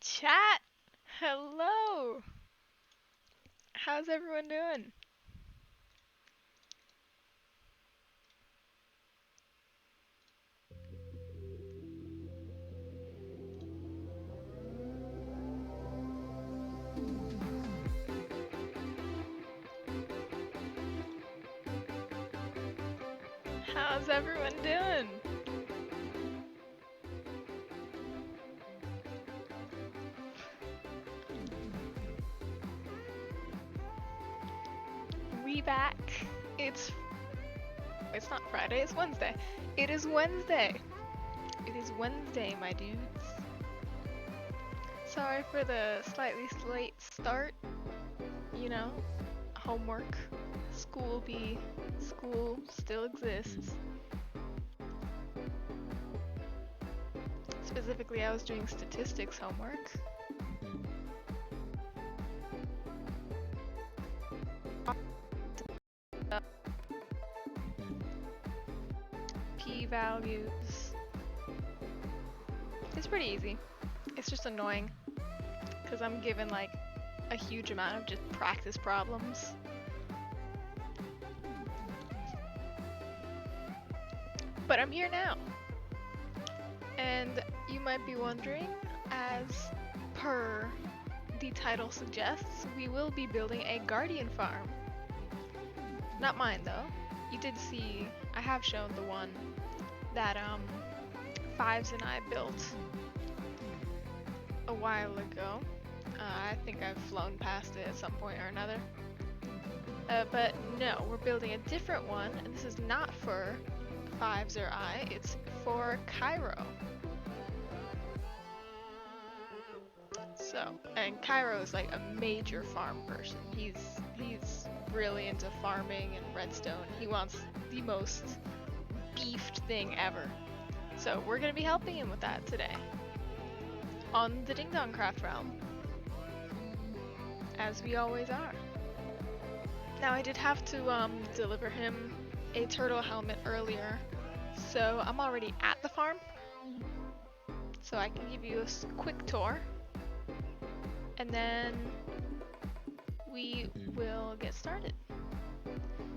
Chat! Hello! How's everyone doing? How's everyone doing? We back. It's not Friday, it's Wednesday. It is Wednesday. It is Wednesday, my dudes. Sorry for the slightly late start. You know, homework. School still exists. Specifically, I was doing statistics homework. P-values. It's pretty easy. It's just annoying because I'm given like a huge amount of just practice problems. But I'm here now. And you might be wondering, as per the title suggests, we will be building a guardian farm. Not mine though. You did see, I have shown the one that Fives and I built a while ago. I think I've flown past it at some point or another. But no, we're building a different one, and this is not for Fives or I, it's for Kairo. So, and Kairo is like a major farm person. He's really into farming and redstone. He wants the most beefed thing ever. So we're gonna be helping him with that today. On the DingDongCraft realm. As we always are. Now I did have to deliver him a turtle helmet earlier. So I'm already at the farm. So I can give you a quick tour. And then we will get started.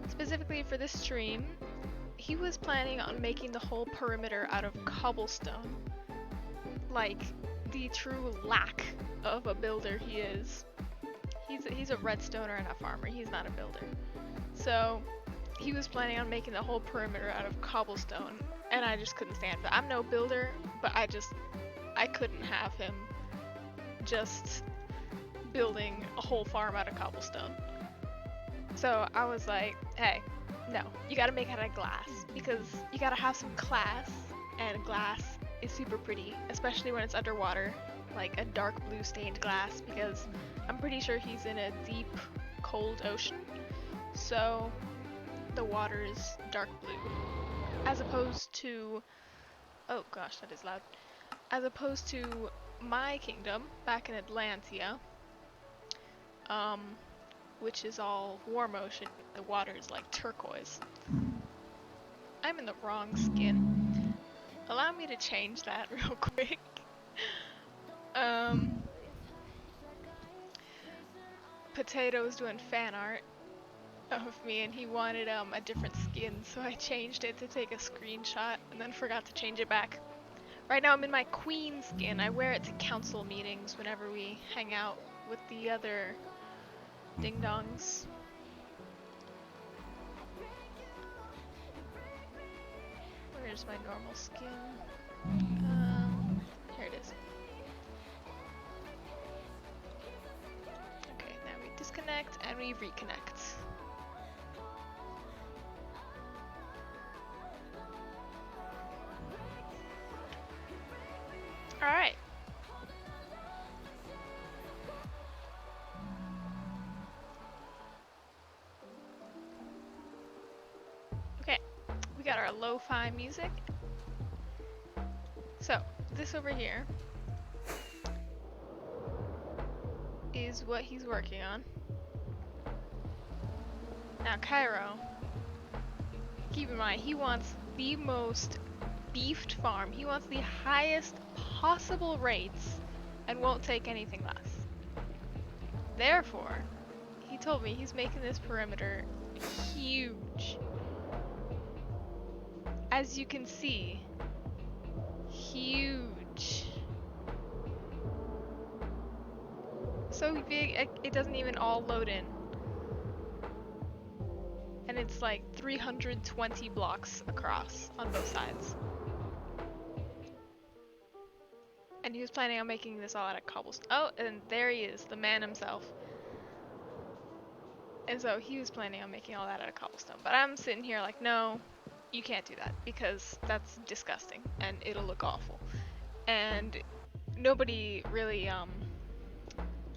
Specifically for this stream, he was planning on making the whole perimeter out of cobblestone. Like the true lack of a builder he is. He's a redstoner and a farmer, he's not a builder. So he was planning on making the whole perimeter out of cobblestone, and I just couldn't stand for it. I'm no builder, but I couldn't have him just building a whole farm out of cobblestone. So I was like, hey, no, you gotta make it out of glass, because you gotta have some class, and glass is super pretty, especially when it's underwater, like a dark blue stained glass, because I'm pretty sure he's in a deep, cold ocean, so the water is dark blue, as opposed to, oh gosh, that is loud, as opposed to my kingdom back in Atlantia, which is all warm ocean. The water is like turquoise. I'm in the wrong skin. Allow me to change that real quick. Potato's doing fan art of me, and he wanted a different skin, so I changed it to take a screenshot and then forgot to change it back. Right now I'm in my queen skin. I wear it to council meetings whenever we hang out with the other ding-dongs. Where's my normal skin? Here it is. Okay, now we disconnect and we reconnect. Alright. Okay, we got our lo-fi music. So, this over here is what he's working on. Now Kairo, keep in mind, he wants the most beefed farm. He wants the highest possible rates and won't take anything less. Therefore, he told me he's making this perimeter huge. As you can see, huge. So big, it doesn't even all load in. And it's like 320 blocks across on both sides. And he was planning on making this all out of cobblestone. Oh, and there he is, the man himself. And so he was planning on making all that out of cobblestone. But I'm sitting here like, no, you can't do that because that's disgusting and it'll look awful. And nobody really, I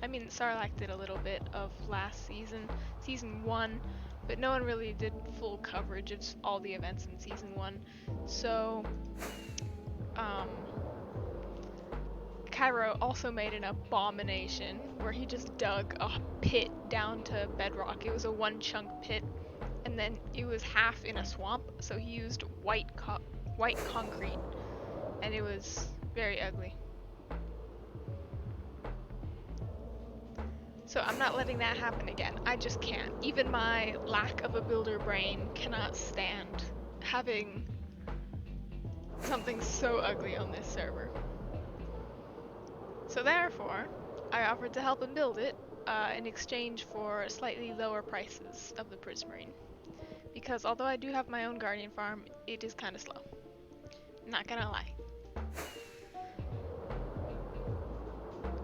mean, Sarlacc did a little bit of last season, season 1, but no one really did full coverage of all the events in season 1. So, Kairo also made an abomination where he just dug a pit down to bedrock. It was a one chunk pit, and then it was half in a swamp, so he used white concrete, and it was very ugly. So I'm not letting that happen again. I just can't. Even my lack of a builder brain cannot stand having something so ugly on this server. So therefore, I offered to help him build it in exchange for slightly lower prices of the Prismarine. Because although I do have my own Guardian farm, it is kind of slow. Not gonna lie.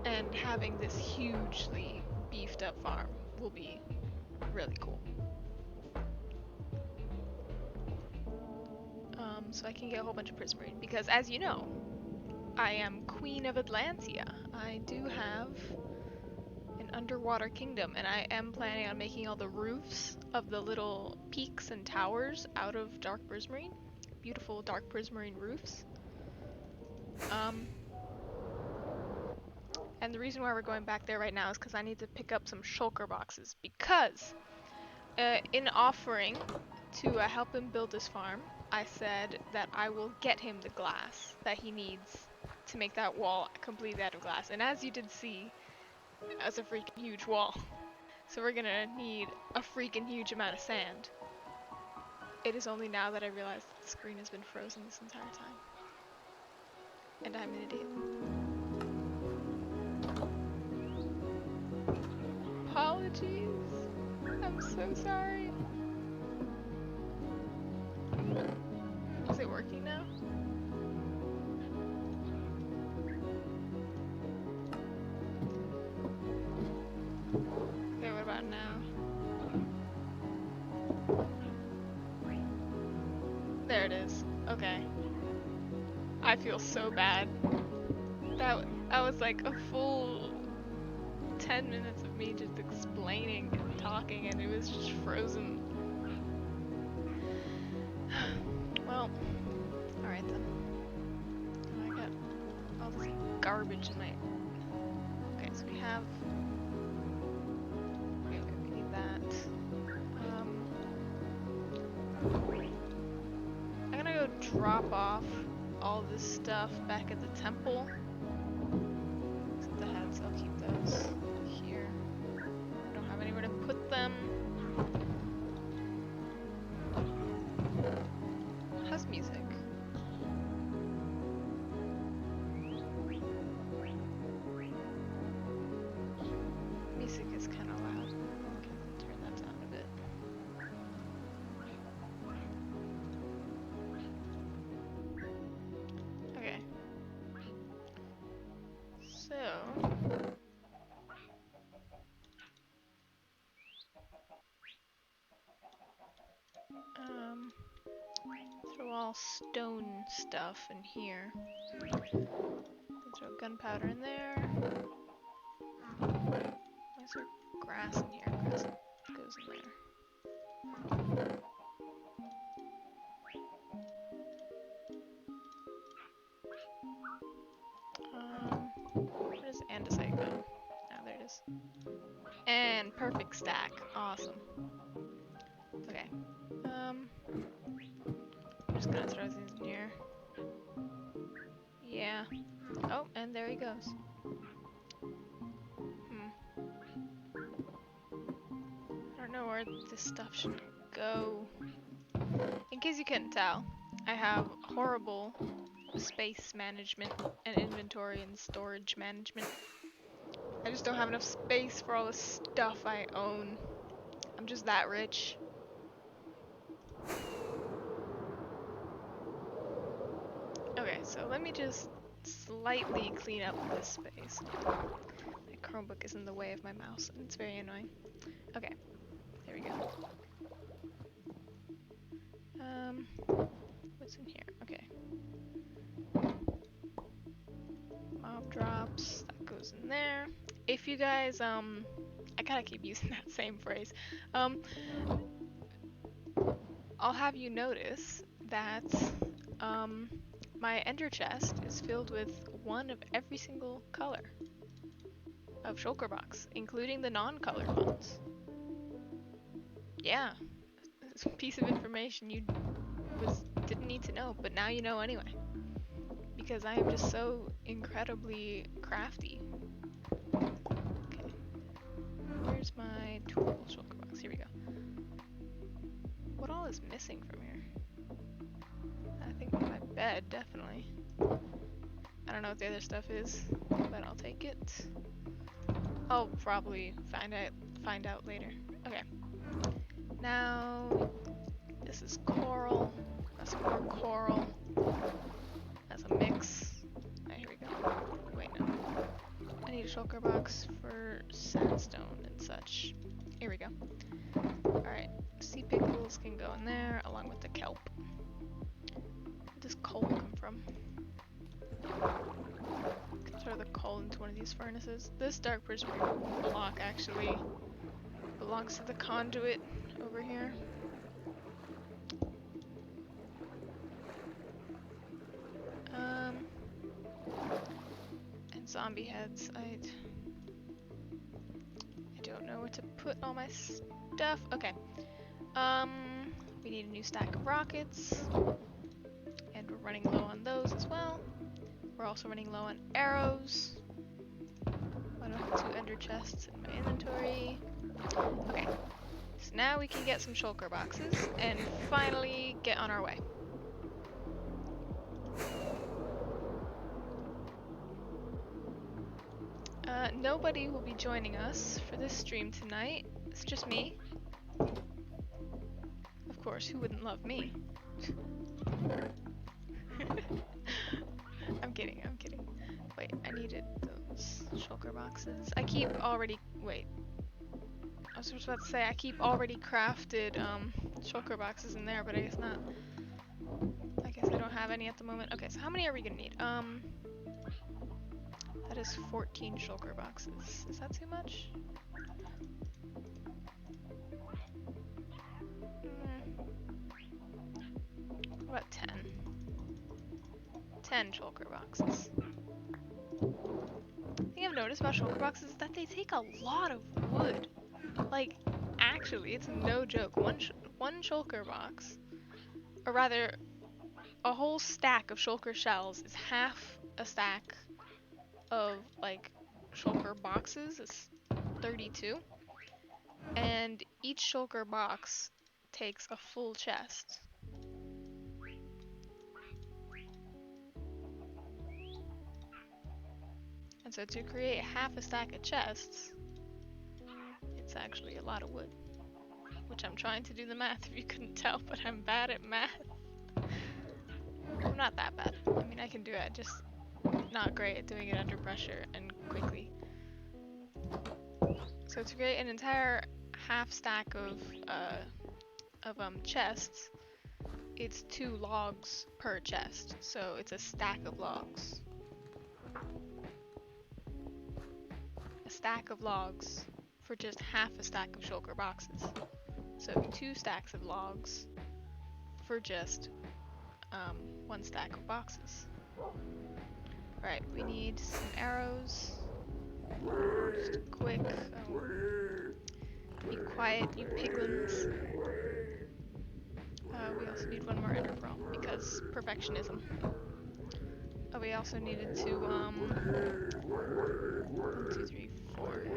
And having this hugely beefed up farm will be really cool. So I can get a whole bunch of Prismarine. Because as you know, I am Queen of Atlantia. I do have an underwater kingdom, and I am planning on making all the roofs of the little peaks and towers out of dark prismarine. Beautiful dark prismarine roofs. And the reason why we're going back there right now is because I need to pick up some shulker boxes, because in offering to help him build this farm, I said that I will get him the glass that he needs to make that wall completely out of glass. And as you did see, that's a freaking huge wall. So we're gonna need a freaking huge amount of sand. It is only now that I realized that the screen has been frozen this entire time. And I'm an idiot. Apologies. I'm so sorry. Is it working now? Okay, what about now? There it is. Okay. I feel so bad. That was like a full 10 minutes of me just explaining and talking, and it was just frozen. Well, alright then. Oh, I got all this garbage in my... Okay, so we have... Okay, we need that. I'm gonna go drop off all this stuff back at the temple. Except the heads, I'll keep those here. I don't have anywhere to put them. How's music? Music is kind of loud. Okay, turn that down a bit. Okay. So... throw all stone stuff in here. Throw gunpowder in there. Why is there grass in here? Grass goes in there. Where does andesite go? Oh, there it is. And perfect stack. Awesome. Okay. I'm just gonna throw these in here. Yeah. Oh, and there he goes. where this stuff should go. In case you couldn't tell, I have horrible space management and inventory and storage management. I just don't have enough space for all the stuff I own. I'm just that rich. Okay, so let me just slightly clean up this space. My Chromebook is in the way of my mouse, and it's very annoying. Okay, there we go. What's in here? Okay. Mob drops, that goes in there. If you guys, I gotta keep using that same phrase. I'll have you notice that, my ender chest is filled with one of every single color of shulker box, including the non-colored ones. Yeah, it's a piece of information you didn't need to know, but now you know anyway. Because I am just so incredibly crafty. Okay, where's my tool shulker box? Here we go. What all is missing from here? I think my bed, definitely. I don't know what the other stuff is, but I'll take it. I'll probably find out later. Okay. Now, this is coral. That's more coral. That's a mix. Alright, here we go. Wait, no. I need a shulker box for sandstone and such. Here we go. Alright, sea pickles can go in there along with the kelp. Where does coal come from? Can throw the coal into one of these furnaces. This dark prism block actually belongs to the conduit over here. And zombie heads. I don't know where to put all my stuff. Okay. We need a new stack of rockets. And we're running low on those as well. We're also running low on arrows. I don't have 2 ender chests in my inventory. Okay. So now we can get some shulker boxes and finally get on our way. Nobody will be joining us for this stream tonight. It's just me. Of course, who wouldn't love me? I'm kidding. Wait, I needed those shulker boxes. I keep already crafted shulker boxes in there, but I guess not. I guess I don't have any at the moment. Okay, so how many are we gonna need? That is 14 shulker boxes. Is that too much? What about 10? 10 shulker boxes. The thing I've noticed about shulker boxes is that they take a lot of wood. Like, actually, it's no joke. One shulker box, or rather, a whole stack of shulker shells is half a stack of, like, shulker boxes. It's 32. And each shulker box takes a full chest. And so to create half a stack of chests, it's actually a lot of wood. Which I'm trying to do the math if you couldn't tell, but I'm bad at math. I'm not that bad. I mean, I can do it, just not great at doing it under pressure and quickly. So to create an entire half stack of chests, it's 2 logs per chest. So it's a stack of logs. A stack of logs for just half a stack of shulker boxes. So 2 stacks of logs for just 1 stack of boxes. Alright, we need some arrows. Just quick. Be quiet, you piglins. We also need 1 more ender pearl because perfectionism. Oh, we also needed to 1, 2, 3, 4.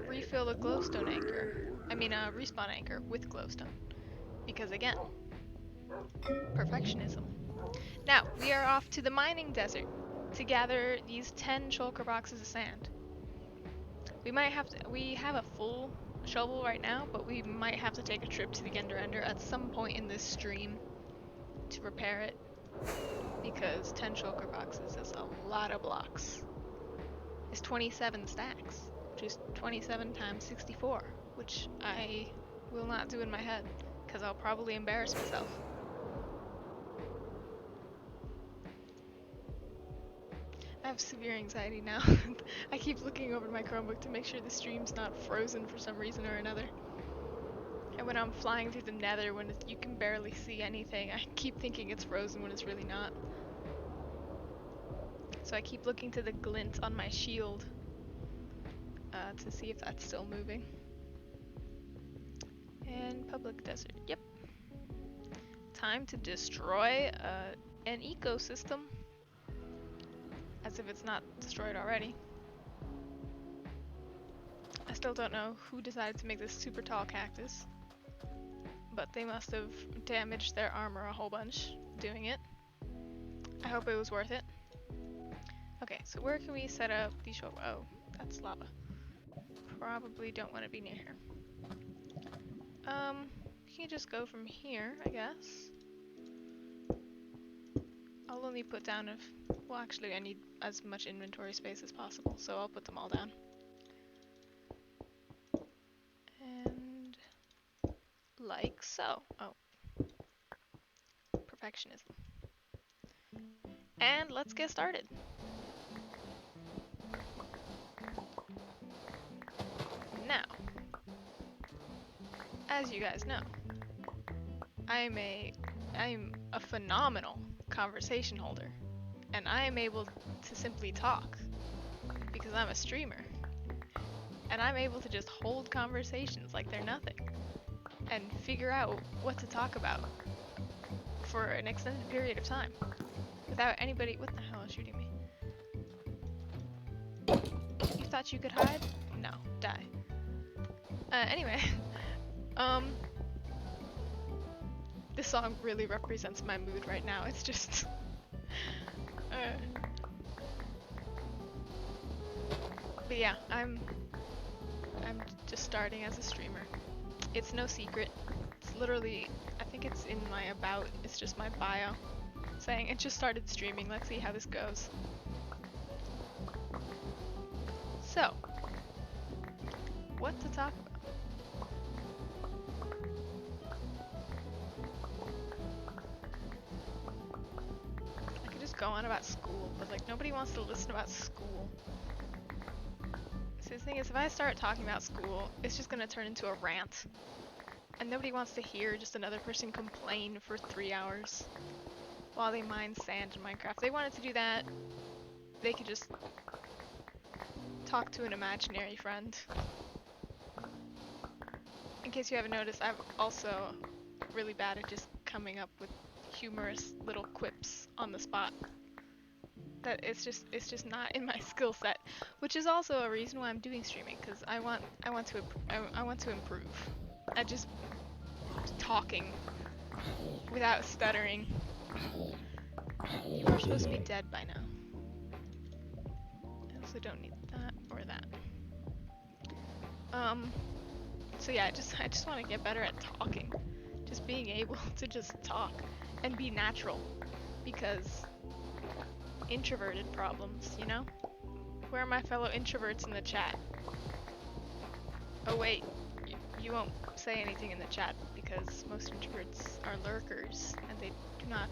Refill a glowstone anchor. I mean a respawn anchor with glowstone. Because again, perfectionism. Now, we are off to the mining desert to gather these 10 shulker boxes of sand. We have a full shovel right now, but we might have to take a trip to the Ender Ender at some point in this stream to repair it. Because 10 shulker boxes is a lot of blocks. It's 27 stacks, which is 27 times 64, which I will not do in my head, because I'll probably embarrass myself. I have severe anxiety now. I keep looking over my Chromebook to make sure the stream's not frozen for some reason or another. And when I'm flying through the nether, when you can barely see anything, I keep thinking it's frozen when it's really not. So I keep looking to the glint on my shield to see if that's still moving. And public desert, yep. Time to destroy an ecosystem. As if it's not destroyed already. I still don't know who decided to make this super tall cactus. But they must have damaged their armor a whole bunch doing it. I hope it was worth it. Okay, so where can we set up the show? Oh, that's lava. Probably don't want to be near here. We can just go from here, I guess. I'll only put down well, actually I need as much inventory space as possible, so I'll put them all down. And like so. Oh. Perfectionism. And let's get started. Now, as you guys know, I'm a phenomenal conversation holder, and I am able to simply talk because I'm a streamer, and I'm able to just hold conversations like they're nothing and figure out what to talk about for an extended period of time without anybody— what the hell is shooting me? You thought you could hide? No, die. Anyway, this song really represents my mood right now. It's just but yeah, I'm just starting as a streamer. It's no secret. It's literally, I think it's in my about, it's just my bio saying it just started streaming. Let's see how this goes. So, what to talk about? I could just go on about school, but like nobody wants to listen about school. So the thing is, if I start talking about school, it's just gonna turn into a rant. And nobody wants to hear just another person complain for 3 hours while they mine sand in Minecraft. If they wanted to do that, they could just talk to an imaginary friend. In case you haven't noticed, I'm also really bad at just coming up with humorous little quips on the spot. That it's just not in my skill set, which is also a reason why I'm doing streaming, because I want to improve at just talking without stuttering. You are supposed to be dead by now. I also don't need that or that. So yeah, I just want to get better at talking. Just being able to just talk and be natural, because introverted problems, you know? Where are my fellow introverts in the chat? Oh wait, you won't say anything in the chat because most introverts are lurkers and they do not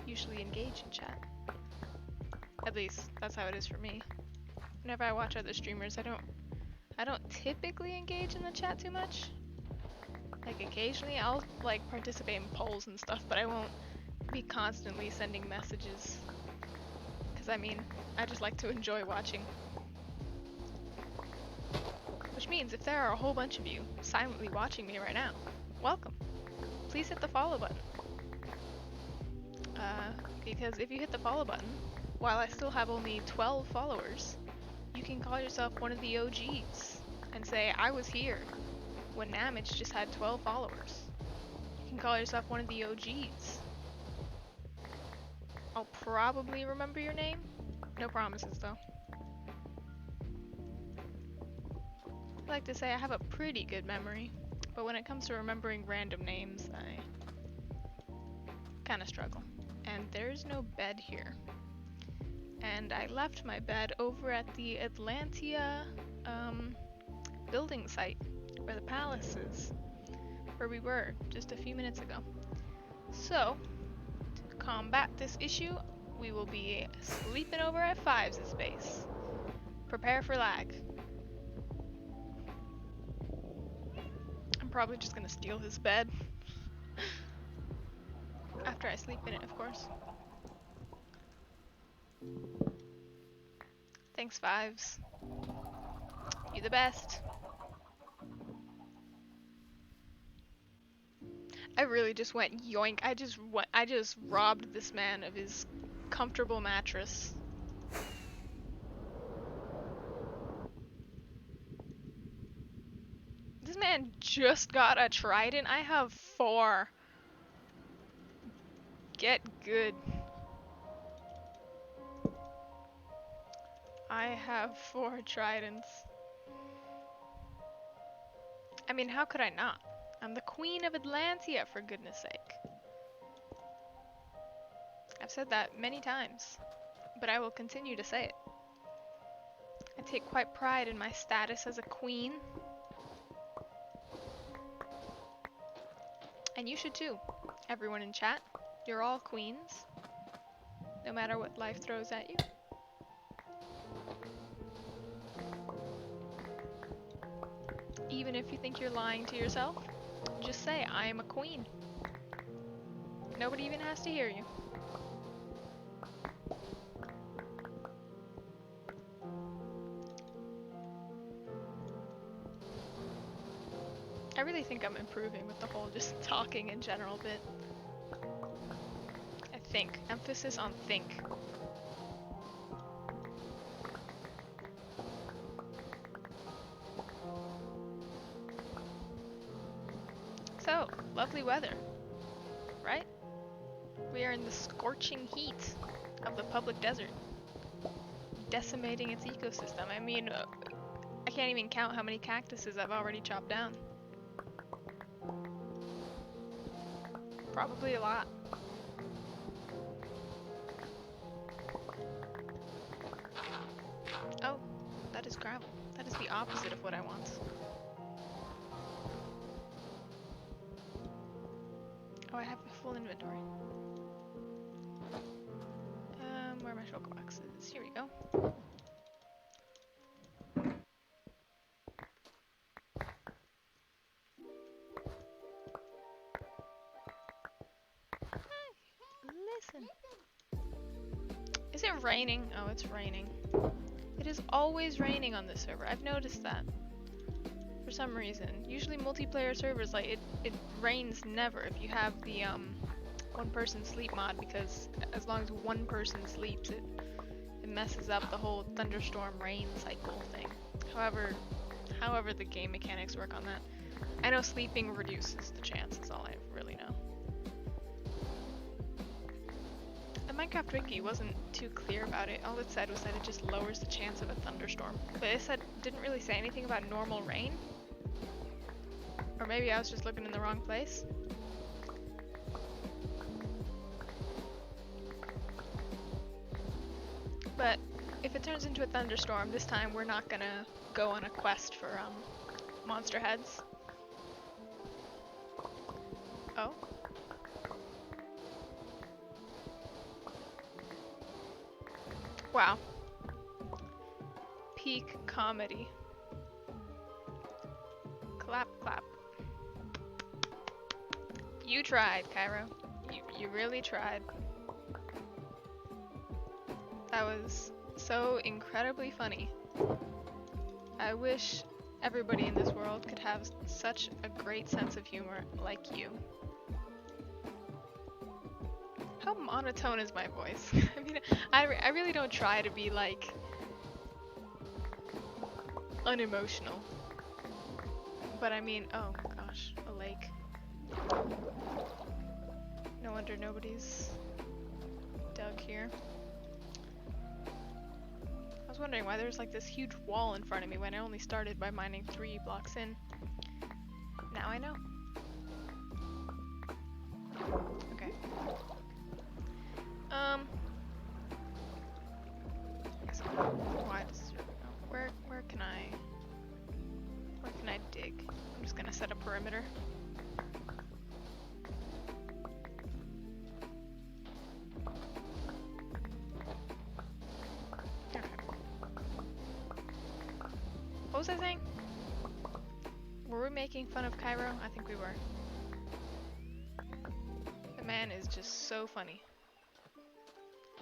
usually engage in chat. At least that's how it is for me. Whenever I watch other streamers, I don't typically engage in the chat too much. Like occasionally I'll like participate in polls and stuff, but I won't be constantly sending messages. I mean, I just like to enjoy watching. Which means if there are a whole bunch of you silently watching me right now, welcome. Please hit the follow button. Because if you hit the follow button, while I still have only 12 followers, you can call yourself one of the OGs. and say, I was here when Namage just had 12 followers. You can call yourself one of the OGs. I'll probably remember your name. No promises though. I like to say I have a pretty good memory, but when it comes to remembering random names, I kind of struggle. And there's no bed here. And I left my bed over at the Atlantia building site where the palace is, where we were just a few minutes ago. So, to combat this issue, we will be sleeping over at Fives' base. Prepare for lag. I'm probably just gonna steal his bed. After I sleep in it, of course. Thanks, Fives. You're the best. I really just went yoink. I just robbed this man of his comfortable mattress. This man just got a trident. I have 4. Get good. I have 4 tridents. I mean, how could I not? I'm the Queen of Atlantia, for goodness sake. I've said that many times, but I will continue to say it. I take quite pride in my status as a queen. And you should too. Everyone in chat, you're all queens, no matter what life throws at you. Even if you think you're lying to yourself, just say, I am a queen. Nobody even has to hear you. I really think I'm improving with the whole just talking in general bit. I think. Emphasis on think. So, lovely weather, right? We are in the scorching heat of the public desert, decimating its ecosystem. I mean, I can't even count how many cactuses I've already chopped down. Probably a lot. Oh, that is gravel. That is the opposite of what I want. Oh, I have a full inventory. Where are my shulker boxes? Here we go. Listen. Is it raining? Oh, it's raining. It is always raining on this server. I've noticed that. For some reason. Usually multiplayer servers, like, it rains never if you have the, one person sleep mod, because as long as one person sleeps, it messes up the whole thunderstorm rain cycle thing. However the game mechanics work on that. I know sleeping reduces the chance, is all I really know. The Minecraft wiki wasn't too clear about it. All it said was that it just lowers the chance of a thunderstorm. But it didn't really say anything about normal rain. Or maybe I was just looking in the wrong place. But if it turns into a thunderstorm, this time we're not gonna go on a quest for monster heads. Oh? Wow. Peak comedy. Clap, clap. You tried, Kairo. You really tried. That was so incredibly funny. I wish everybody in this world could have such a great sense of humor like you. How monotone is my voice? I mean, I really don't try to be like unemotional. But I mean, oh gosh, a lake. No wonder nobody's dug here. I was wondering why there's like this huge wall in front of me when I only started by mining 3 blocks in. Now I know. Okay. Why does where can I dig? I'm just gonna set a perimeter. Okay. What was I saying? Were we making fun of Kairo? I think we were. The man is just so funny.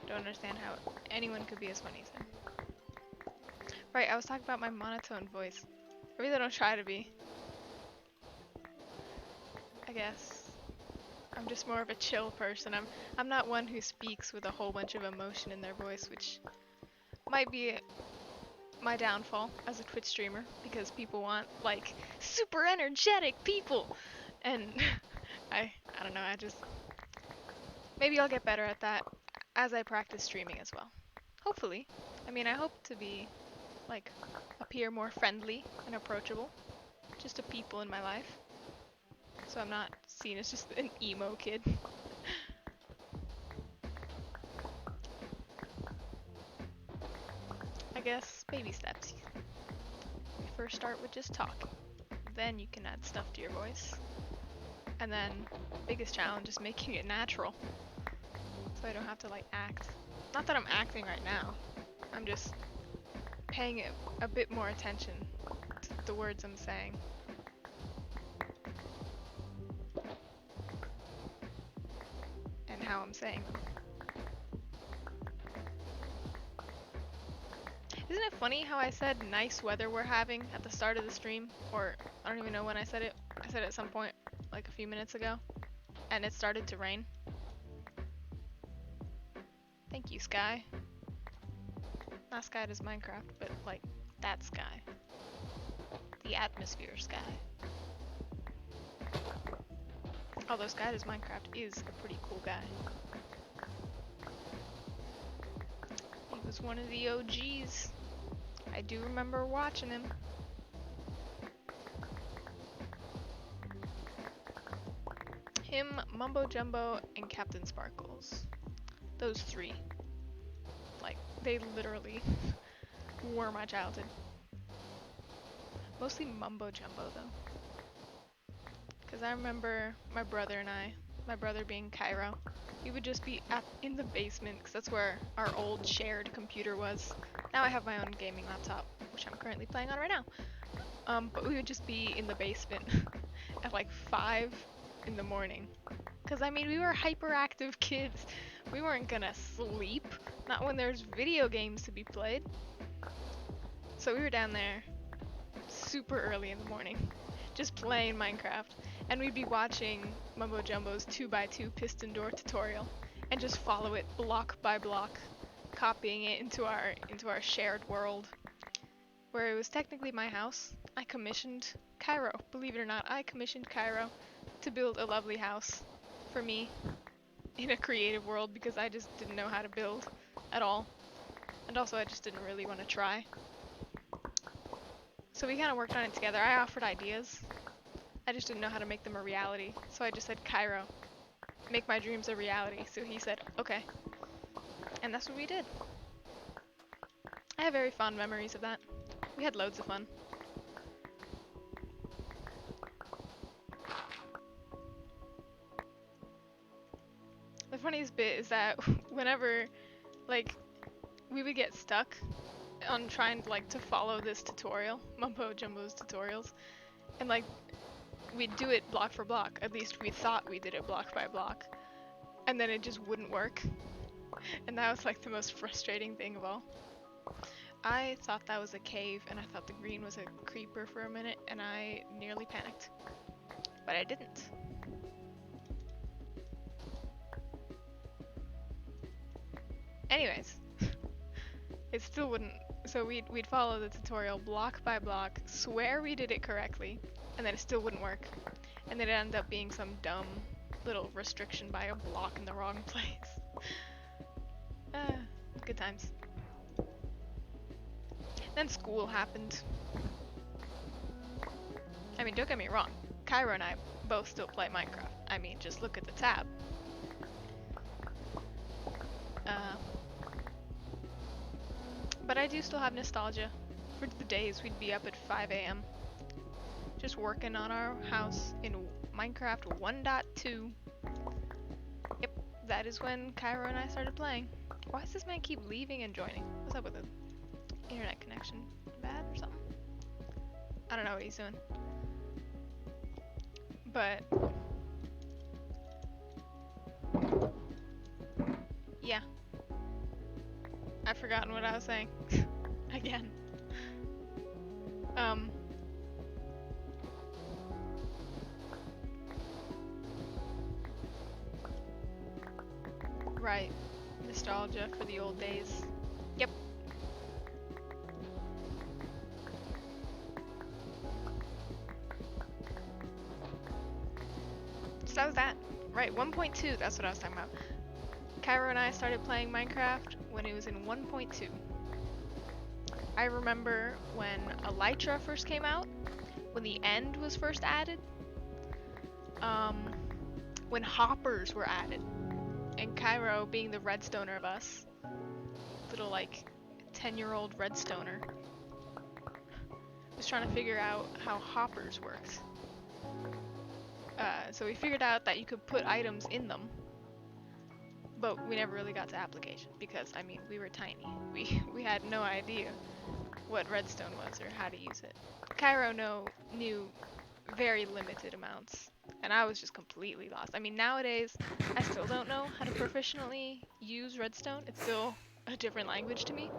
Don't understand how anyone could be as funny as him. Right, I was talking about my monotone voice. I really don't try to be. I guess. I'm just more of a chill person. I'm not one who speaks with a whole bunch of emotion in their voice, which might be my downfall as a Twitch streamer, because people want like super energetic people, and I don't know, maybe I'll get better at that as I practice streaming as well. Hopefully. I mean, I hope to be like appear more friendly and approachable just to people in my life, so I'm not seen as just an emo kid. I guess baby steps. You first start with just talking, then you can add stuff to your voice, and then biggest challenge is making it natural, so I don't have to like act. Not that I'm acting right now, I'm just paying a bit more attention to the words I'm saying. And how I'm saying them. Isn't it funny how I said nice weather we're having at the start of the stream? Or I don't even know when I said it. I said it at some point like a few minutes ago. And it started to rain. Thank you, Sky. Not Sky does Minecraft, but like that Sky. The atmosphere Sky. Although Sky does Minecraft is a pretty cool guy. He was one of the OGs. I do remember watching him. Him, Mumbo Jumbo, and Captain Sparkles. Those 3. Like, they literally were my childhood. Mostly Mumbo Jumbo though. Because I remember my brother and I, my brother being Kairo, we would just be in the basement because that's where our old shared computer was. Now I have my own gaming laptop, which I'm currently playing on right now. But we would just be in the basement at like 5 in the morning. Because I mean, we were hyperactive kids. We weren't gonna sleep, not when there's video games to be played. So we were down there super early in the morning, just playing Minecraft. And we'd be watching Mumbo Jumbo's 2x2 piston door tutorial and just follow it block by block, copying it into our shared world, where it was technically my house. I commissioned Kairo, believe it or not, I commissioned Kairo to build a lovely house for me in a creative world because I just didn't know how to build at all. And also I just didn't really want to try. So we kind of worked on it together. I offered ideas. I just didn't know how to make them a reality. So I just said, Kairo, make my dreams a reality. So he said, okay. And that's what we did. I have very fond memories of that. We had loads of fun. The funniest bit is that whenever, like, we would get stuck on trying to follow this tutorial, Mumbo Jumbo's tutorials, and like, we'd do it block for block. At least we thought we did it block by block. And then it just wouldn't work. And that was like the most frustrating thing of all. I thought that was a cave and I thought the green was a creeper for a minute and I nearly panicked. But I didn't. Anyways. It still wouldn't. So we'd follow the tutorial block by block, swear we did it correctly, and then it still wouldn't work. And then it ended up being some dumb little restriction by a block in the wrong place. Good times. Then school happened. I mean, don't get me wrong. Kairo and I both still play Minecraft. I mean, just look at the tab. But I do still have nostalgia for the days we'd be up at 5 a.m. just working on our house in Minecraft 1.2. Yep, that is when Kairo and I started playing. Why does this man keep leaving and joining? What's up with the internet connection? Bad or something? I don't know what he's doing. But yeah. I've forgotten what I was saying. Again. Right. Nostalgia for the old days. Yep. So that was that. Right, 1.2, that's what I was talking about. Kairo and I started playing Minecraft when it was in 1.2. I remember when Elytra first came out, when the end was first added, when hoppers were added, and Kairo, being the redstoner of us, little like 10-year-old redstoner, was trying to figure out how hoppers worked. So we figured out that you could put items in them, but we never really got to application because, I mean, we were tiny. We had no idea what redstone was or how to use it. Kairo knew very limited amounts, and I was just completely lost. I mean, nowadays, I still don't know how to proficiently use redstone. It's still a different language to me.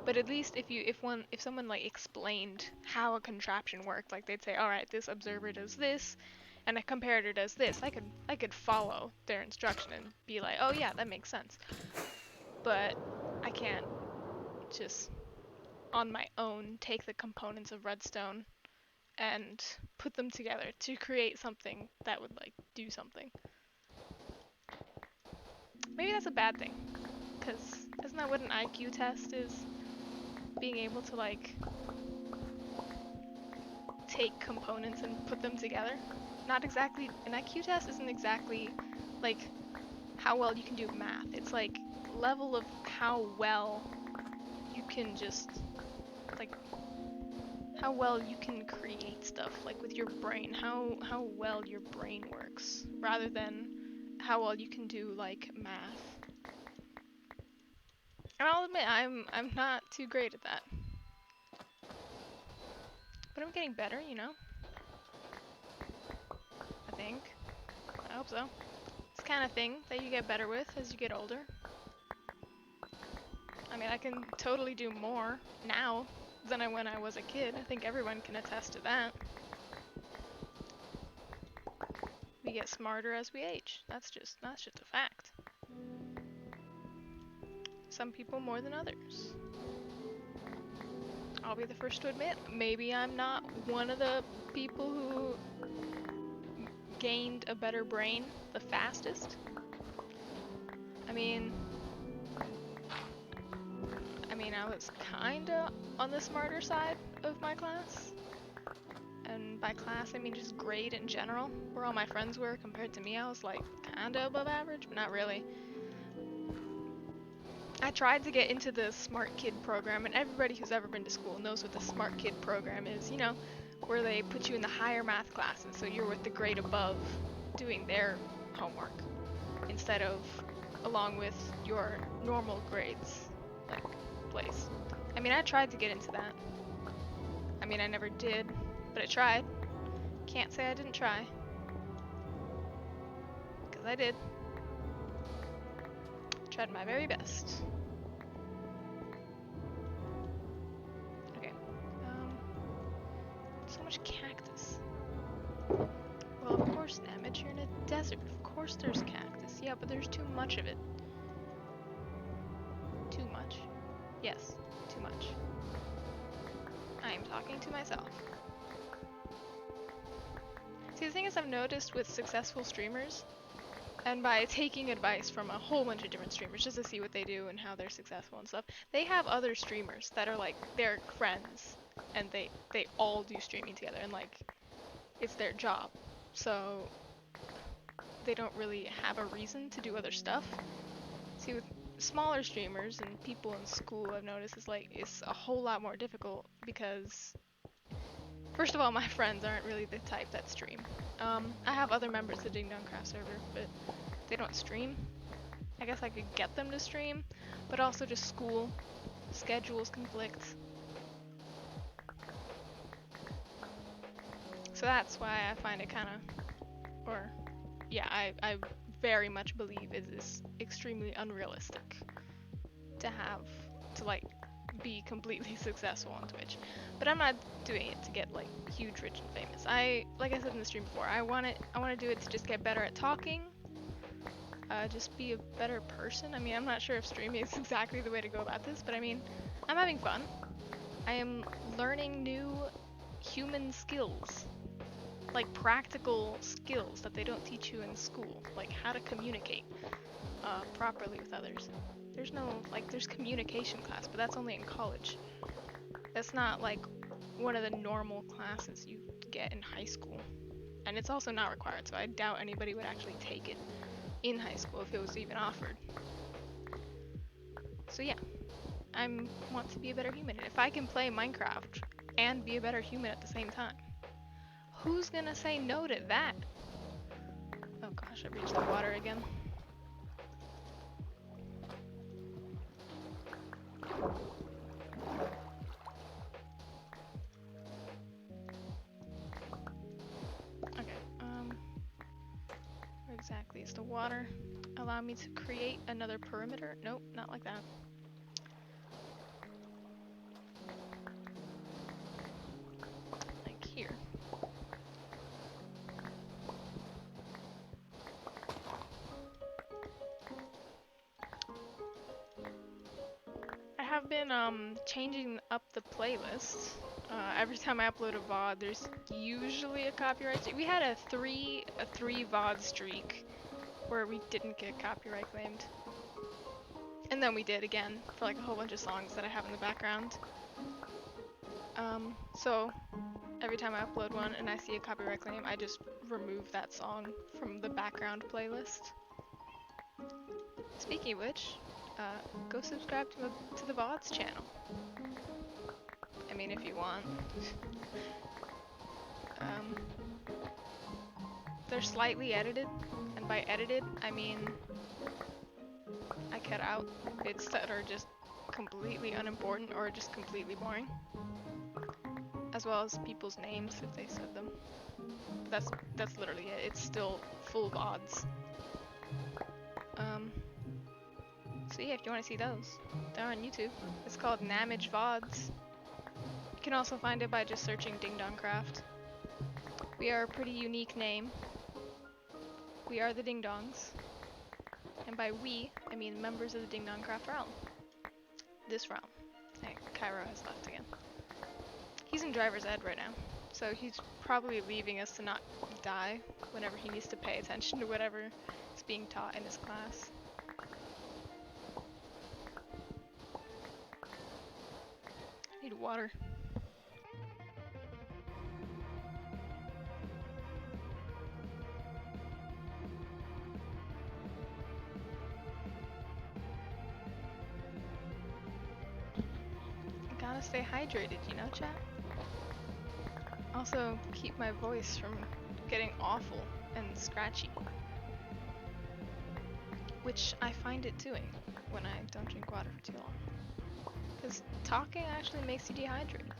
But at least if someone like explained how a contraption worked, like they'd say, all right, this observer does this, and a comparator does this, I could follow their instruction and be like, oh yeah, that makes sense. But I can't just on my own take the components of redstone and put them together to create something that would like do something. Maybe that's a bad thing, because isn't that what an IQ test is? Being able to like take components and put them together. Not exactly, an IQ test isn't exactly like how well you can do math. It's like level of how well you can just like how well you can create stuff like with your brain, how well your brain works, rather than how well you can do like math. And I'll admit I'm not too great at that. But I'm getting better, you know? I think. I hope so. It's the kind of thing that you get better with as you get older. I mean, I can totally do more now than when I was a kid. I think everyone can attest to that. We get smarter as we age. That's just a fact. Some people more than others. I'll be the first to admit, maybe I'm not one of the people who gained a better brain the fastest. I mean, I was kinda on the smarter side of my class. And by class, I mean just grade in general. Where all my friends were compared to me, I was like kinda above average, but not really. I tried to get into the Smart Kid program, and everybody who's ever been to school knows what the Smart Kid program is, you know, where they put you in the higher math classes, so you're with the grade above doing their homework, instead of along with your normal grades, like, place. I mean, I tried to get into that. I mean, I never did, but I tried. Can't say I didn't try. Because I did. Tried my very best. Okay. So much cactus. Well, of course, Damage, you're in a desert. Of course there's cactus. Yeah, but there's too much of it. Too much. Yes, too much. I am talking to myself. See, the thing is, I've noticed with successful streamers, and by taking advice from a whole bunch of different streamers just to see what they do and how they're successful and stuff, they have other streamers that are like their friends, and they all do streaming together, and like it's their job, so they don't really have a reason to do other stuff. See, with smaller streamers and people in school, I've noticed it's a whole lot more difficult because, first of all, my friends aren't really the type that stream. I have other members of the DingDongCraft server, but they don't stream. I guess I could get them to stream, but also just school, schedules conflict. So that's why I find it kind of, or yeah, I very much believe it is extremely unrealistic to like be completely successful on Twitch. But I'm not doing it to get like huge, rich, and famous. Like I said in the stream before, I want to do it to just get better at talking, just be a better person. I mean, I'm not sure if streaming is exactly the way to go about this, but I mean, I'm having fun. I am learning new human skills, like practical skills that they don't teach you in school, like how to communicate properly with others. There's communication class, but that's only in college. That's not like one of the normal classes you get in high school. And it's also not required, so I doubt anybody would actually take it in high school if it was even offered. So yeah, I want to be a better human. And if I can play Minecraft and be a better human at the same time, who's gonna say no to that? Oh gosh, I reached the water again. Okay, where exactly is the water? Allow me to create another perimeter? Nope, not like that. Like here. I have been changing up the playlist. Every time I upload a VOD, there's usually a copyright. We had a three VOD streak where we didn't get copyright claimed, and then we did again for like a whole bunch of songs that I have in the background. So every time I upload one and I see a copyright claim, I just remove that song from the background playlist. Speaking of which, go subscribe to the VODs channel. I mean, if you want. They're slightly edited, and by edited, I mean I cut out bits that are just completely unimportant or just completely boring, as well as people's names if they said them. That's literally it. It's still full VODs. So yeah, if you want to see those, they're on YouTube. It's called Namage VODs. You can also find it by just searching DingDongCraft. We are a pretty unique name. We are the Ding Dongs. And by we, I mean members of the DingDongCraft realm. This realm. Hey, Kairo has left again. He's in driver's ed right now, so he's probably leaving us to not die whenever he needs to pay attention to whatever is being taught in his class. I need water. Gotta stay hydrated, you know, chat? Also, keep my voice from getting awful and scratchy. Which I find it doing when I don't drink water for too long. Because talking actually makes you dehydrated.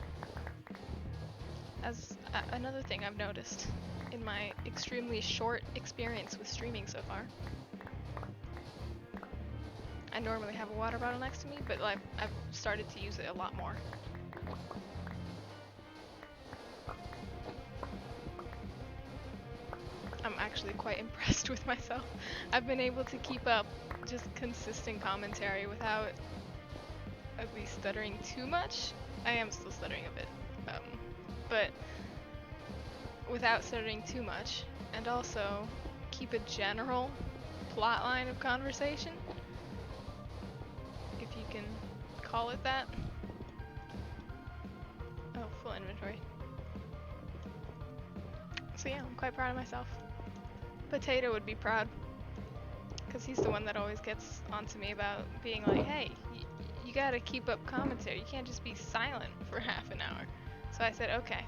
As another thing I've noticed in my extremely short experience with streaming so far. I normally have a water bottle next to me, but I've started to use it a lot more. I'm actually quite impressed with myself. I've been able to keep up just consistent commentary without at least stuttering too much. I am still stuttering a bit, but without stuttering too much, and also keep a general plot line of conversation, if you can call it that. Oh, full inventory. So yeah, I'm quite proud of myself. Potato would be proud, because he's the one that always gets onto me about being like, hey, you gotta keep up commentary. You can't just be silent for half an hour. So I said, okay.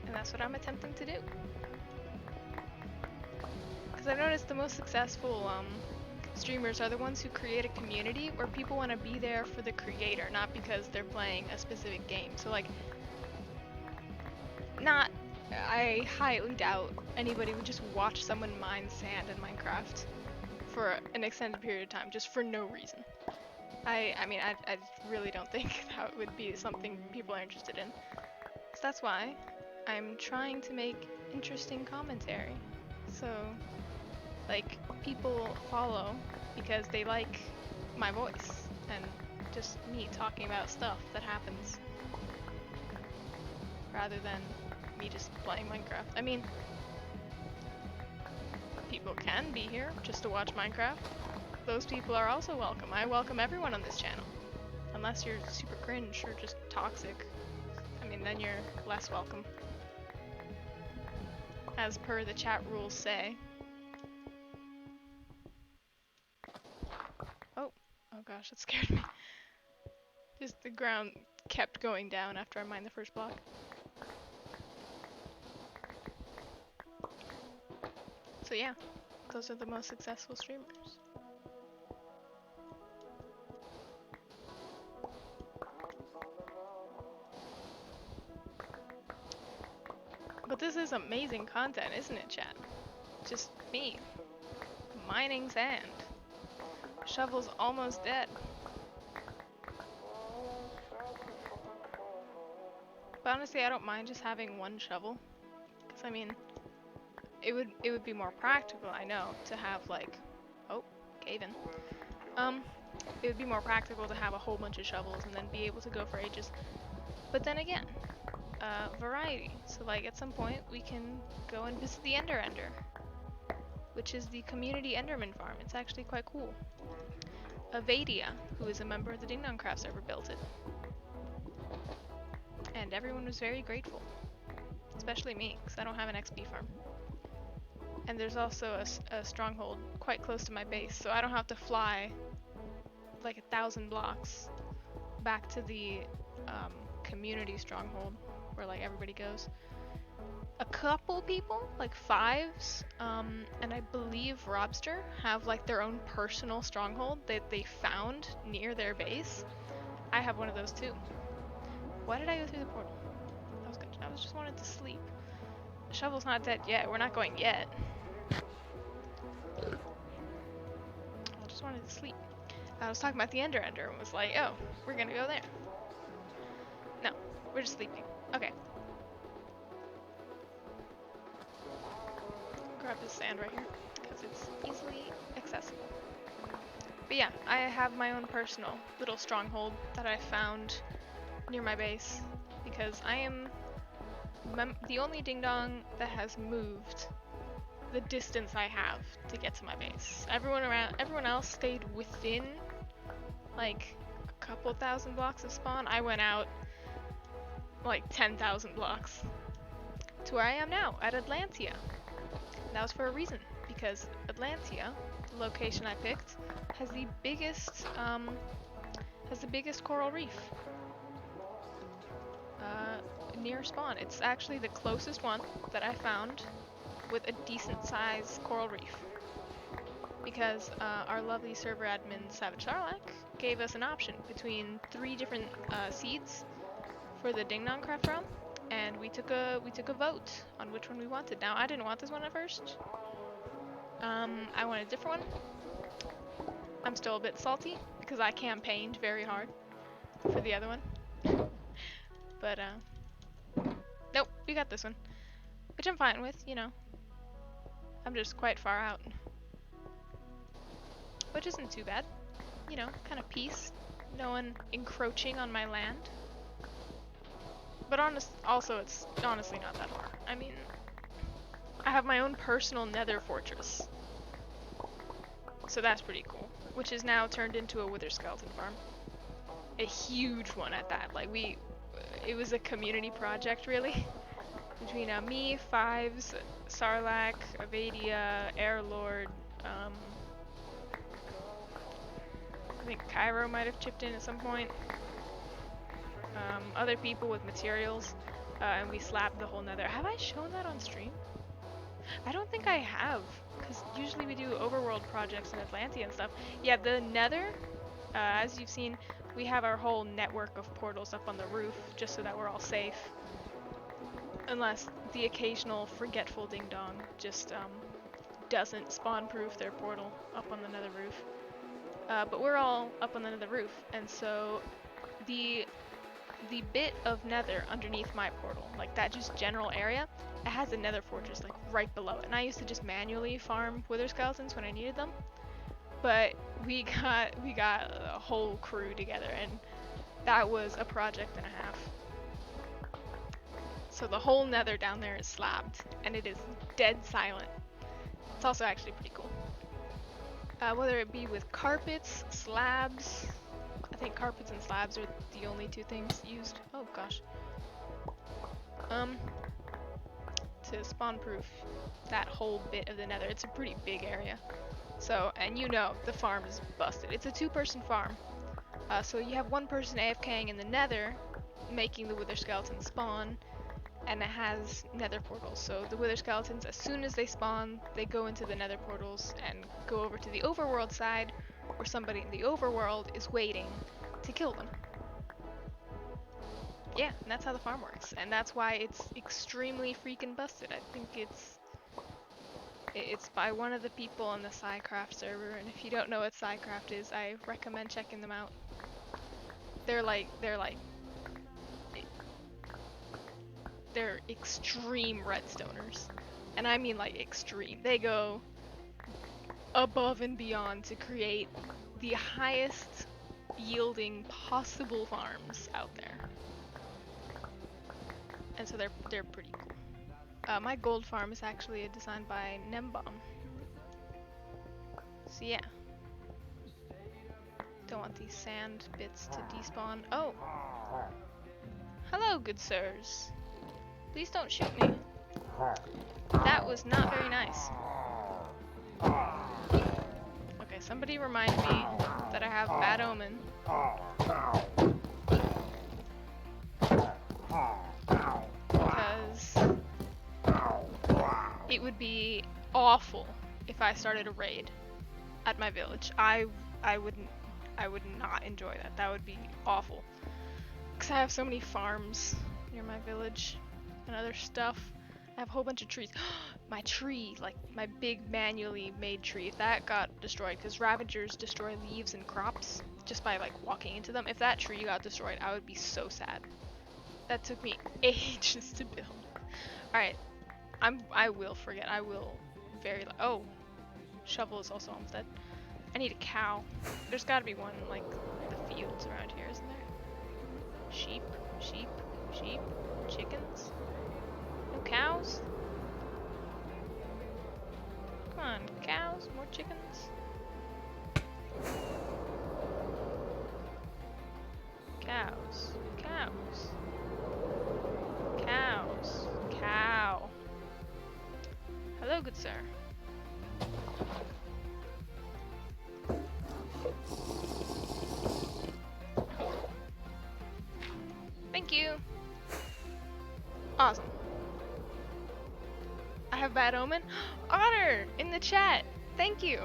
And that's what I'm attempting to do. Because I've noticed the most successful streamers are the ones who create a community where people want to be there for the creator, not because they're playing a specific game. So like, I highly doubt anybody would just watch someone mine sand in Minecraft for an extended period of time, just for no reason. I mean, I really don't think that would be something people are interested in. So that's why I'm trying to make interesting commentary. So, like, people follow because they like my voice and just me talking about stuff that happens, rather than me just playing Minecraft. I mean, people can be here just to watch Minecraft. Those people are also welcome. I welcome everyone on this channel. Unless you're super cringe or just toxic. I mean, then you're less welcome. As per the chat rules say. Oh gosh, that scared me. Just the ground kept going down after I mined the first block. So yeah, those are the most successful streamers. But this is amazing content, isn't it, chat? Just me mining sand. Shovel's almost dead. But honestly, I don't mind just having one shovel, because I mean, it would be more practical, I know, to have like, oh, cave in. It would be more practical to have a whole bunch of shovels and then be able to go for ages. But then again, variety. So like at some point we can go and visit the Ender, which is the community Enderman farm. It's actually quite cool. Avadia, who is a member of the DingDongCraft server, built it. And everyone was very grateful. Especially me, because I don't have an XP farm. And there's also a stronghold quite close to my base, so I don't have to fly like 1,000 blocks back to the community stronghold where like everybody goes. A couple people, like fives, and I believe Robster have like their own personal stronghold that they found near their base. I have one of those too. Why did I go through the portal? That was good. I was just wanted to sleep. The shovel's not dead yet. We're not going yet. I just wanted to sleep. I was talking about the Ender and was like, oh, we're gonna go there. No, we're just sleeping. Okay. Grab this sand right here, because it's easily accessible. But yeah, I have my own personal little stronghold that I found near my base, because I am the only Ding Dong that has moved the distance I have to get to my base. Everyone else stayed within like a couple thousand blocks of spawn. I went out like 10,000 blocks to where I am now at Atlantia. And that was for a reason, because Atlantia, the location I picked, has the biggest coral reef near spawn. It's actually the closest one that I found with a decent sized coral reef, because our lovely server admin Savage Sarlacc gave us an option between 3 different seeds for the DingDongCraft realm, and we took a vote on which one we wanted. Now I didn't want this one at first. I wanted a different one. I'm still a bit salty because I campaigned very hard for the other one. But nope, we got this one, which I'm fine with, you know. I'm just quite far out, which isn't too bad. You know, kind of peace. No one encroaching on my land. But also it's honestly not that hard. I mean, I have my own personal nether fortress. So that's pretty cool. Which is now turned into a wither skeleton farm. A huge one at that. Like it was a community project really. Between me, Fives, Sarlacc, Avadia, Airlord, I think Kairo might have chipped in at some point. Other people with materials, and we slabbed the whole nether. Have I shown that on stream? I don't think I have, because usually we do overworld projects in Atlantia and stuff. Yeah, the nether, as you've seen, we have our whole network of portals up on the roof, just so that we're all safe. Unless the occasional forgetful ding dong just doesn't spawn-proof their portal up on the nether roof. But we're all up on the nether roof, and so the bit of nether underneath my portal, like that just general area, it has a nether fortress like right below it. And I used to just manually farm wither skeletons when I needed them. But we got a whole crew together, and that was a project and a half. So the whole nether down there is slabbed, and it is dead silent. It's also actually pretty cool. Whether it be with carpets, slabs, I think carpets and slabs are the only two things used. Oh gosh. To spawn proof that whole bit of the nether. It's a pretty big area. So, and you know, the farm is busted. It's a 2-person farm. So you have one person AFKing in the nether, making the wither skeletons spawn, and it has nether portals. So the wither skeletons, as soon as they spawn, they go into the nether portals and go over to the overworld side, where somebody in the overworld is waiting to kill them. Yeah, and that's how the farm works, and that's why it's extremely freaking busted. I think it's by one of the people on the SciCraft server, and if you don't know what SciCraft is, I recommend checking them out. They're extreme redstoners, and I mean like extreme. They go above and beyond to create the highest yielding possible farms out there. And so they're pretty cool. My gold farm is actually designed by Nembomb. So yeah. Don't want these sand bits to despawn. Oh! Hello, good sirs. Please don't shoot me. That was not very nice. Okay, somebody remind me that I have bad omen. Because it would be awful if I started a raid at my village. I would not enjoy that. That would be awful. Because I have so many farms near my village and other stuff. I have a whole bunch of trees. My tree, like my big manually made tree, if that got destroyed, because Ravagers destroy leaves and crops just by like walking into them. If that tree got destroyed, I would be so sad. That took me ages to build. Alright, I will forget. I will very oh, shovel is also almost dead. I need a cow. There's gotta be one in like the fields around here, isn't there? Sheep, sheep, sheep, chickens. No cows? Come on, cows, more chickens. Cows, cows, cows, cow. Hello, good sir. Thank you. Awesome. I have bad omen. Otter in the chat. Thank you.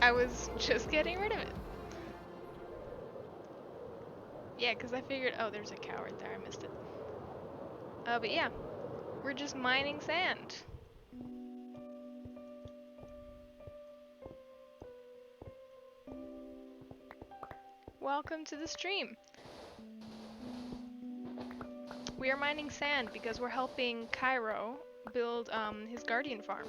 I was just getting rid of it. Yeah, because I figured, oh, there's a cow right there. I missed it. But yeah, we're just mining sand. Welcome to the stream. We are mining sand because we're helping Kairo build his guardian farm.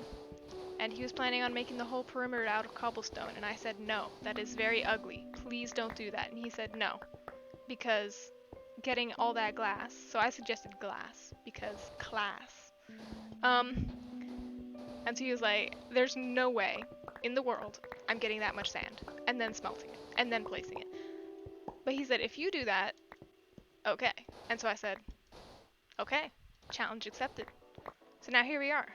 And he was planning on making the whole perimeter out of cobblestone, and I said no, that is very ugly. Please don't do that. And he said no, because getting all that glass. So I suggested glass because class. And so he was like, there's no way in the world I'm getting that much sand and then smelting it and then placing it. But he said, if you do that, okay. And so I said, okay, challenge accepted. So now here we are.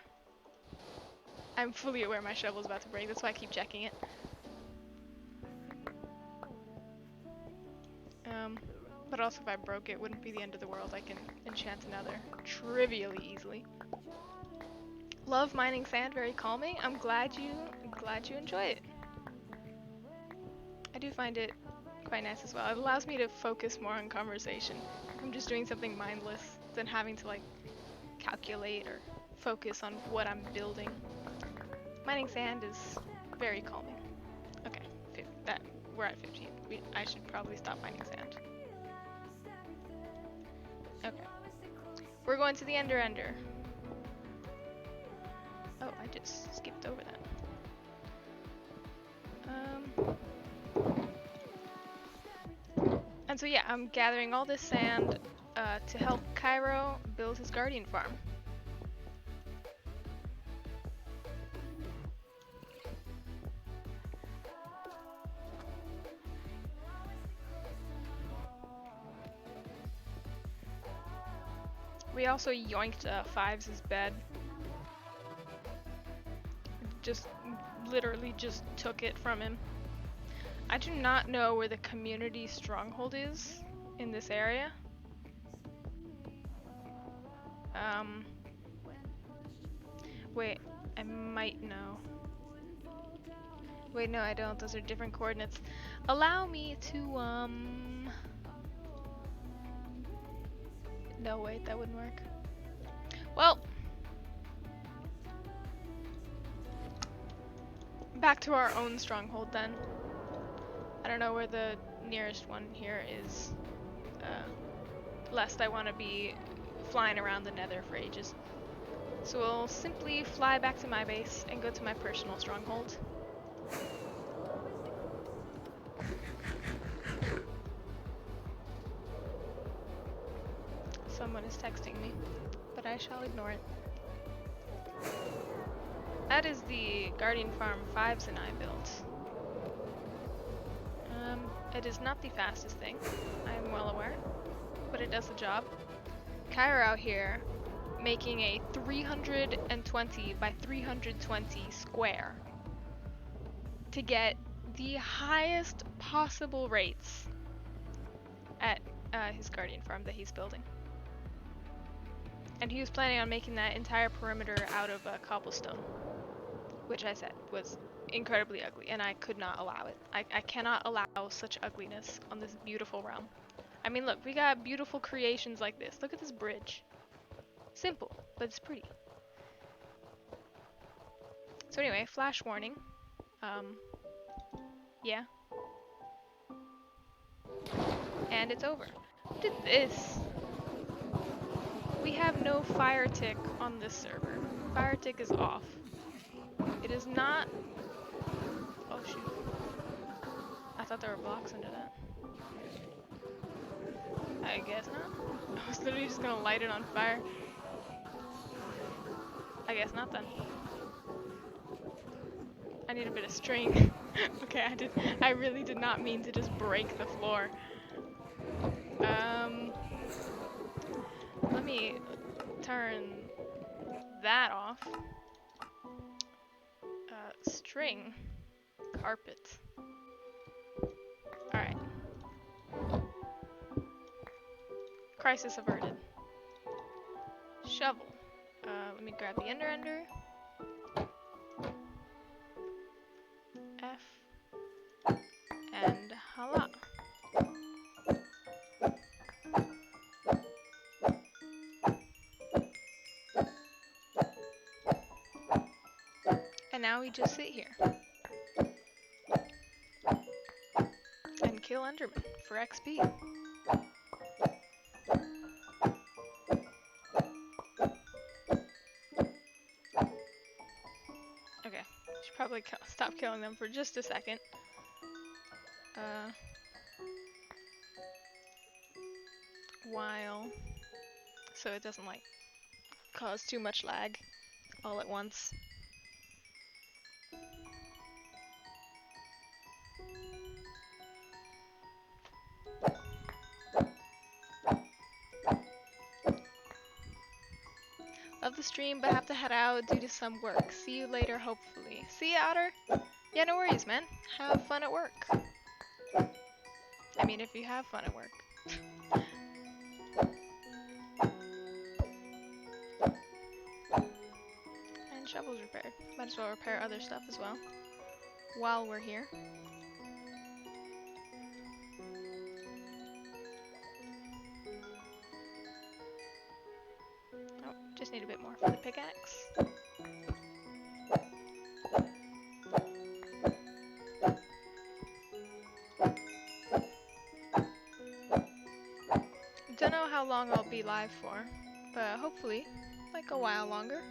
I'm fully aware my shovel's about to break. That's why I keep checking it. But also if I broke it, wouldn't be the end of the world. I can enchant another trivially easily. Love mining sand, very calming. I'm glad you enjoy it. I do find it quite nice as well. It allows me to focus more on conversation. I'm just doing something mindless than having to like calculate or focus on what I'm building. Mining sand is very calming. Okay, we're at 15. I should probably stop mining sand. Okay. We're going to the Ender. Oh, I just skipped over that. And so yeah, I'm gathering all this sand to help Kairo build his guardian farm. We also yoinked Fives' bed. Just literally just took it from him. I do not know where the community stronghold is in this area. Wait, I might know. Wait, no, I don't. Those are different coordinates. Allow me to, no, wait, that wouldn't work. Well, back to our own stronghold then. I don't know where the nearest one here is, lest I want to be flying around the nether for ages. So we'll simply fly back to my base and go to my personal stronghold. Someone is texting me, but I shall ignore it. That is the Guardian Farm Fives and I built. It is not the fastest thing, I'm well aware, but it does the job. Kairo out here making a 320 by 320 square to get the highest possible rates at his Guardian Farm that he's building. And he was planning on making that entire perimeter out of cobblestone, which I said was incredibly ugly, and I could not allow it. I cannot allow such ugliness on this beautiful realm. I mean, look, we got beautiful creations like this. Look at this bridge. Simple, but it's pretty. So anyway, flash warning. Yeah. And it's over. Look at this. We have no fire tick on this server. Fire tick is off. It is not... Oh shoot. I thought there were blocks under that. I guess not. I was literally just gonna light it on fire. I guess not then. I need a bit of string. Okay, I really did not mean to just break the floor. Let me turn that off. String. Carpet. Alright. Crisis averted. Shovel. Let me grab the ender. F. And hala. And now we just sit here. And kill Enderman for XP. Okay, should probably stop killing them for just a second. while so it doesn't like cause too much lag all at once. Love the stream, but have to head out due to some work. See you later, hopefully. See ya, Otter? Yeah, no worries, man. Have fun at work. I mean, if you have fun at work. And shovel's repaired. Might as well repair other stuff as well while we're here. Oh, just need a bit more for the pickaxe. Don't know how long I'll be live for, but hopefully, like a while longer.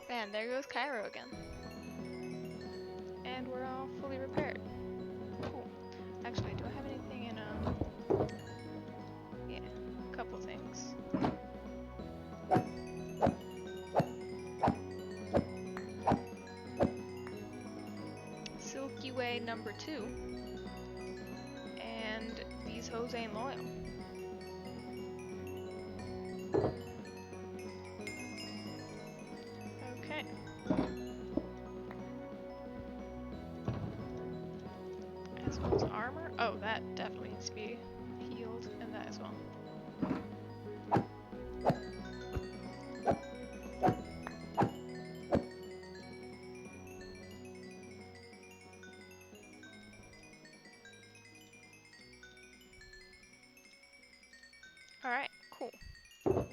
Man, there goes Kairo again. And we're all fully repaired. Cool. Actually, do I have anything in, yeah, a couple things. Silky Way number 2. And these hoes ain't loyal. Okay. As well as armor. Oh, that definitely needs to be healed, and that as well. Alright, cool. I'm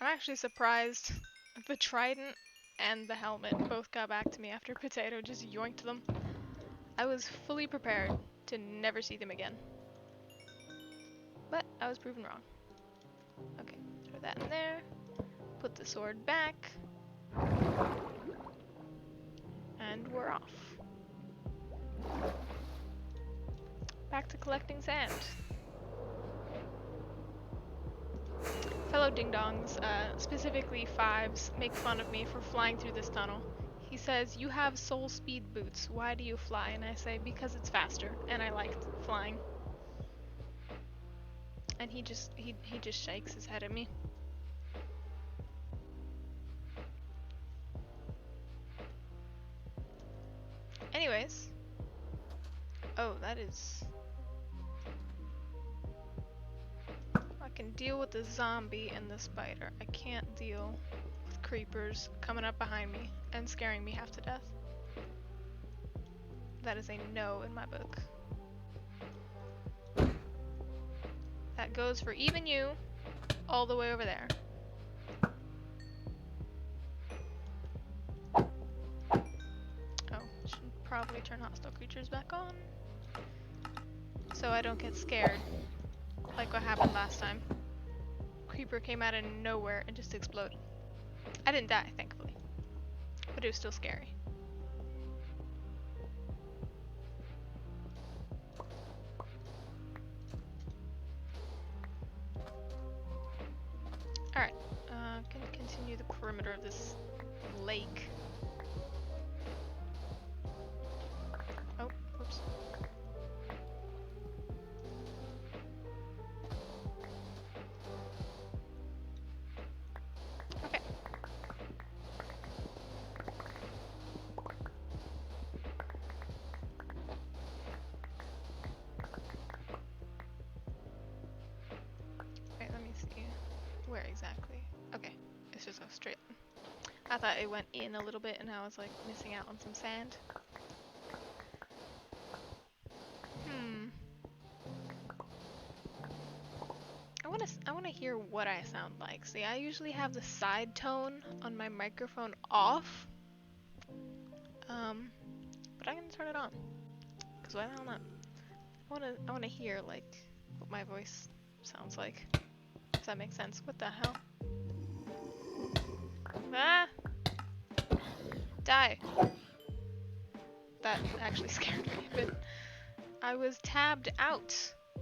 actually surprised the trident and the helmet both got back to me after Potato just yoinked them. I was fully prepared to never see them again. But I was proven wrong. Okay, throw that in there. Put the sword back. And we're off. Back to collecting sand. Fellow ding-dongs, specifically Fives, make fun of me for flying through this tunnel. He says, "You have soul speed boots, why do you fly?" And I say, "Because it's faster, and I like flying." And he just shakes his head at me. Anyways. Oh, that is... I can deal with the zombie and the spider. I can't deal with creepers coming up behind me and scaring me half to death. That is a no in my book. That goes for even you, all the way over there. Oh, should probably turn hostile creatures back on, so I don't get scared, like what happened last time. Creeper came out of nowhere and just exploded. I didn't die, thankfully, but it was still scary. Alright, can continue the perimeter of this lake. Oh, whoops. Okay. Wait, let me see. Where exactly? Okay, it's just a straight. I thought it went in a little bit and I was like missing out on some sand. I wanna hear what I sound like. See, I usually have the side tone on my microphone off. But I'm gonna turn it on. Cause why the hell not? I wanna hear like what my voice sounds like. Does that make sense? What the hell? Ah! Die! That actually scared me a bit. I was tabbed out,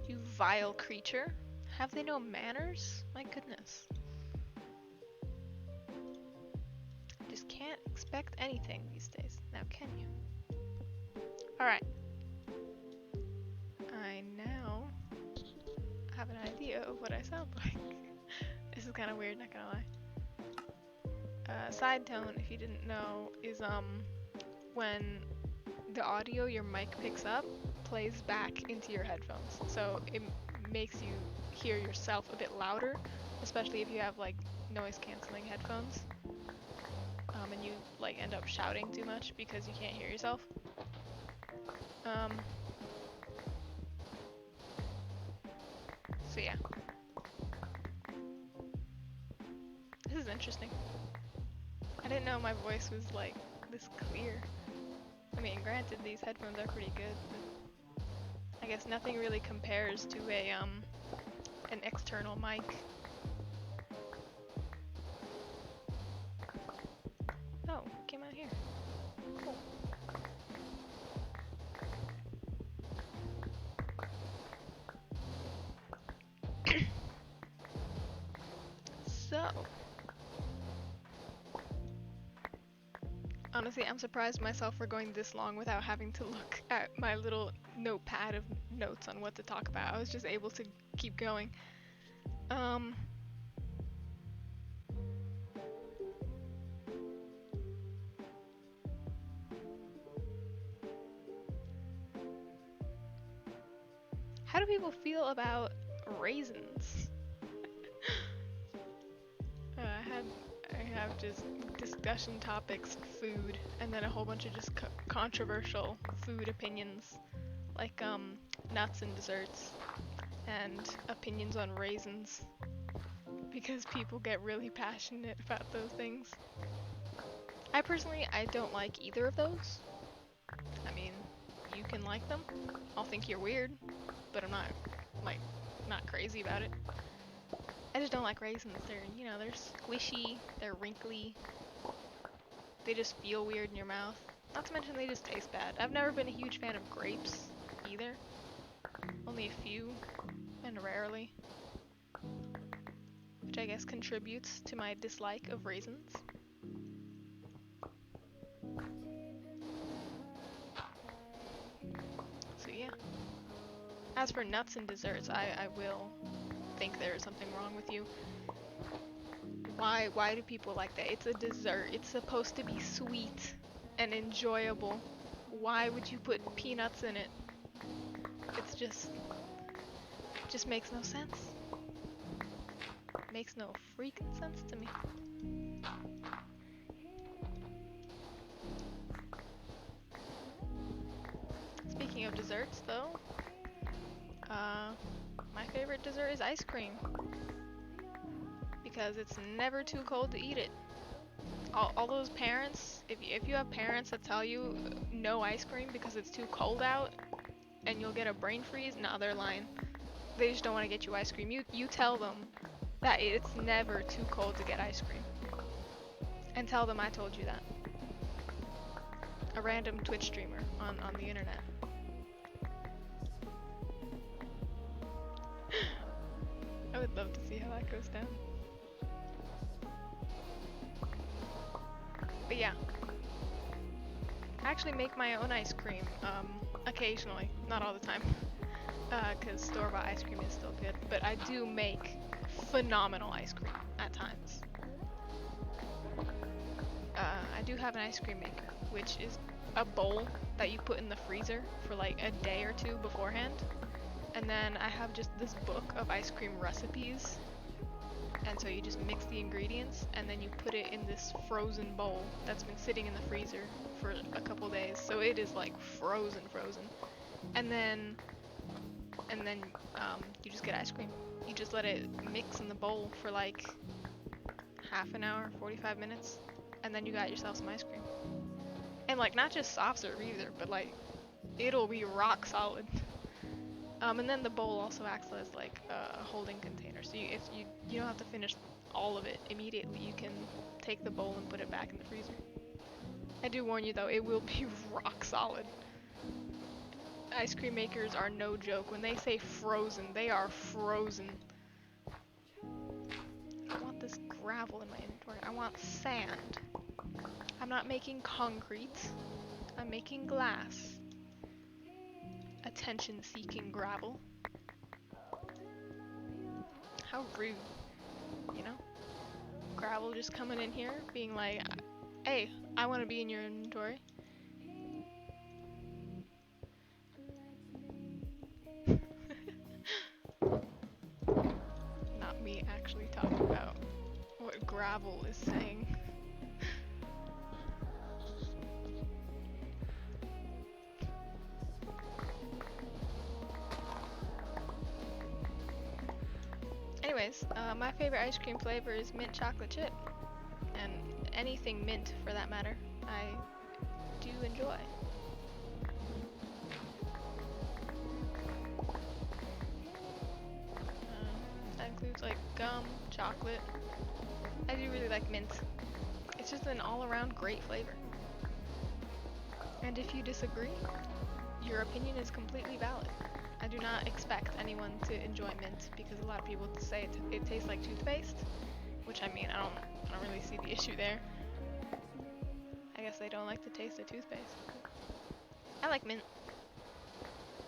you vile creature. Have they no manners? My goodness. Just can't expect anything these days. Now can you? Alright. I now have an idea of what I sound like. This is kind of weird, not gonna lie. Side tone, if you didn't know, is when the audio your mic picks up plays back into your headphones. So it makes you hear yourself a bit louder, especially if you have like noise canceling headphones. And you like end up shouting too much because you can't hear yourself. So yeah. This is interesting. I didn't know my voice was like this clear. I mean, granted, these headphones are pretty good, but I guess nothing really compares to a an external mic. Oh, came out here. Cool. So, honestly, I'm surprised myself for going this long without having to look at my little notepad of notes on what to talk about. I was just able to keep going. How do people feel about raisins? I have just discussion topics, food, and then a whole bunch of just controversial food opinions, like nuts and desserts, and opinions on raisins, because people get really passionate about those things. I personally, I don't like either of those. I mean, you can like them. I'll think you're weird, but I'm not, like, not crazy about it. I just don't like raisins. They're squishy, they're wrinkly, they just feel weird in your mouth. Not to mention they just taste bad. I've never been a huge fan of grapes either. Only a few, and rarely. Which I guess contributes to my dislike of raisins. So yeah. As for nuts and desserts, I will think there is something wrong with you. Why do people like that? It's a dessert. It's supposed to be sweet and enjoyable. Why would you put peanuts in it? It's just makes no sense. Makes no freaking sense to me. Speaking of desserts though, my favorite dessert is ice cream. Because it's never too cold to eat it. All those parents, if you have parents that tell you no ice cream because it's too cold out and you'll get a brain freeze, nah, they're lying. They just don't want to get you ice cream. You tell them that it's never too cold to get ice cream. And tell them I told you that. A random Twitch streamer on the internet. I would love to see how that goes down. But yeah, I actually make my own ice cream, occasionally, not all the time, because store-bought ice cream is still good, but I do make phenomenal ice cream at times. I do have an ice cream maker, which is a bowl that you put in the freezer for like a day or two beforehand, and then I have just this book of ice cream recipes. And so you just mix the ingredients and then you put it in this frozen bowl that's been sitting in the freezer for a couple days. So it is like frozen. And then you just get ice cream. You just let it mix in the bowl for like half an hour, 45 minutes, and then you got yourself some ice cream. And like not just soft serve either, but like it'll be rock solid. And then the bowl also acts as like a holding container. So if you don't have to finish all of it immediately. You can take the bowl and put it back in the freezer. I do warn you though, it will be rock solid. Ice cream makers are no joke. When they say frozen, they are frozen. I want this gravel in my inventory. I want sand. I'm not making concrete. I'm making glass. Attention-seeking gravel. How rude, you know? Gravel just coming in here, being like, hey, I want to be in your inventory. Not me actually talking about what gravel is saying. Anyways, my favorite ice cream flavor is mint chocolate chip. And anything mint for that matter, I do enjoy. That includes like gum, chocolate. I do really like mint. It's just an all-around great flavor. And if you disagree, your opinion is completely valid. I do not expect anyone to enjoy mint because a lot of people say it tastes like toothpaste, which I mean, I don't really see the issue there. I guess they don't like the taste of toothpaste. I like mint.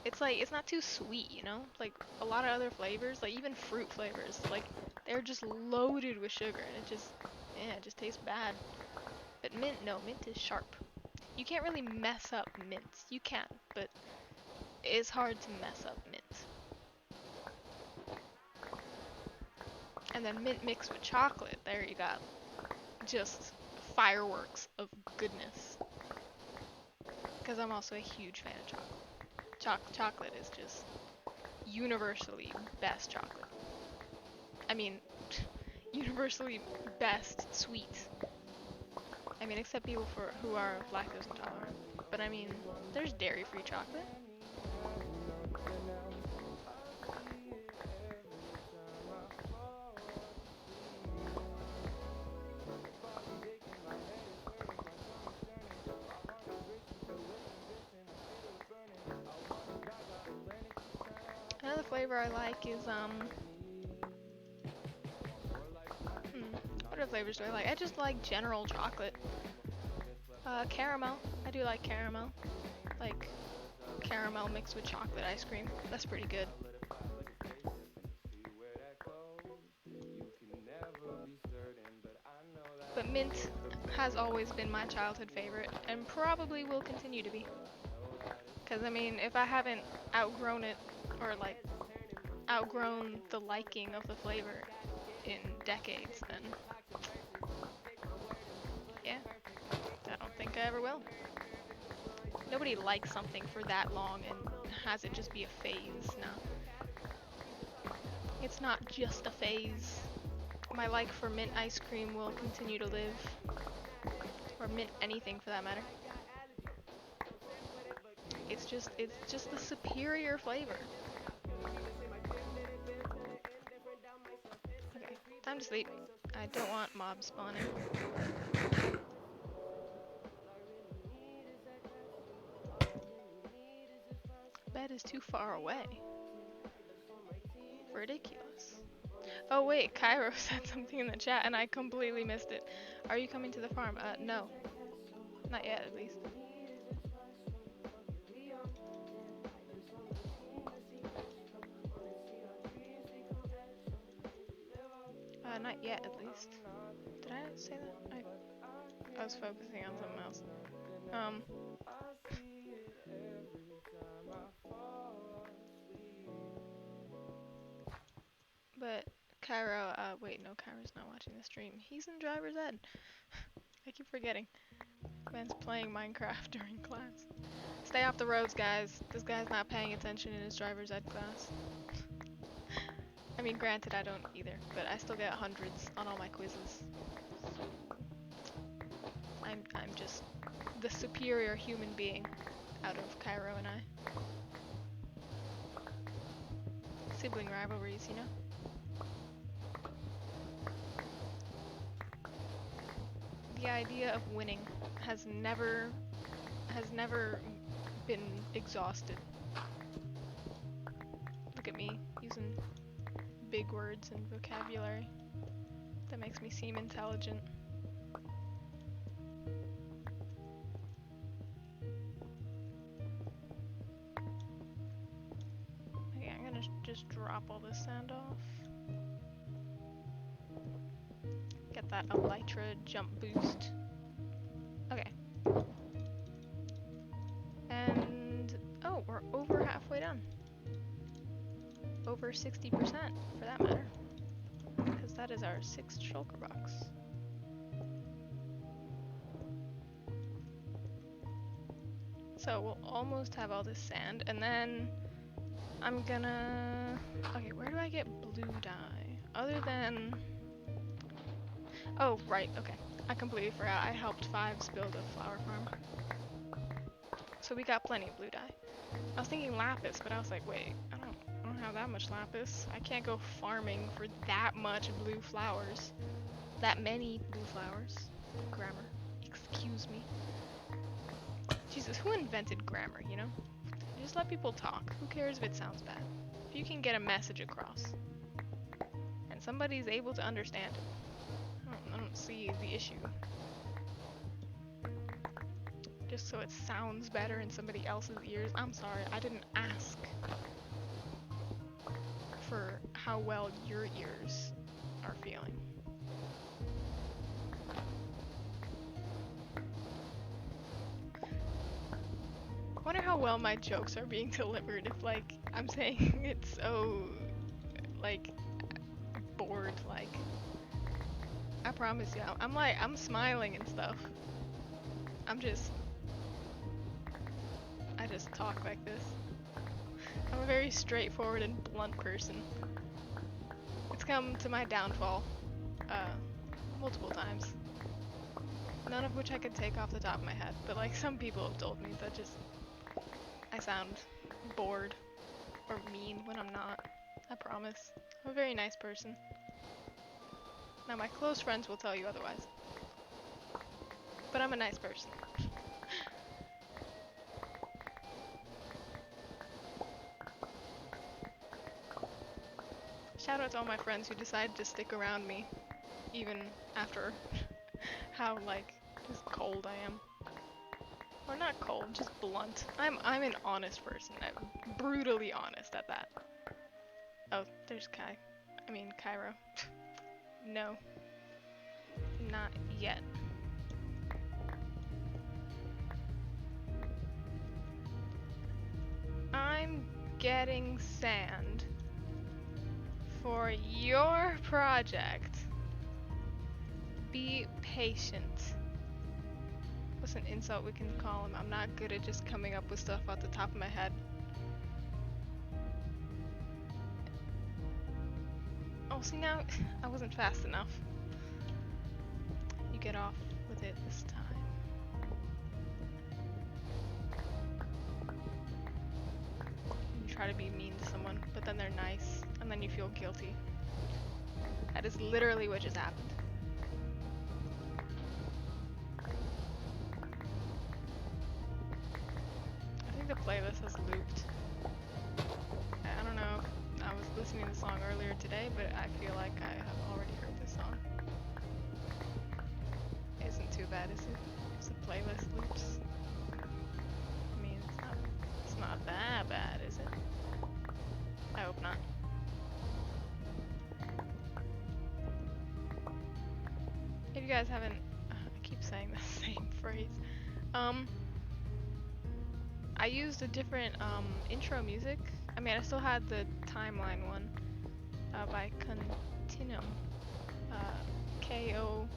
It's like, it's not too sweet, you know? Like a lot of other flavors, like even fruit flavors, like they're just loaded with sugar and it just tastes bad. But mint, no, mint is sharp. You can't really mess up mint. You can, but it's hard to mess up mint. And then mint mixed with chocolate, there you got just fireworks of goodness. Because I'm also a huge fan of chocolate. Chocolate is just universally best chocolate. I mean, universally best sweet. I mean, except people who are lactose intolerant. But I mean, there's dairy-free chocolate. Another flavor I like is what other flavors do I like? I just like general chocolate. Caramel. I do like caramel. Like caramel mixed with chocolate ice cream. That's pretty good. But mint has always been my childhood favorite and probably will continue to be. Because I mean, if I haven't outgrown it or like outgrown the liking of the flavor in decades, then yeah, I don't think I ever will. Nobody likes something for that long and has it just be a phase. No. It's not just a phase. My like for mint ice cream will continue to live. Or mint anything for that matter. It's just the superior flavor. Okay, time to sleep. I don't want mobs spawning. Bed is too far away. Ridiculous. Oh wait, Kairo said something in the chat and I completely missed it. Are you coming to the farm? No. Not yet, at least. Not yet, at least. Did I say that? I was focusing on something else. But Kairo, wait, no, Kairo's not watching the stream. He's in driver's ed. I keep forgetting. Man's playing Minecraft during class. Stay off the roads, guys. This guy's not paying attention in his driver's ed class. I mean, granted, I don't either, but I still get hundreds on all my quizzes. I'm just the superior human being out of Kairo and I. Sibling rivalries, you know? The idea of winning has never been exhausted. Look at me using big words and vocabulary. That makes me seem intelligent. Okay, I'm gonna just drop all this sand off. Get that elytra jump boost. Okay. And oh, we're over halfway done. Over 60% for that matter. Because that is our 6th shulker box. So we'll almost have all this sand, and then I'm gonna... Okay, where do I get blue dye? Other than... Oh, right, okay. I completely forgot. I helped Fives build a flower farm. So we got plenty of blue dye. I was thinking lapis, but I was like, wait, I don't have that much lapis. I can't go farming for that much blue flowers. That many blue flowers. Grammar. Excuse me. Jesus, who invented grammar, you know? Just let people talk. Who cares if it sounds bad? If you can get a message across, and somebody's able to understand it, I don't see the issue. Just so it sounds better in somebody else's ears. I'm sorry, I didn't ask for how well your ears are feeling. I wonder how well my jokes are being delivered if, like, I'm saying it so, like, bored, like. I promise you, I'm smiling and stuff. I just talk like this. I'm a very straightforward and blunt person. It's come to my downfall, multiple times. None of which I could take off the top of my head, but like some people have told me that just I sound bored or mean when I'm not. I promise. I'm a very nice person. Now my close friends will tell you otherwise. But I'm a nice person. Shout out to all my friends who decided to stick around me, even after how, like, just cold I am. Or not cold, just blunt. I'm an honest person. I'm brutally honest at that. Oh, there's Kairo. No. Not yet. I'm getting sand for your project. Be patient. What's an insult we can call him? I'm not good at just coming up with stuff off the top of my head. Oh, see now, I wasn't fast enough. You get off with it this time. You try to be mean to someone, but then they're nice, and then you feel guilty. That is literally what just happened. I think the playlist has looped. I don't know if I was listening to the song earlier today, but I feel like I have already heard this song. Isn't too bad, is it? If the playlist loops. I mean, it's not that bad, is it? I hope not. If you guys haven't, I keep saying the same phrase. I used a different intro music. I mean, I still had the timeline one by Continuum. Kontium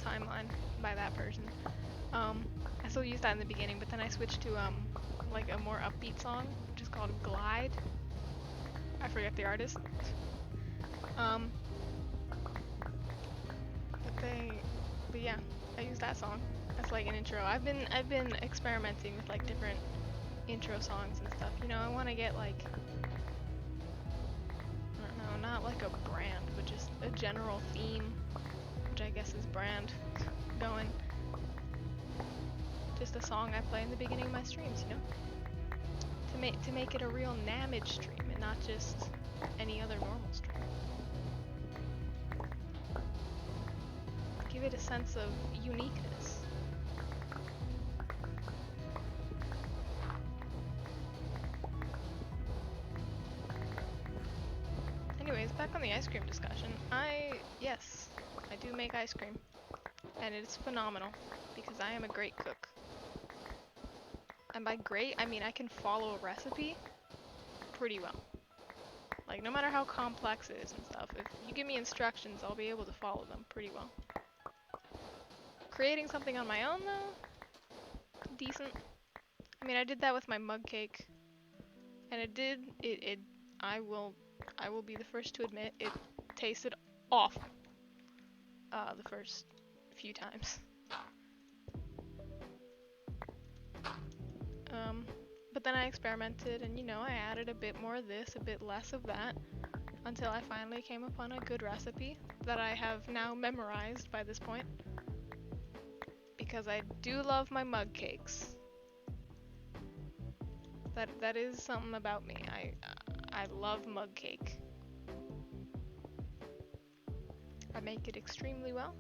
timeline by that person. I still used that in the beginning, but then I switched to like a more upbeat song, which is called Glide. I forget the artist. But yeah, I used that song as like an intro. I've been experimenting with like different intro songs and stuff. You know, I want to get like, I don't know, not like a brand, but just a general theme which I guess is brand, going. Just a song I play in the beginning of my streams, you know? To make it a real Namage stream and not just any other normal stream. Give it a sense of uniqueness. Anyways, back on the ice cream discussion. Yes, I do make ice cream. And it's phenomenal, because I am a great cook. And by great, I mean I can follow a recipe pretty well. Like, no matter how complex it is and stuff, if you give me instructions, I'll be able to follow them pretty well. Creating something on my own, though, decent. I mean, I did that with my mug cake, and I will be the first to admit, it tasted awful, the first few times. But then I experimented, and you know, I added a bit more of this, a bit less of that, until I finally came upon a good recipe that I have now memorized by this point. Because I do love my mug cakes. That is something about me. I love mug cake. I make it extremely well,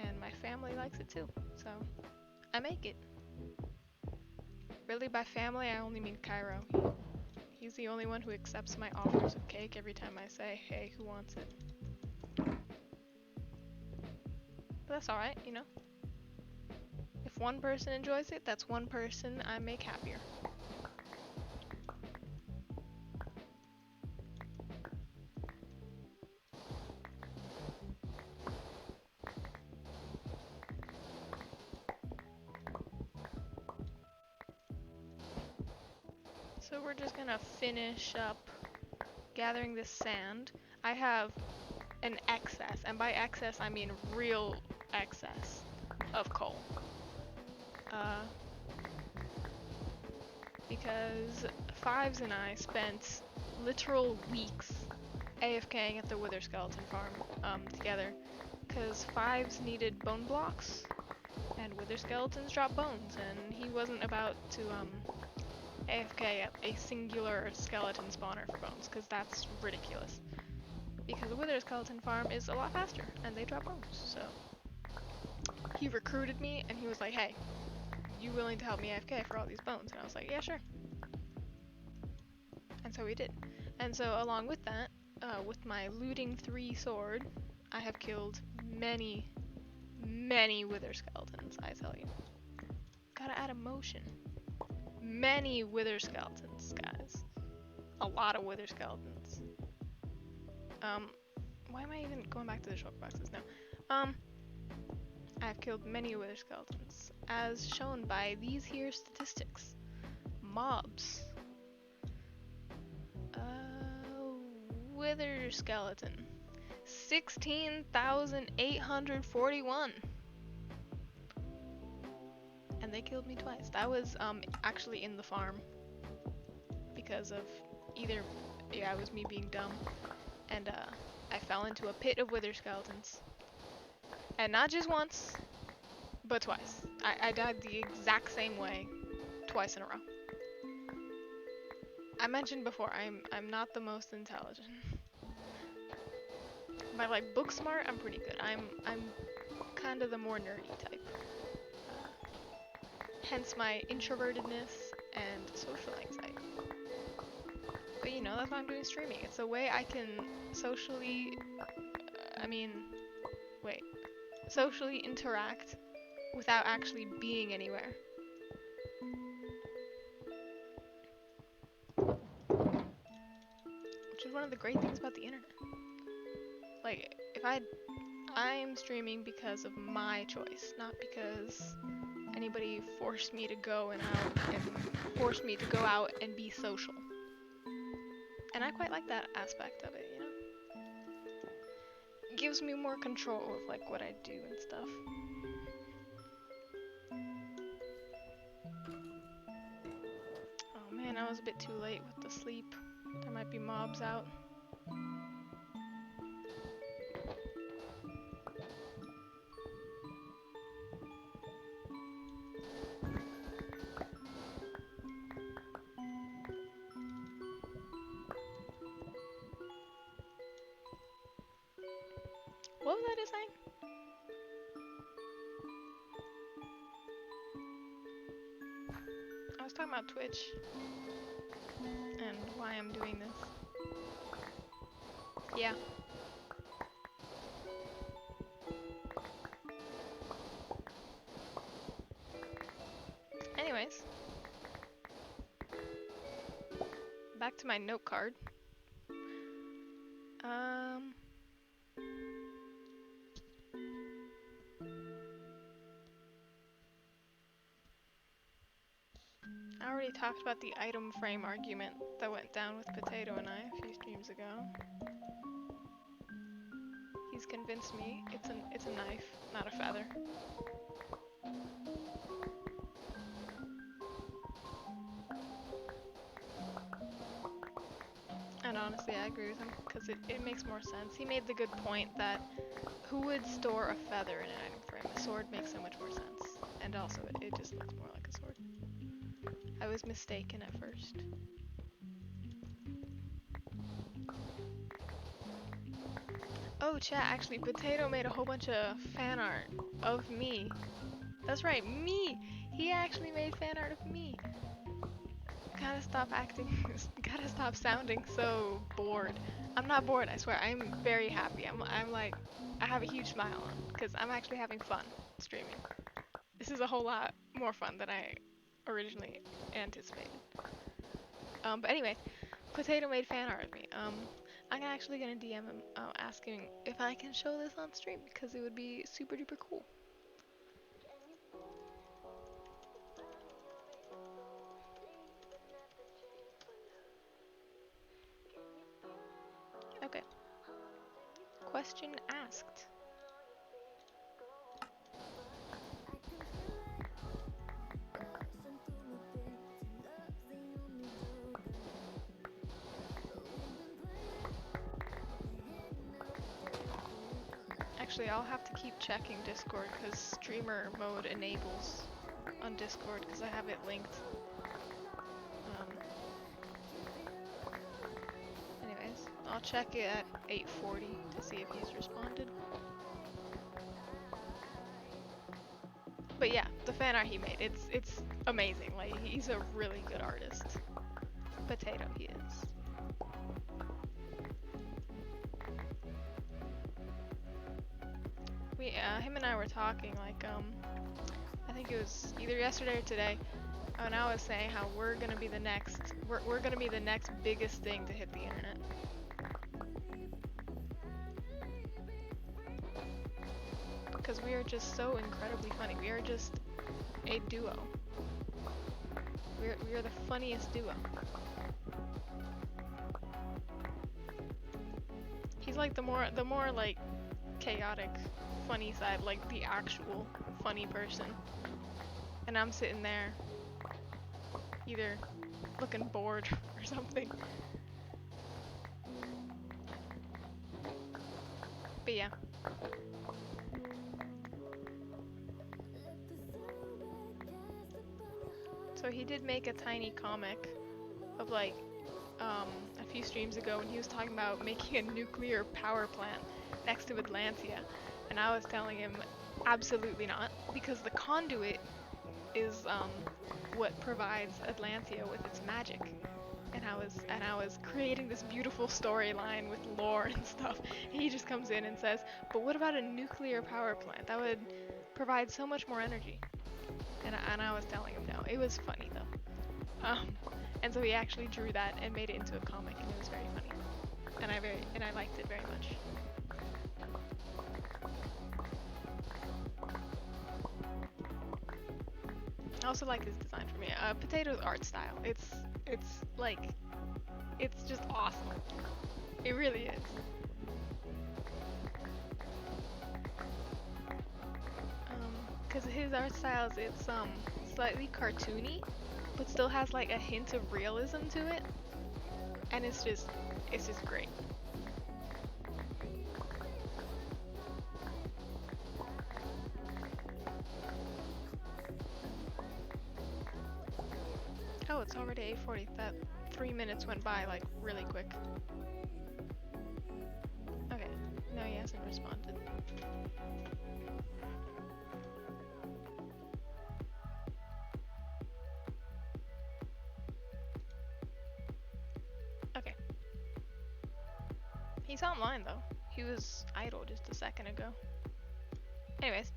and my family likes it too, so I make it. Really, by family, I only mean Kairo. He's the only one who accepts my offers of cake every time I say, hey, who wants it? But that's alright, you know? If one person enjoys it, that's one person I make happier. So we're just gonna finish up gathering this sand. I have an excess, and by excess I mean real excess, of coal. Because Fives and I spent literal weeks AFKing at the Wither Skeleton farm together, because Fives needed bone blocks, and Wither Skeletons drop bones, and he wasn't about to AFK at a singular skeleton spawner for bones, because that's ridiculous. Because the Wither Skeleton farm is a lot faster, and they drop bones, so he recruited me, and he was like, hey, you willing to help me AFK for all these bones? And I was like, yeah, sure. And so we did. And so along with that, with my looting 3 sword, I have killed many, many Wither Skeletons, I tell you. Gotta add emotion. Many Wither Skeletons, guys. A lot of Wither Skeletons. Why am I even going back to the shulker boxes now? I've killed many Wither Skeletons, as shown by these here statistics. Mobs. Wither Skeleton. 16,841. And they killed me twice. That was actually in the farm. Because of either, yeah, it was me being dumb. And I fell into a pit of Wither Skeletons. And not just once, but twice. I died the exact same way, twice in a row. I mentioned before, I'm not the most intelligent. By like book smart, I'm pretty good. I'm kind of the more nerdy type. Hence my introvertedness and social anxiety. But you know, that's why I'm doing streaming. It's a way I can socially, socially interact without actually being anywhere. Which is one of the great things about the internet. Like, if I am streaming because of my choice, not because anybody forced me to go and forced me to go out and be social. And I quite like that aspect of it, you know? It gives me more control of like what I do and stuff. Oh man, I was a bit too late with the sleep. There might be mobs out. What was I just saying? I was talking about Twitch and why I'm doing this. Yeah. Anyways, back to my note card. I already talked about the item frame argument that went down with Potato and I a few streams ago. He's convinced me it's a knife, not a feather. And honestly, I agree with him, because it makes more sense. He made the good point that who would store a feather in an item frame? A sword makes so much more sense. And also, it just looks more like a sword. I was mistaken at first. Oh, chat, actually, Potato made a whole bunch of fan art of me. That's right, me! He actually made fan art of me. Gotta stop acting, gotta stop sounding so bored. I'm not bored, I swear, I'm very happy. I'm like, I have a huge smile on, because I'm actually having fun streaming. This is a whole lot more fun than I originally anticipated. But anyway, Potato made fan art of me. I'm actually gonna DM him, asking if I can show this on stream, because it would be super duper cool. Okay. Question asked. Actually, I'll have to keep checking Discord, because streamer mode enables on Discord, because I have it linked. Anyways, I'll check it at 8:40 to see if he's responded. But yeah, the fan art he made, it's amazing. Like, he's a really good artist. Potato, he is. Him and I were talking, like, I think it was either yesterday or today, and I was saying how we're gonna be the next biggest thing to hit the internet. Because we are just so incredibly funny. We are just a duo. We are the funniest duo. He's like the more like chaotic, funny side, like the actual funny person. And I'm sitting there, either looking bored or something. But yeah. So he did make a tiny comic of like a few streams ago when he was talking about making a nuclear power plant next to Atlantia, and I was telling him absolutely not, because the conduit is what provides Atlantia with its magic. And I was creating this beautiful storyline with lore and stuff. And he just comes in and says, "But what about a nuclear power plant? That would provide so much more energy." And I was telling him no. It was funny though. And so he actually drew that and made it into a comic, and it was very funny. And I liked it very much. I also like his design for me. Potato's art style. It's just awesome. It really is. Cause his art styles, it's slightly cartoony, but still has like a hint of realism to it, and it's just great. Oh, it's already 8:40. That 3 minutes went by like really quick. Okay, no, he hasn't responded. Okay. He's online though. He was idle just a second ago. Anyways,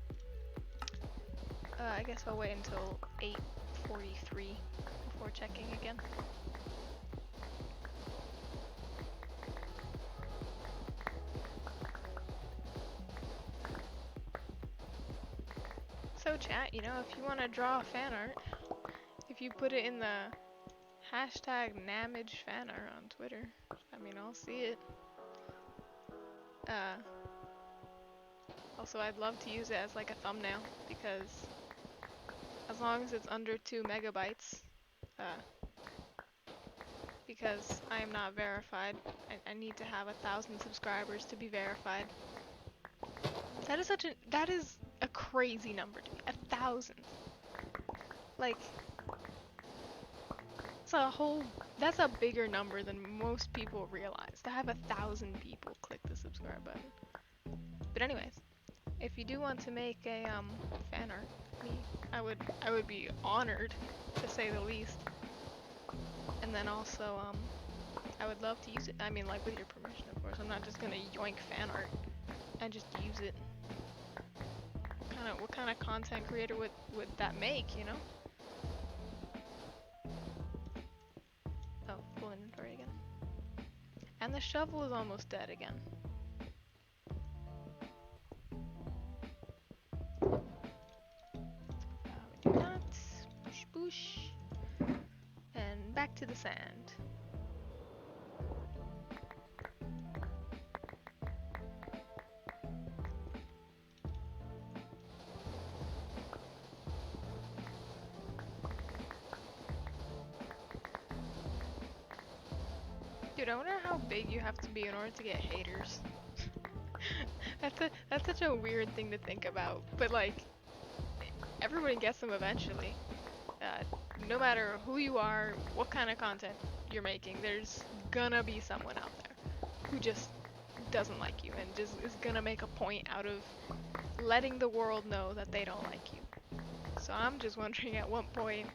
I guess I'll wait until 8:43 before checking again. So chat, you know, if you want to draw fan art, if you put it in the hashtag #NamagFanArt on Twitter, I mean, I'll see it. Also, I'd love to use it as like a thumbnail, because as long as it's under 2 megabytes, because I am not verified, I need to have 1,000 subscribers to be verified. That is a crazy number to me. 1,000. Like, that's a bigger number than most people realize. To have 1,000 people click the subscribe button. But anyways, if you do want to make a fan art, I would be honored, to say the least. And then also I would love to use it. I mean, like, with your permission, of course. I'm not just gonna yoink fan art and just use it. What kind of content creator would that make, you know? Oh, full inventory again. And the shovel is almost dead again. We do that. Boosh boosh. And back to the sand. Dude, I wonder how big you have to be in order to get haters. That's such a weird thing to think about, but like, everybody gets them eventually. No matter who you are, what kind of content you're making, there's gonna be someone out there who just doesn't like you and just is gonna make a point out of letting the world know that they don't like you. So I'm just wondering at what point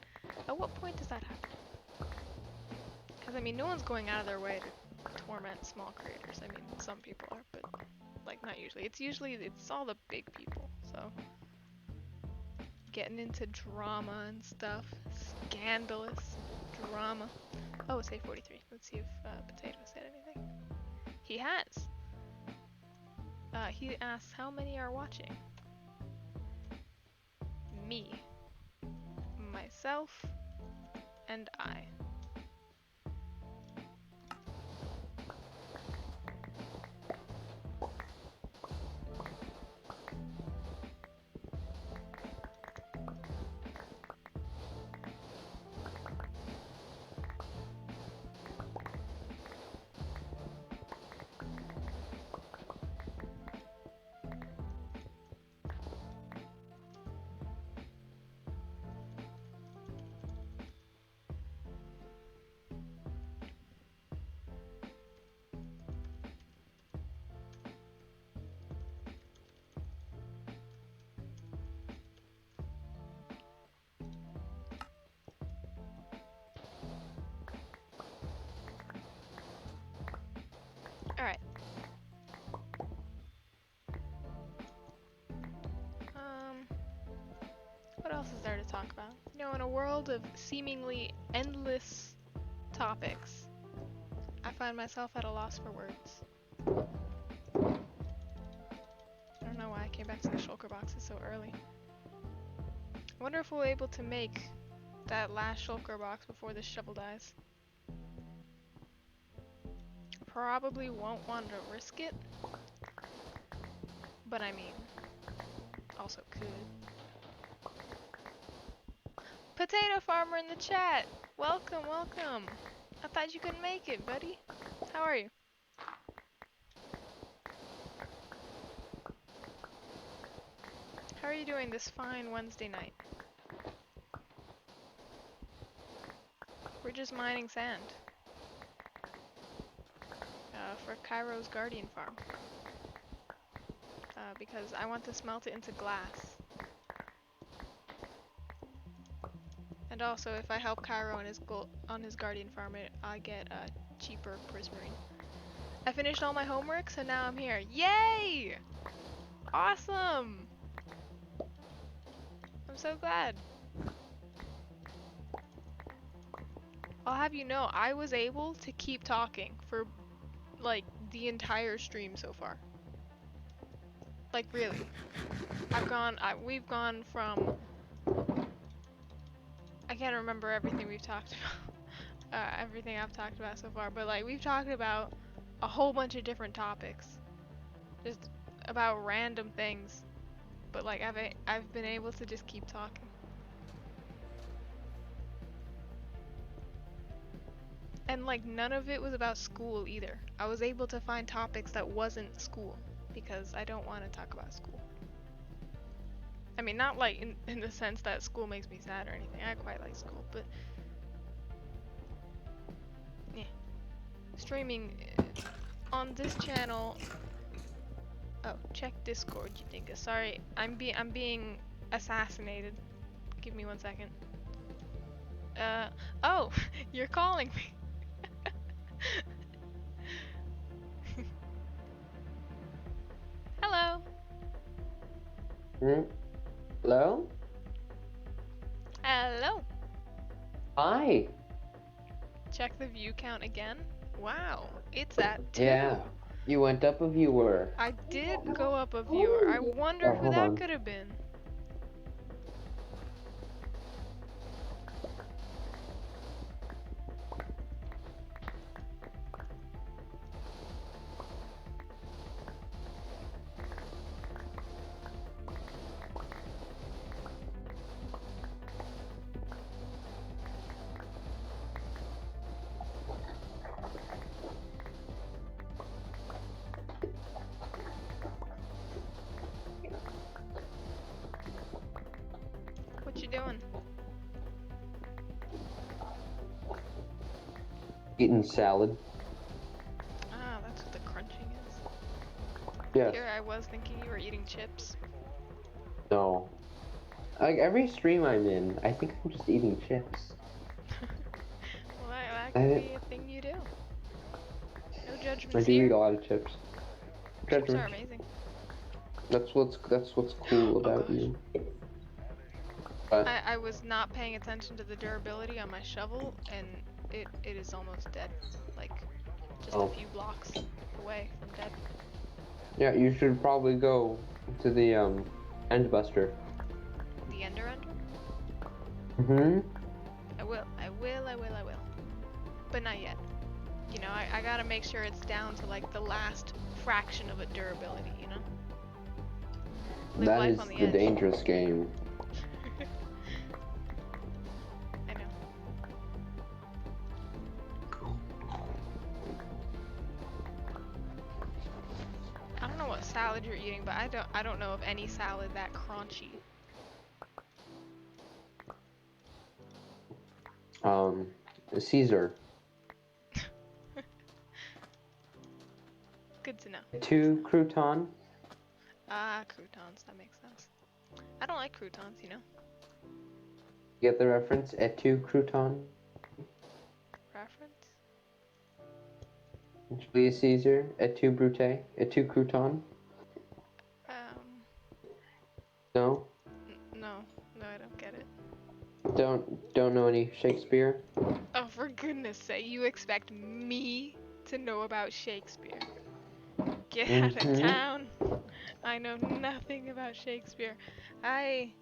does that happen? Because I mean, no one's going out of their way to torment small creators. I mean, some people are, but like not usually. It's all the big people. So getting into drama and stuff, scandalous drama. Oh, it's 8:43. Let's see if Potato said anything. He has. He asks how many are watching. Me, myself, and I. Alright. What else is there to talk about? You know, in a world of seemingly endless topics, I find myself at a loss for words. I don't know why I came back to the shulker boxes so early. I wonder if we'll be able to make that last shulker box before this shovel dies. Probably won't want to risk it, but I mean, also could. Potato Farmer in the chat! Welcome, welcome! I thought you couldn't make it, buddy. How are you? How are you doing this fine Wednesday night? We're just mining sand. For Kairo's Guardian Farm. because I want to smelt it into glass. And also, if I help Kairo on his guardian farm, I get a cheaper prismarine. I finished all my homework, so now I'm here. Yay! Awesome! I'm so glad. I'll have you know, I was able to keep talking for, like, the entire stream so far. Like, really. We've gone from... I can't remember everything we've talked about. Everything I've talked about so far, but, like, we've talked about a whole bunch of different topics. Just about random things. But, like, I've been able to just keep talking. And, like, none of it was about school either. I was able to find topics that wasn't school, because I don't want to talk about school. I mean, not like in the sense that school makes me sad or anything. I quite like school, but yeah. Streaming on this channel. Oh, check Discord, you think? Sorry, I'm being assassinated. Give me 1 second. Oh, you're calling me. Hello. Hello? Hello. Hi. Check the view count again. Wow, it's at 2. Yeah, you went up a viewer. I did go up a viewer. I wonder who that could have been. What you doing? Eating salad. Ah, that's what the crunching is. Yes. Here I was thinking you were eating chips. No. Like every stream I'm in, I think I'm just eating chips. Well, that could be a thing you do. No judgments I do here. eat a lot of chips. Chips are amazing. That's what's cool about you. But I was not paying attention to the durability on my shovel, and it is almost dead. Like, just a few blocks away from dead. yeah, you should probably go to the end buster. The ender end? Mm-hmm. I will. But not yet. You know, I gotta make sure it's down to like the last fraction of a durability, you know? Live That life is on the the edge. dangerous game. I know. I don't know what salad you're eating, but I don't know of any salad that crunchy. Caesar. Good to know. 2 crouton. Ah, croutons, that makes sense. I don't like croutons, you know? Get the reference? Et tu crouton? Reference? Julius Caesar, et tu brute, et tu crouton? No? No, I don't get it. Don't know any Shakespeare? Oh, for goodness sake, you expect me to know about Shakespeare? Get out of town. I know nothing about Shakespeare. I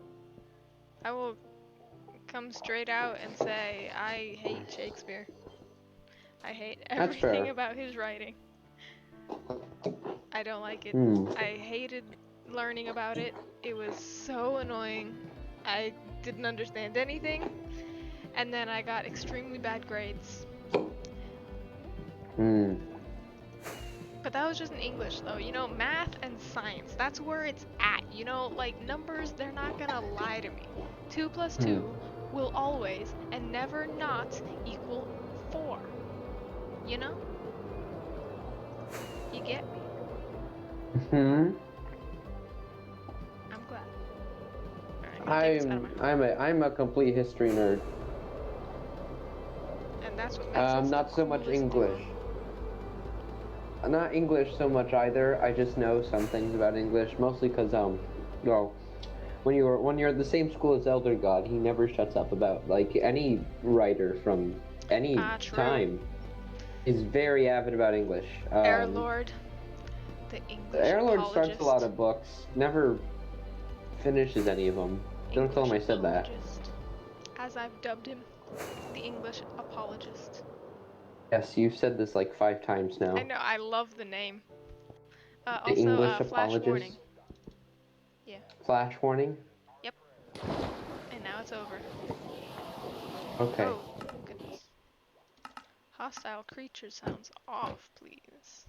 will come straight out and say I hate Shakespeare. I hate everything about his writing. I don't like it. I hated learning about it. It was so annoying. I didn't understand anything. And then I got extremely bad grades. But that was just in English though, you know, math and science, that's where it's at, you know, like numbers, they're not gonna lie to me. 2 plus 2 will always and never not equal 4, you know? You get me? I'll take this out of my heart. I'm a complete history nerd. And that's what makes us Not the so much coolest English. duo. Not English so much either. I just know some things about English, mostly because well, when you're at the same school as Elder God, he never shuts up about like any writer from any True. time is very avid about English. Airlord, the English Airlord starts apologist. a lot of books, never finishes any of them. Don't tell him I said that. As I've dubbed him, the English apologist. Yes, you've said this like 5 times now. I know, I love the name. The Also, English flash apologist. warning. Yeah. Flash warning. Yep. And now it's over. Okay. Oh, goodness. Hostile creature sounds off, please.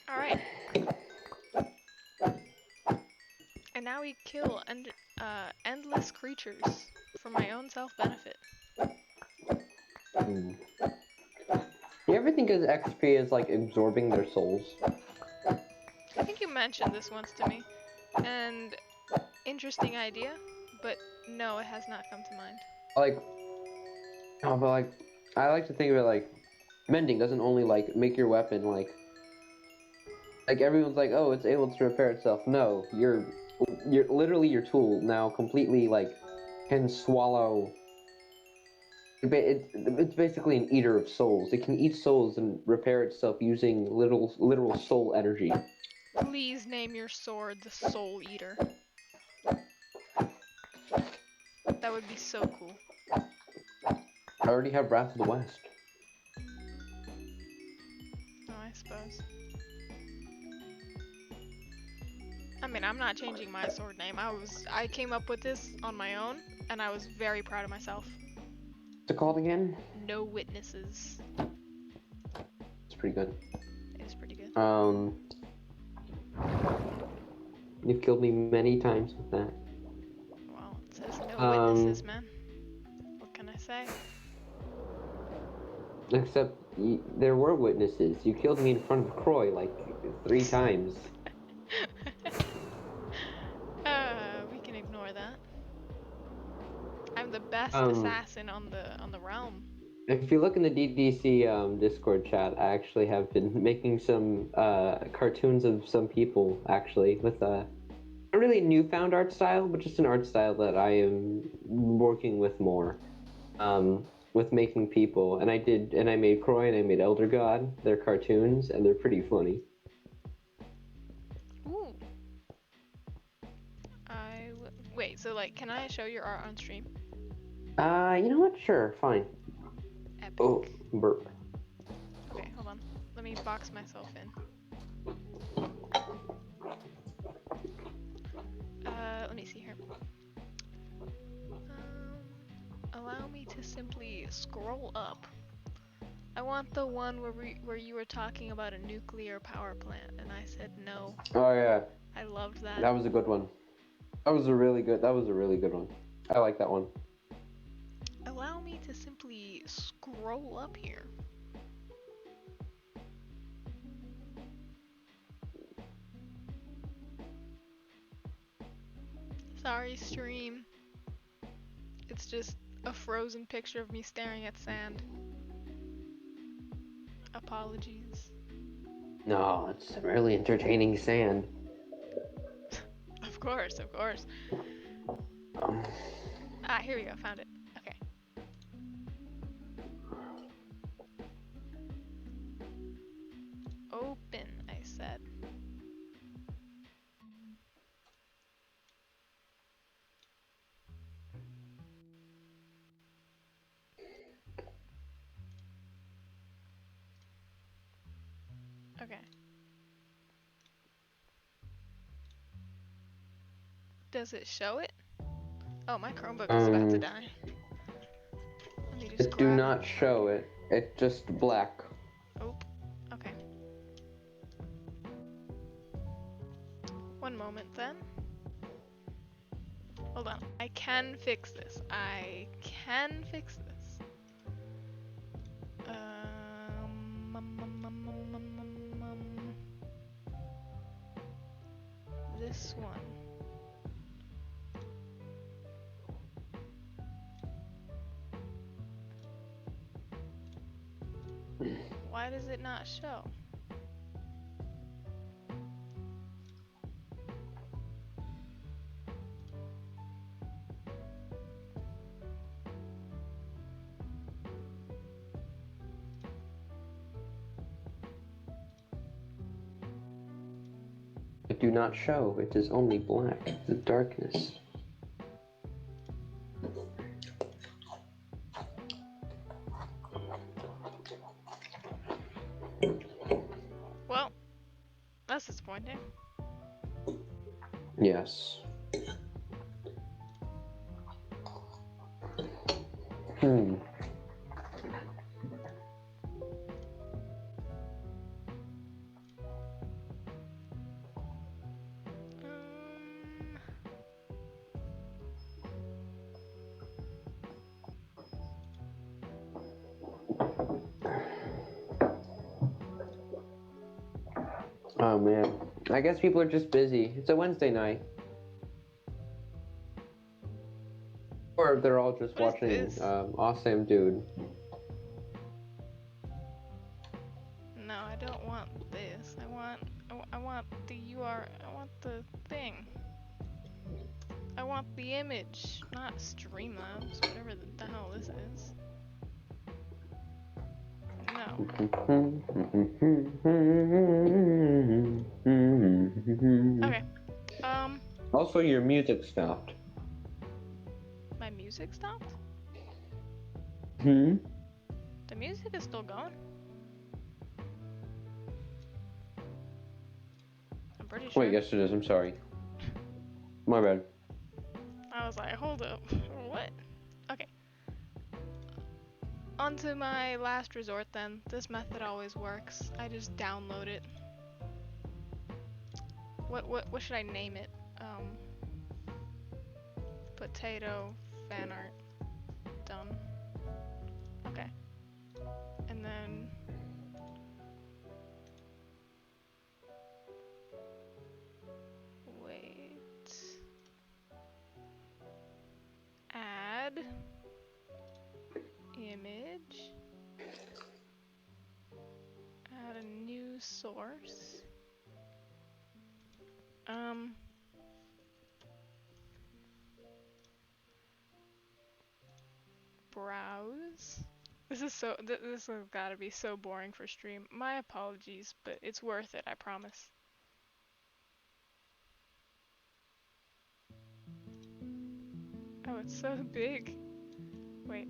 Alright. And now we kill endless creatures for my own self-benefit. You ever think of XP as like absorbing their souls? I think you mentioned this once to me. And interesting idea, but no, it has not come to mind. Like, oh, but like, I like to think of it like, mending doesn't only like make your weapon like everyone's like, oh, it's able to repair itself. No, you're literally your tool now completely like can swallow. It's basically an eater of souls. It can eat souls and repair itself using literal soul energy. Please name your sword the Soul Eater. That would be so cool. I already have Wrath of the West. Oh, I suppose. I mean, I'm not changing my sword name. I came up with this on my own, and I was very proud of myself. What's it called again? No witnesses. It's pretty good. It is pretty good. You've killed me many times with that. Well, it says no witnesses, man. What can I say? Except there were witnesses. You killed me in front of Croy like 3 times. We can ignore that. I'm the best assassin on the realm. If you look in the DDC Discord chat, I actually have been making some cartoons of some people actually with a really newfound art style, but just an art style that I am working with more. With making people, and I made Croy and I made Elder God. They're cartoons and they're pretty funny. Ooh. Wait, so like, can I show your art on stream? You know what? Sure, fine. Epic. Oh, burp. Okay, hold on. Let me box myself in. Let me see here. Allow me to simply scroll up. I want the one where you were talking about a nuclear power plant, and I said no. Oh yeah. I loved that. That was a good one. That was a really good one. I like that one. Allow me to simply scroll up here. Sorry, stream. It's just a frozen picture of me staring at sand. Apologies. No, it's some really entertaining sand. Of course, of course. Here we go, found it. Okay. Open, I said. Okay. Does it show it? Oh, my Chromebook is about to die. Let me just Do not show it. It's just black. Oh, okay. One moment then. Hold on. I can fix this. I can fix this. This this one. Why does it not show? It do not show. It is only black. The darkness. Well, that's disappointing. Yes. Oh man. I guess people are just busy. It's a Wednesday night. Or they're all just What watching is this? Awesome Dude. No, I don't want this. I want the UR. I want the thing. I want the image, not Streamlabs, whatever the hell this is. No. Okay. Also, your music stopped. My music stopped? Hmm? The music is still going. I'm pretty sure. Wait, yes it is. I'm sorry. My bad. I was like, hold up. What? Okay. On to my last resort then. This method always works. I just download it. What should I name it? Potato fan art. Done. Okay. And then wait. Add image. Add a new source. Browse. This has gotta be so boring for stream. My apologies, but it's worth it, I promise. Oh, it's so big. Wait.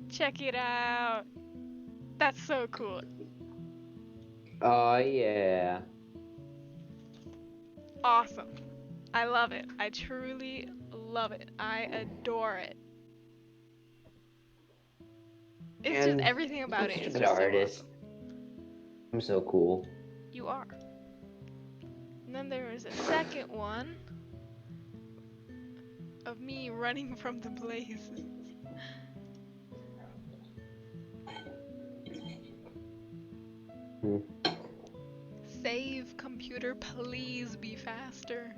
Check it out. That's so cool. Oh, yeah. Awesome. I love it. I truly love it. I adore it. It's just everything about it is an just artist. so awesome. I'm so cool. You are. And then there is a second one of me running from the blazes. Save, computer, please be faster.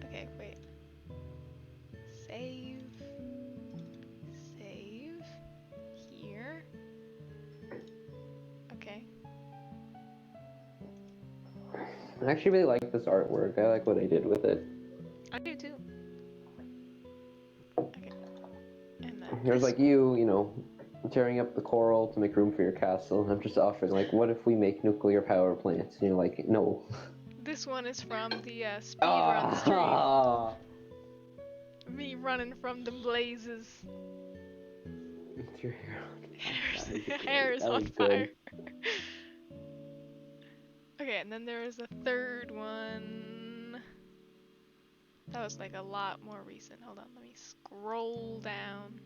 Okay, wait. Save. Save. Here. Okay. I actually really like this artwork. I like what I did with it. I do too. Okay. And then There's like you know, tearing up the coral to make room for your castle. I'm just offering, like, what if we make nuclear power plants? And you're like, no. this one is from the speedrun stream. Me running from the blazes. Your Hair is on fire. Okay, and then there is a third one. That was like a lot more recent. Hold on, let me scroll down.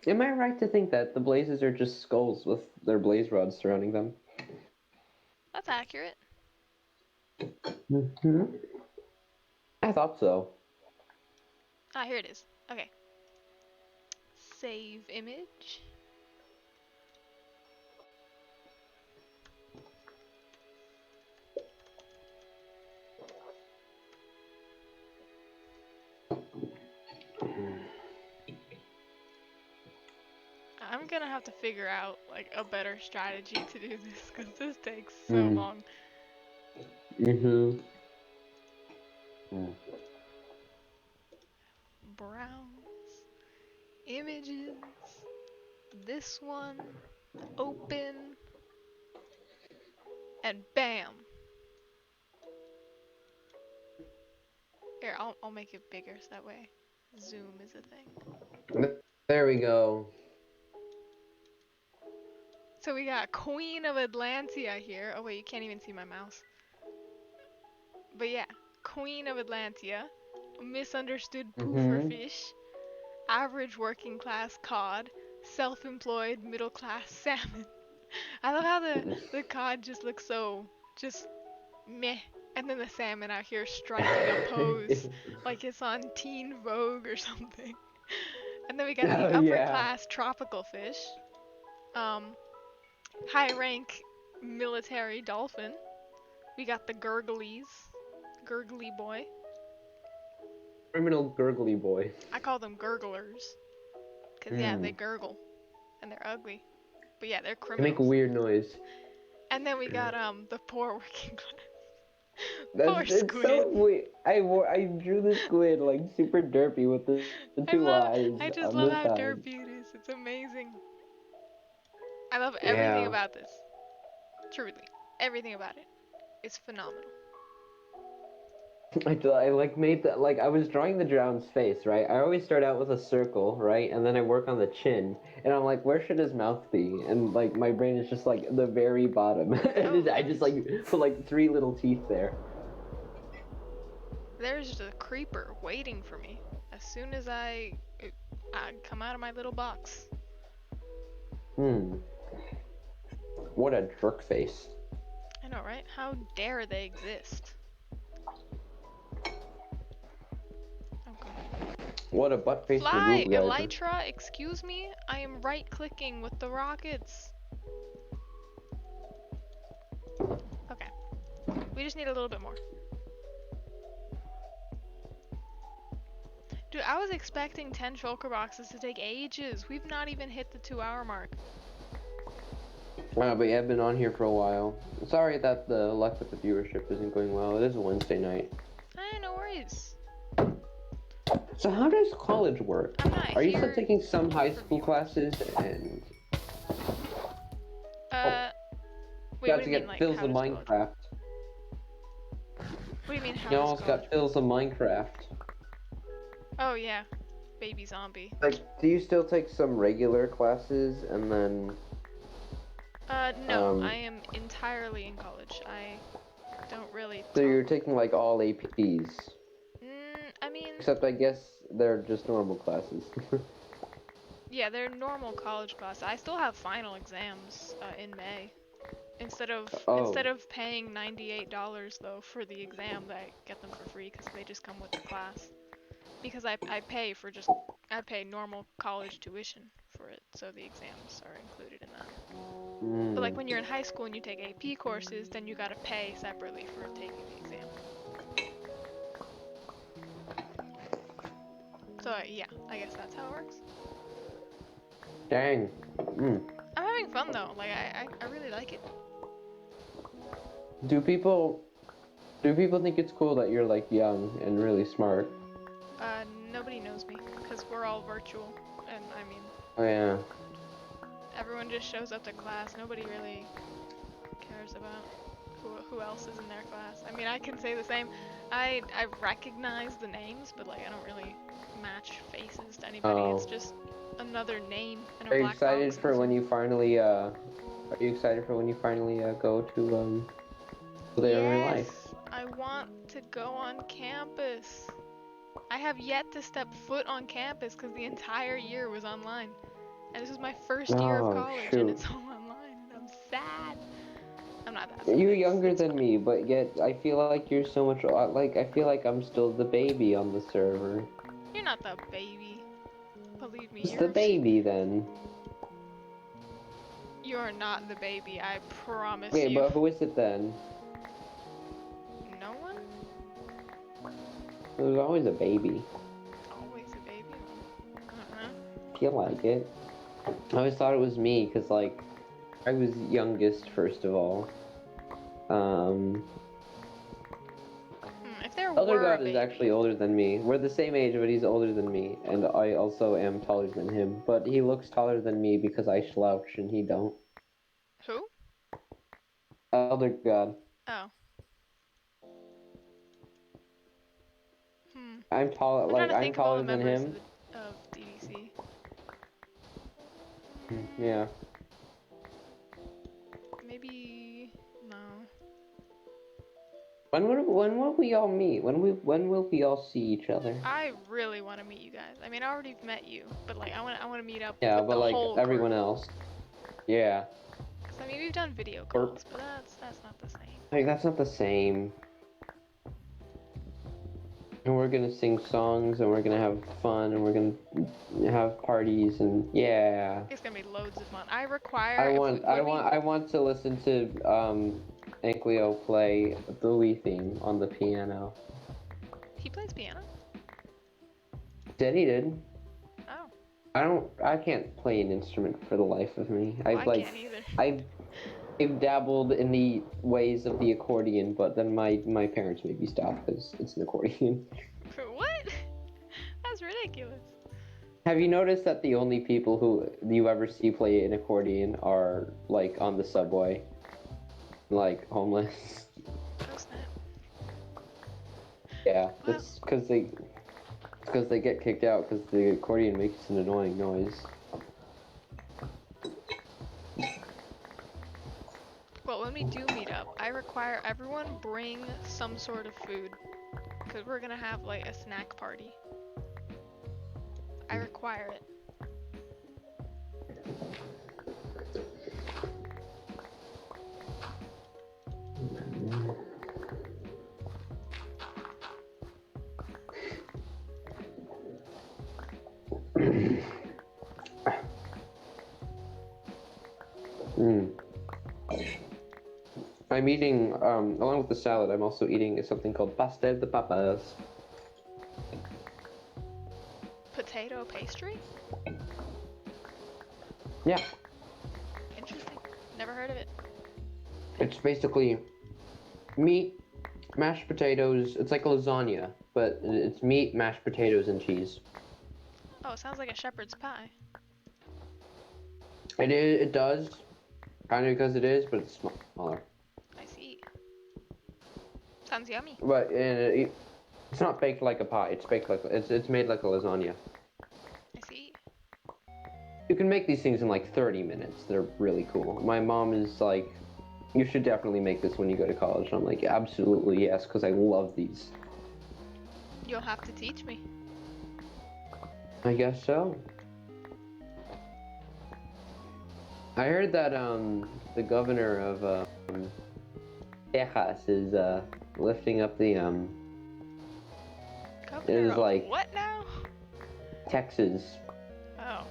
Am I right to think that the blazes are just skulls with their blaze rods surrounding them? That's accurate. Hmm. I thought so. Ah, here it is. Okay. Save image. I'm gonna have to figure out like a better strategy to do this because this takes so Mm. long. Mm-hmm. Mm. Browse images. This one. Open. And bam. Here, I'll make it bigger so that way zoom is a thing. There we go. So we got Queen of Atlantia here. Oh wait, you can't even see my mouse. But yeah, Queen of Atlantia, misunderstood Mm-hmm. pooferfish, average working class cod, self-employed middle class salmon. I love how the cod just looks so just meh, and then the salmon out here striking a pose like it's on Teen Vogue or something. And then we got the Oh upper yeah. class tropical fish, high rank military dolphin. We got the gurglies, gurgly boy. Criminal gurgly boy. I call them gurglers, cause yeah, they Mm. gurgle and they're ugly. But yeah, they're They make a criminals. weird noise. And then we got the poor working class. That's Poor it's squid. so weird. I drew the squid like super derpy with the two eyes I just on love the how side. derpy it is. It's amazing. I love everything Yeah. about this. Truly. Everything about it is phenomenal. I like made that like I was drawing the drown's face, right? I always start out with a circle, right? And then I work on the chin, and I'm like, where should his mouth be? And like my brain is just like the very bottom. Oh, I just like put like three little teeth there. there's a creeper waiting for me as soon as I come out of my little box. Hmm. What a jerk face. I know, right? How dare they exist? Oh god. What a butt-faced Fly, guyver. Elytra, excuse me? I am right-clicking with the rockets. Okay. We just need a little bit more. Dude, I was expecting 10 shulker boxes to take ages. We've not even hit the 2-hour mark. But yeah, I've been on here for a while. Sorry that the luck with the viewership isn't going well. It is a Wednesday night. No worries. So how does college work? I'm not Are you still here taking some high for school viewers. classes and Wait, what got do to you mean, get like, Phil's how of does college work? Minecraft? What do you mean, how You does almost college got work? Phil's of Minecraft. Oh, yeah. Baby zombie. Like, do you still take some regular classes and then No, I am entirely in college. I don't really so talk. you're taking like all APs? I mean, Except I guess they're just normal classes. yeah, they're normal college classes. I still have final exams in May. Instead Oh, of paying $98 though for the exam, I get them for free because they just come with the class. Because I pay normal college tuition for it, so the exams are included in that. But like when you're in high school and you take AP courses, then you gotta pay separately for taking the exam. So yeah, I guess that's how it works. dang. I'm having fun though. Like I really like it. Do people think it's cool that you're like young and really smart? Nobody knows me because we're all virtual, and I mean, Oh yeah. everyone just shows up to class. Nobody really cares about who else is in their class. I mean, I can say the same. I recognize the names, but like I don't really match faces to anybody. It's Oh. just another name in a Are you black excited box in for when Zoom. you finally are you excited for when you finally go to there in real Yes, life? I want to go on campus. I have yet to step foot on campus because the entire year was online. And this is my first year of Oh, college, and shoot. it's all online, and I'm sad. I'm not that sad. You're It's younger than fine. me, but yet I feel like you're so much. Like, I feel like I'm still the baby on the server. You're not the baby. Believe me, It's the baby then. you're not the baby. I promise Okay, you. but who is it then? No one? There's always a baby. Always a baby. I feel like it. I always thought it was me, because, like, I was youngest, first of all. If there Elder were a God is baby. actually older than me. We're the same age, but he's older than me, and I also am taller than him. But he looks taller than me because I slouch and he don't. Who? Elder God. Oh. Hmm. I'm tall. I'm trying Like, to I'm think of all taller the than members him. of DDC. Yeah. Maybe no. When will we all meet? When will we all see each other? I really want to meet you guys. I mean, I already met you, but like I want to meet up Yeah, with but the like whole everyone crew. else. Yeah. 'Cause, I mean, we've done video calls, but that's not the same. Like, that's not the same. And we're gonna sing songs, and we're gonna have fun, and we're gonna have parties, and yeah. It's gonna be loads of fun. I require. I want to listen to Ankleo play the Wii theme on the piano. He plays piano. Said he did. Oh. I can't play an instrument for the life of me. Well, I can't either. I've dabbled in the ways of the accordion, but then my parents made me stop because it's an accordion. What? That's ridiculous. Have you noticed that the only people who you ever see play an accordion are like on the subway, like homeless? Oh snap. Yeah, Well, that's because they get kicked out because the accordion makes an annoying noise. well, when we do meet up, I require everyone bring some sort of food, because we're gonna have like a snack party. I require it. I'm eating, along with the salad, I'm also eating something called pastel de papas. Potato pastry? Yeah, Interesting. Never heard of it. it's basically meat, mashed potatoes. It's like a lasagna, but it's meat, mashed potatoes, and cheese. Oh, it sounds like a shepherd's pie. It does, kind of because it is, but it's smaller. I see. Sounds yummy. But it's not baked like a pie. It's baked like it's made like a lasagna. I see. You can make these things in like 30 minutes. They're really cool. My mom is like, you should definitely make this when you go to college. I'm like, absolutely yes, because I love these. You'll have to teach me. I guess so. I heard that the governor of Texas is lifting up the Governor is of like what now? Texas. Oh.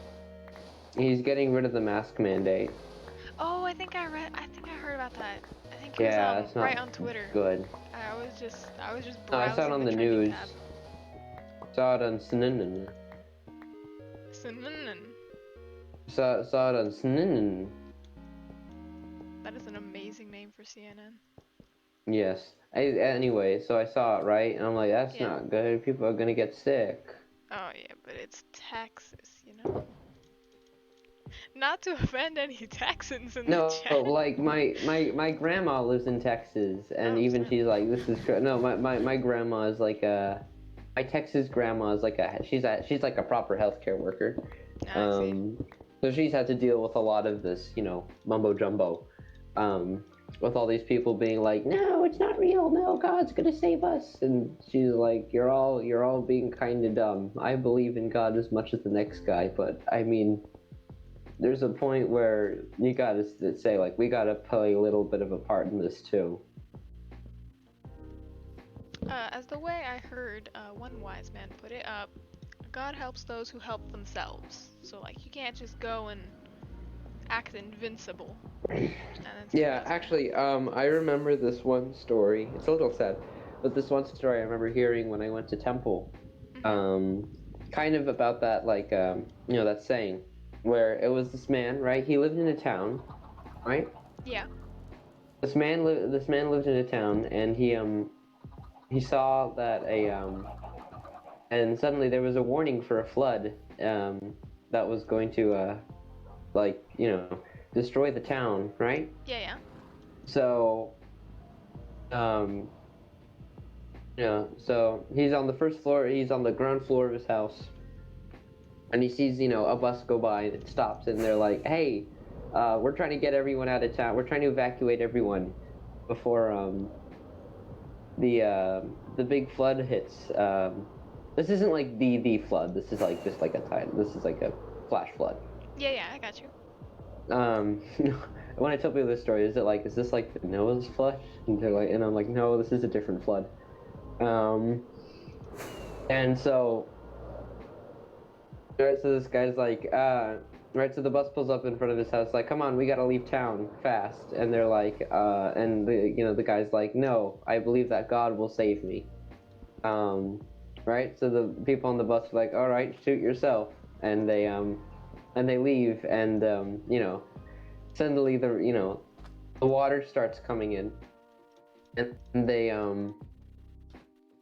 He's getting rid of the mask mandate. Oh, I think I heard about that. I think it Yeah, was it's not right on Twitter. good. I was just No, I browsing saw it on the trending news. tab. Saw it on CNN. Cinnamon. Saw it on CNN. That is an amazing name for CNN. Yes. Anyway, so I saw it, right? And I'm like, that's Yeah. not good. People are gonna get sick. Oh yeah, but it's Texas, you know? Not to offend any Texans in the No, chat. like my grandma lives in Texas, and Oh, even snap. she's like, this is no, my grandma is like my Texas grandma is like she's like a proper healthcare worker. Ah, I see. So she's had to deal with a lot of this, mumbo jumbo, with all these people being like, no, it's not real. No, God's gonna save us, and she's like, you're all being kind of dumb. I believe in God as much as the next guy, but I mean, there's a point where you gotta say, like, we gotta play a little bit of a part in this too. As the way I heard one wise man put it, God helps those who help themselves. So like you can't just go and act invincible. Yeah, actually, I remember this one story. It's a little sad, but this one story I remember hearing when I went to temple. Kind of about that, like, that saying, where it was this man, right? He lived in a town, right? Yeah. This man lived in a town, and he saw that and suddenly there was a warning for a flood, that was going to, like, destroy the town, right? Yeah. So, so he's on the first floor, he's on the ground floor of his house, and he sees, a bus go by, and it stops, and they're like, hey, we're trying to get everyone out of town, we're trying to evacuate everyone before, the big flood hits. This isn't like the flood, this is like just like this is like a flash flood. Yeah, I got you. When I tell people this story, is this like the Noah's flood? And they're like, and I'm like, no, this is a different flood. And so, right, so this guy's like, right, so the bus pulls up in front of his house, like, come on, we gotta leave town fast. And they're like, and the guy's like, no, I believe that God will save me. Right, so the people on the bus are like, all right, shoot yourself. And they leave, and suddenly the water starts coming in, and they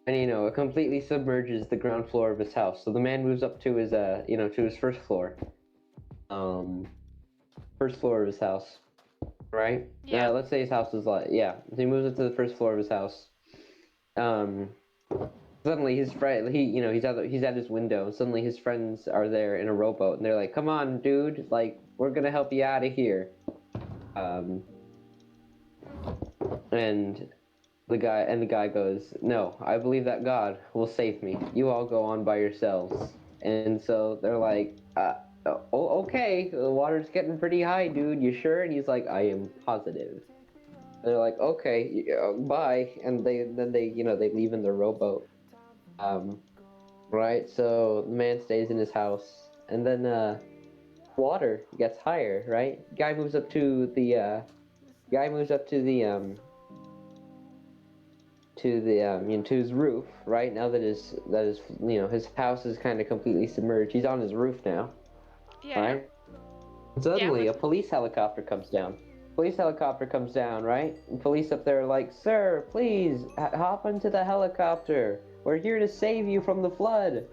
it completely submerges the ground floor of his house. So the man moves up to his to his first floor of his house, right? Yeah. Let's say his house is so he moves up to the first floor of his house. Suddenly his friend, he's at his window. Suddenly his friends are there in a rowboat, and they're like, come on, dude, like, we're gonna help you out of here. And the guy goes, no, I believe that God will save me. You all go on by yourselves. And so they're like, okay, the water's getting pretty high, dude, you sure? And he's like, I am positive. And they're like, okay, bye. And they leave in their rowboat. Right, so the man stays in his house, and then water gets higher, right? Guy moves up to the to his roof, right? Now that his his house is kind of completely submerged. He's on his roof now. Yeah. Right? And suddenly Yeah, a police helicopter comes down. Right? And police up there are like, sir, please hop into the helicopter. We're here to save you from the flood.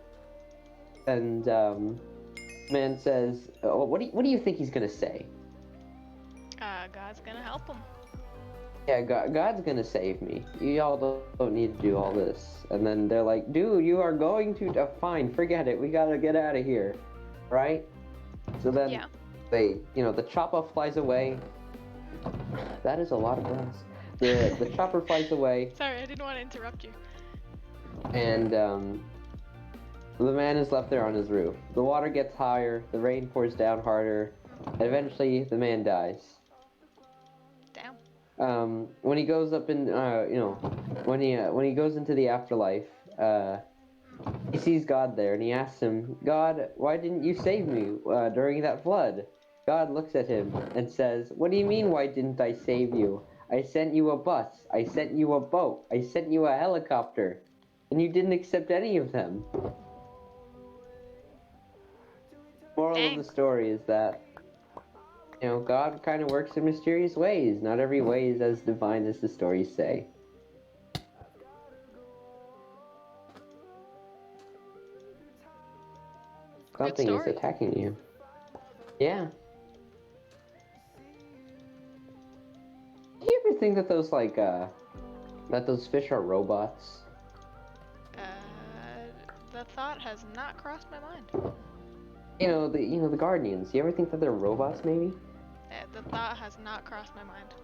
And man says, what do you think he's gonna say? God's gonna help him. Yeah, God's gonna save me. Y'all don't need to do all this. And then they're like, dude, you are going to... fine, forget it. We gotta get out of here. Right? So then they, the chopper flies away. That is a lot of glass. The chopper flies away. Sorry, I didn't want to interrupt you. And the man is left there on his roof. The water gets higher, the rain pours down harder, and eventually the man dies. Damn. When he goes up in, when he goes into the afterlife, he sees God there, and he asks him, God, why didn't you save me during that flood? God looks at him and says, what do you mean, why didn't I save you? I sent you a bus, I sent you a boat, I sent you a helicopter, and you didn't accept any of them. Moral of the story is that, God kind of works in mysterious ways. Not every way is as divine as the stories say. Something is attacking you. Yeah. Do you ever think that those fish are robots? The thought has not crossed my mind. The Guardians. You ever think that they're robots, maybe? The thought has not crossed my mind.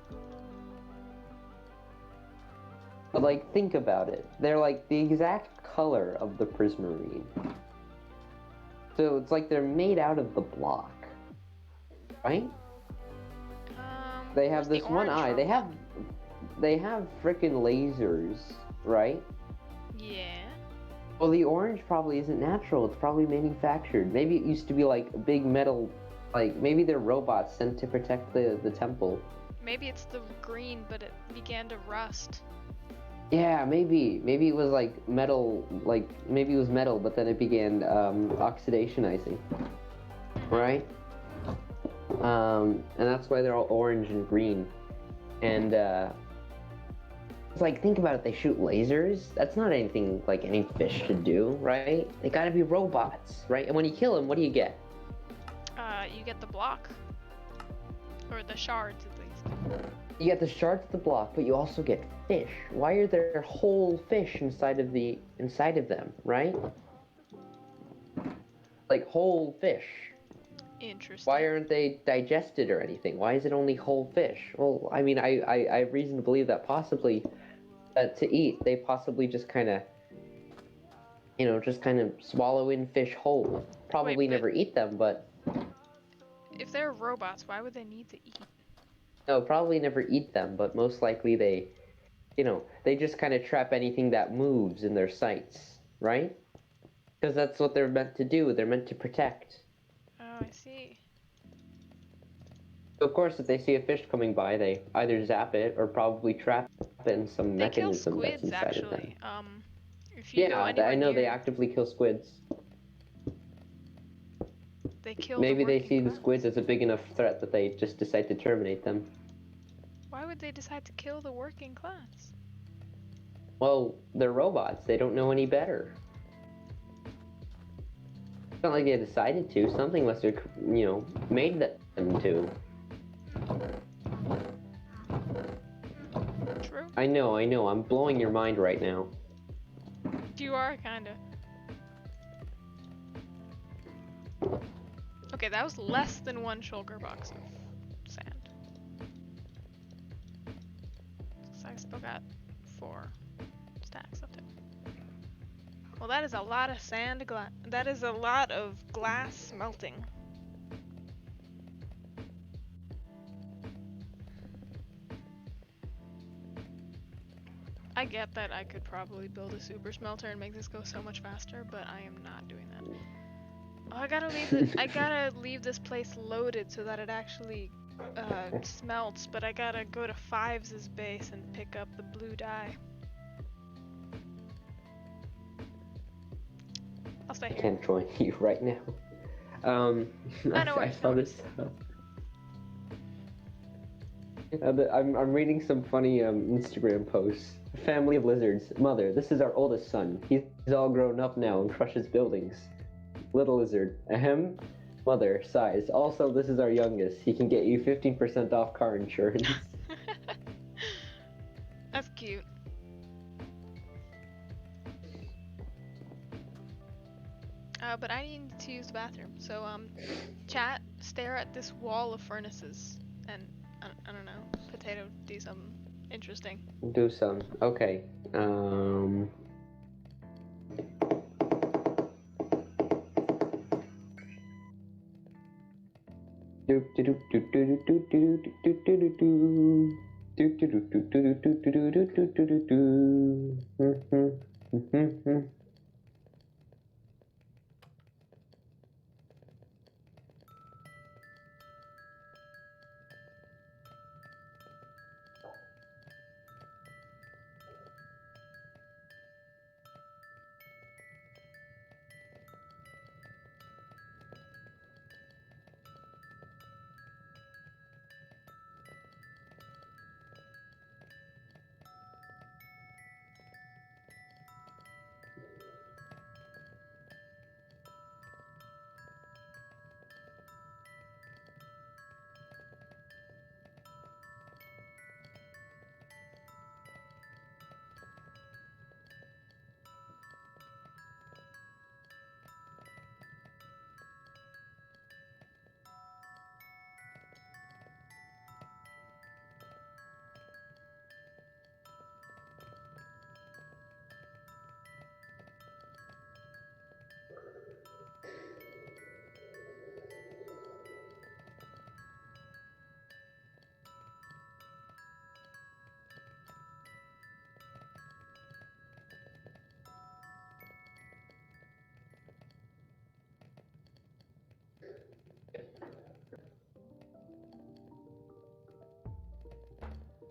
But think about it. They're the exact color of the prismarine. So it's like they're made out of the block. right? They have Where's the this one orange eye. from? They have frickin' lasers, right? Yeah. Well, the orange probably isn't natural. It's probably manufactured. Maybe it used to be like a big metal, like maybe they're robots sent to protect the temple. Maybe it's the green, but it began to rust. Yeah, maybe it was like metal, like maybe it was metal, but then it began oxidationizing, right? And that's why they're all orange and green. And it's like, think about it, they shoot lasers. That's not anything like any fish should do, right? They gotta be robots, right? And when you kill them, what do you get? You get the block. Or the shards, at least. You get the shards of the block, but you also get fish. Why are there whole fish inside of them, right? Like whole fish. Interesting. Why aren't they digested or anything? Why is it only whole fish? Well, I mean, I have reason to believe that possibly to eat, they possibly just kind of, just kind of swallow in fish whole. Probably Wait, never eat them, but... If they're robots, why would they need to eat? No, probably never eat them, but most likely they, they just kind of trap anything that moves in their sights, right? Because that's what they're meant to do. They're meant to protect. Oh, I see. Of course, if they see a fish coming by, they either zap it or probably trap it in some They kill mechanism that's squids, inside of them. actually. If you go Yeah, anywhere I know they near, actively kill squids. they kill Maybe the they working see the class. squids as a big enough threat that they just decide to terminate them. Why would they decide to kill the working class? Well, they're robots. They don't know any better. It's not like they decided to. Something must have, made them to. True. I know. I'm blowing your mind right now. You are, kinda. Okay, that was less than one shulker box of sand. So I still got 4 stacks of it. Well, that is a lot of that is a lot of glass melting. I get that I could probably build a super smelter and make this go so much faster, but I am not doing that. Oh, I gotta leave this place loaded so that it actually smelts, but I gotta go to Fives' base and pick up the blue dye. I'll stay I here. can't join you right now. I saw this. I'm reading some funny Instagram posts. Family of lizards. Mother, this is our oldest son. He's all grown up now and crushes buildings. Little lizard. Ahem. Mother, sighs. Also, this is our youngest. He can get you 15% off car insurance. That's cute. But I need to use the bathroom. So, chat, stare at this wall of furnaces and, I don't know, Potato, do something interesting. Do some. Okay.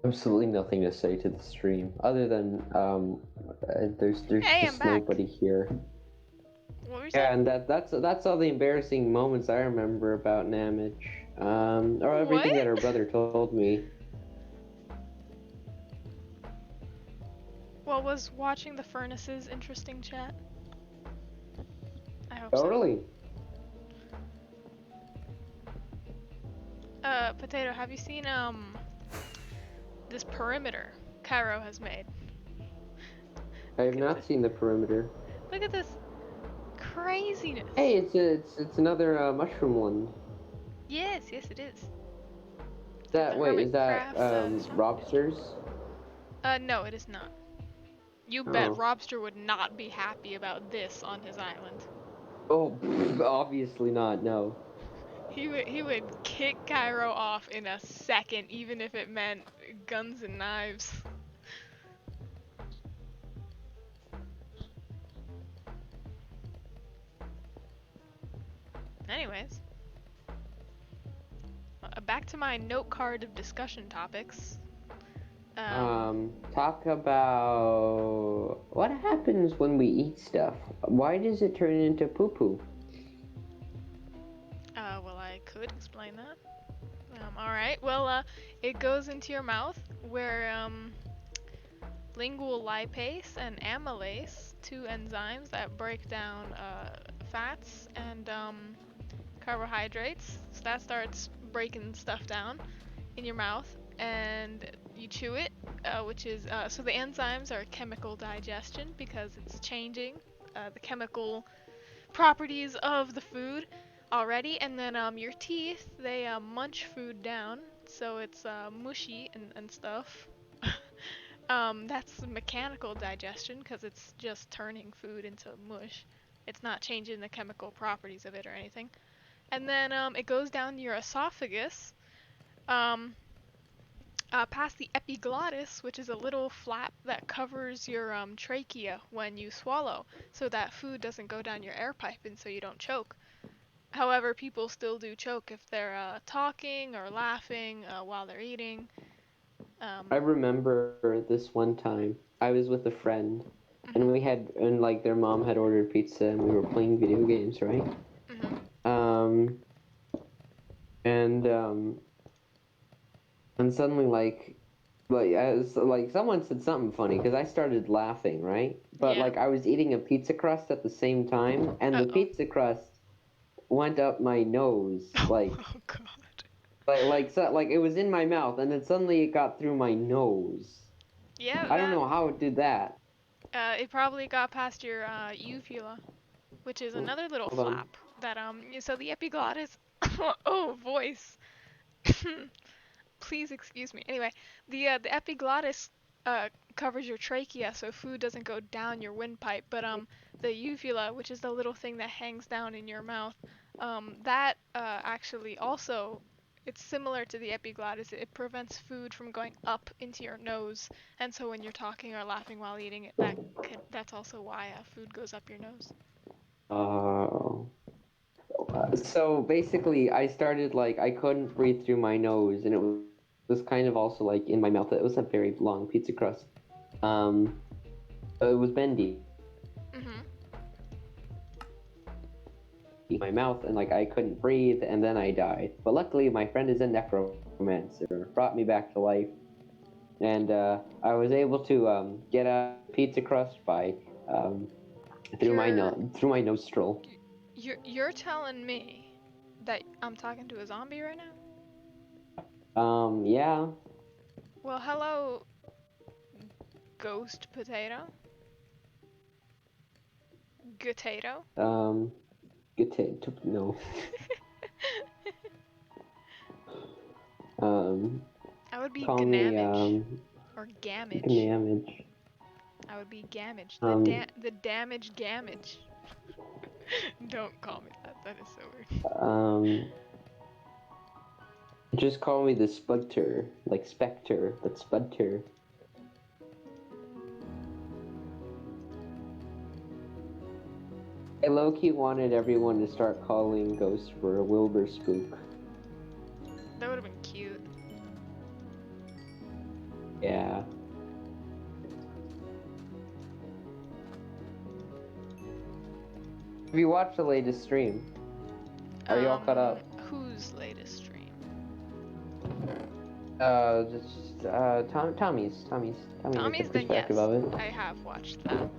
Absolutely nothing to say to the stream other than there's Hey, I'm just back. nobody here. What were you saying? Yeah, and that's all the embarrassing moments I remember about Namage. Or What? everything that her brother told me. Well, was watching the furnaces interesting, chat? I hope Oh, so. really? Potato, have you seen this perimeter Kairo has made? I have Look at not this. seen the perimeter. Look at this craziness. Hey, it's another mushroom one. Yes, yes it is. It's like the Wait, is that Hermitcraft shop. Robsters? No, it is not. You bet Oh. Robster would not be happy about this on his island. Oh, obviously not. No. He would kick Cairo off in a second, even if it meant guns and knives. Anyways, back to my note card of discussion topics. Talk about what happens when we eat stuff. Why does it turn into poo poo? Well, I could explain that. Alright, well, it goes into your mouth where, lingual lipase and amylase, two enzymes that break down, fats and, carbohydrates. So that starts breaking stuff down in your mouth, and you chew it, which is, so the enzymes are chemical digestion because it's changing, the chemical properties of the food already, and then your teeth, they munch food down, so it's mushy and stuff. That's mechanical digestion because it's just turning food into mush. It's not changing the chemical properties of it or anything. And then it goes down your esophagus, um, past the epiglottis, which is a little flap that covers your trachea when you swallow, so that food doesn't go down your air pipe and so you don't choke. However, people still do choke if they're talking or laughing while they're eating. I remember this one time I was with a friend, Mhm. and like their mom had ordered pizza, and we were playing video games, right? Mhm. Um, and and suddenly like someone said something funny because I started laughing, right? But Yeah. like I was eating a pizza crust at the same time, and Uh the oh. pizza crust went up my nose, Oh god. like it was in my mouth, and then suddenly it got through my nose. Yeah, I don't that know how it did that. it probably got past your uvula, which is Oh, another little hold on. flap that so the epiglottis. Oh, voice. Please excuse me. Anyway, the epiglottis uh covers your trachea so food doesn't go down your windpipe, but the uvula, which is the little thing that hangs down in your mouth, that actually also, it's similar to the epiglottis. It prevents food from going up into your nose, and so when you're talking or laughing while eating it, that's also why food goes up your nose. Oh. So basically, I started like I couldn't breathe through my nose, and was kind of also like in my mouth. It was a very long pizza crust. Um, it was bendy Mhm. in my mouth, and like I couldn't breathe, and then I died. But luckily, my friend is a necromancer, brought me back to life, and I was able to get a pizza crust by um, You're through my nostril. you're telling me that I'm talking to a zombie right now? Yeah. Well, hello, ghost potato. Potato. No. Um, I would be call me gnamage or gamage. Gnamage. I would be gamage. Um, The damage gamage. Don't call me that. That is so weird. um, just call me the Spudter, like Spectre, but Spudter. I low-key wanted everyone to start calling Ghost for a Wilbur Spook. That would have been cute. Yeah. Have you watched the latest stream? Are you all caught up? Whose latest stream? Tommy's Tommy's, then yes, perspective of it. I have watched that.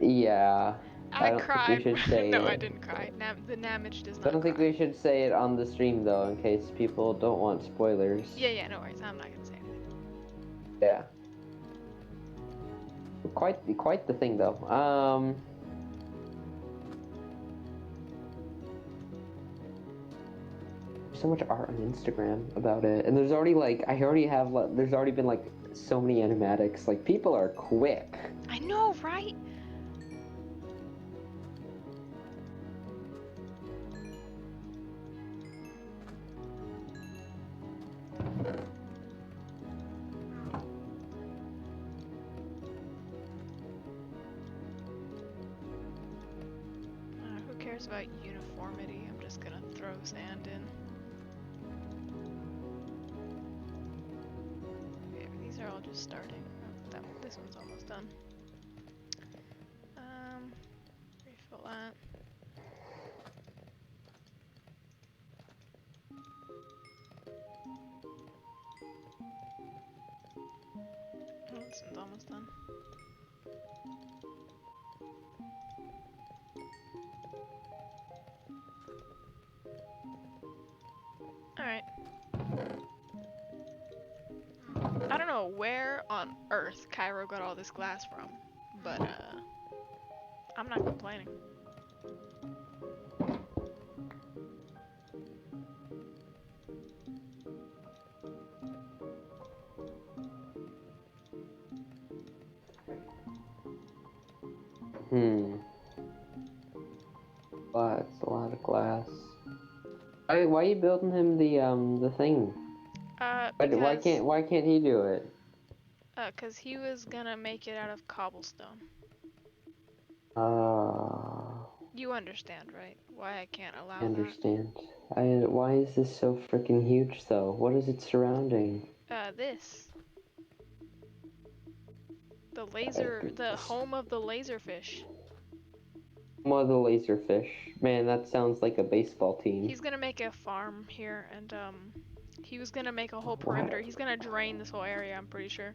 Yeah. I don't think we cried. should say No, it. I didn't cry. The Namage does I not don't think cry. we should say it on the stream though, in case people don't want spoilers. Yeah, no worries. I'm not gonna say anything. Yeah. Quite the thing though. So much art on Instagram about it, and there's already there's already been like so many animatics. Like people are quick. I know, right? Who cares about uniformity? I'm just gonna throw sand in. Okay, these are all just starting. Oh, this one's almost done. Refill that. Oh, this one's almost done. Alright. I don't know where on earth Kairo got all this glass from, but I'm not complaining. That's a lot of glass. Why are you building him the thing? Why can't he do it? 'Cause he was gonna make it out of cobblestone. You understand, right? Why I can't allow I understand. Why is this so freaking huge though? What is it surrounding? This. The home of the laserfish. More the laserfish. Man, that sounds like a baseball team. He's gonna make a farm here, and he was gonna make a whole perimeter. He's gonna drain this whole area, I'm pretty sure.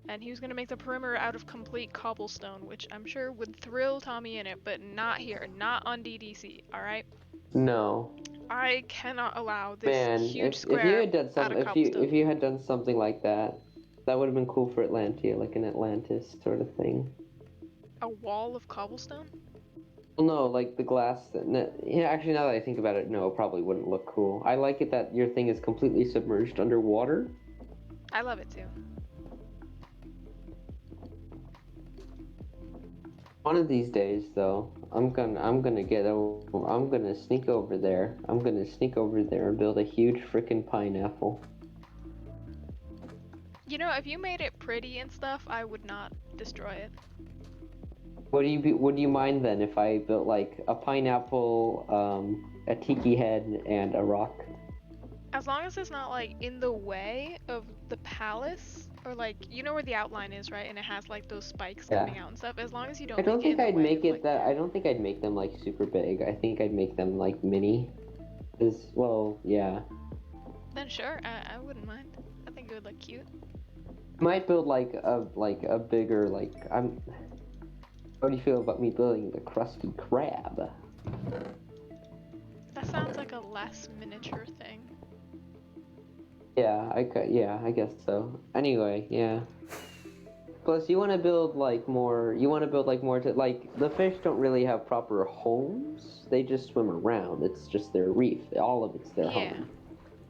And he was gonna make the perimeter out of complete cobblestone, which I'm sure would thrill Tommy in it, but not here, not on DDC, alright? No. I cannot allow this if huge square you had done out of cobblestone. if you had done something like that, that would have been cool for Atlantia, like an Atlantis sort of thing. A wall of cobblestone? Well, no, like the glass. Yeah, actually, now that I think about it, no, it probably wouldn't look cool. I like it that your thing is completely submerged underwater. I love it too. One of these days, though, I'm gonna sneak over there. I'm gonna sneak over there and build a huge freaking pineapple. You know, if you made it pretty and stuff, I would not destroy it. Would you mind then if I built like a pineapple, a tiki head, and a rock? As long as it's not like in the way of the palace, or like, you know where the outline is, right? And it has like those spikes coming out and stuff. As long as you don't. I don't think I'd make it that. Like, I don't think I'd make them like super big. I think I'd make them like mini. Yeah. Then sure, I wouldn't mind. I think it would look cute. Might build like a bigger like I'm. How do you feel about me building the Krusty Krab? That sounds like a less miniature thing. Yeah, I guess so. Anyway, yeah. Plus, you want to build like more. You want to build like more to like the fish don't really have proper homes. They just swim around. It's just their reef. All of it's their home.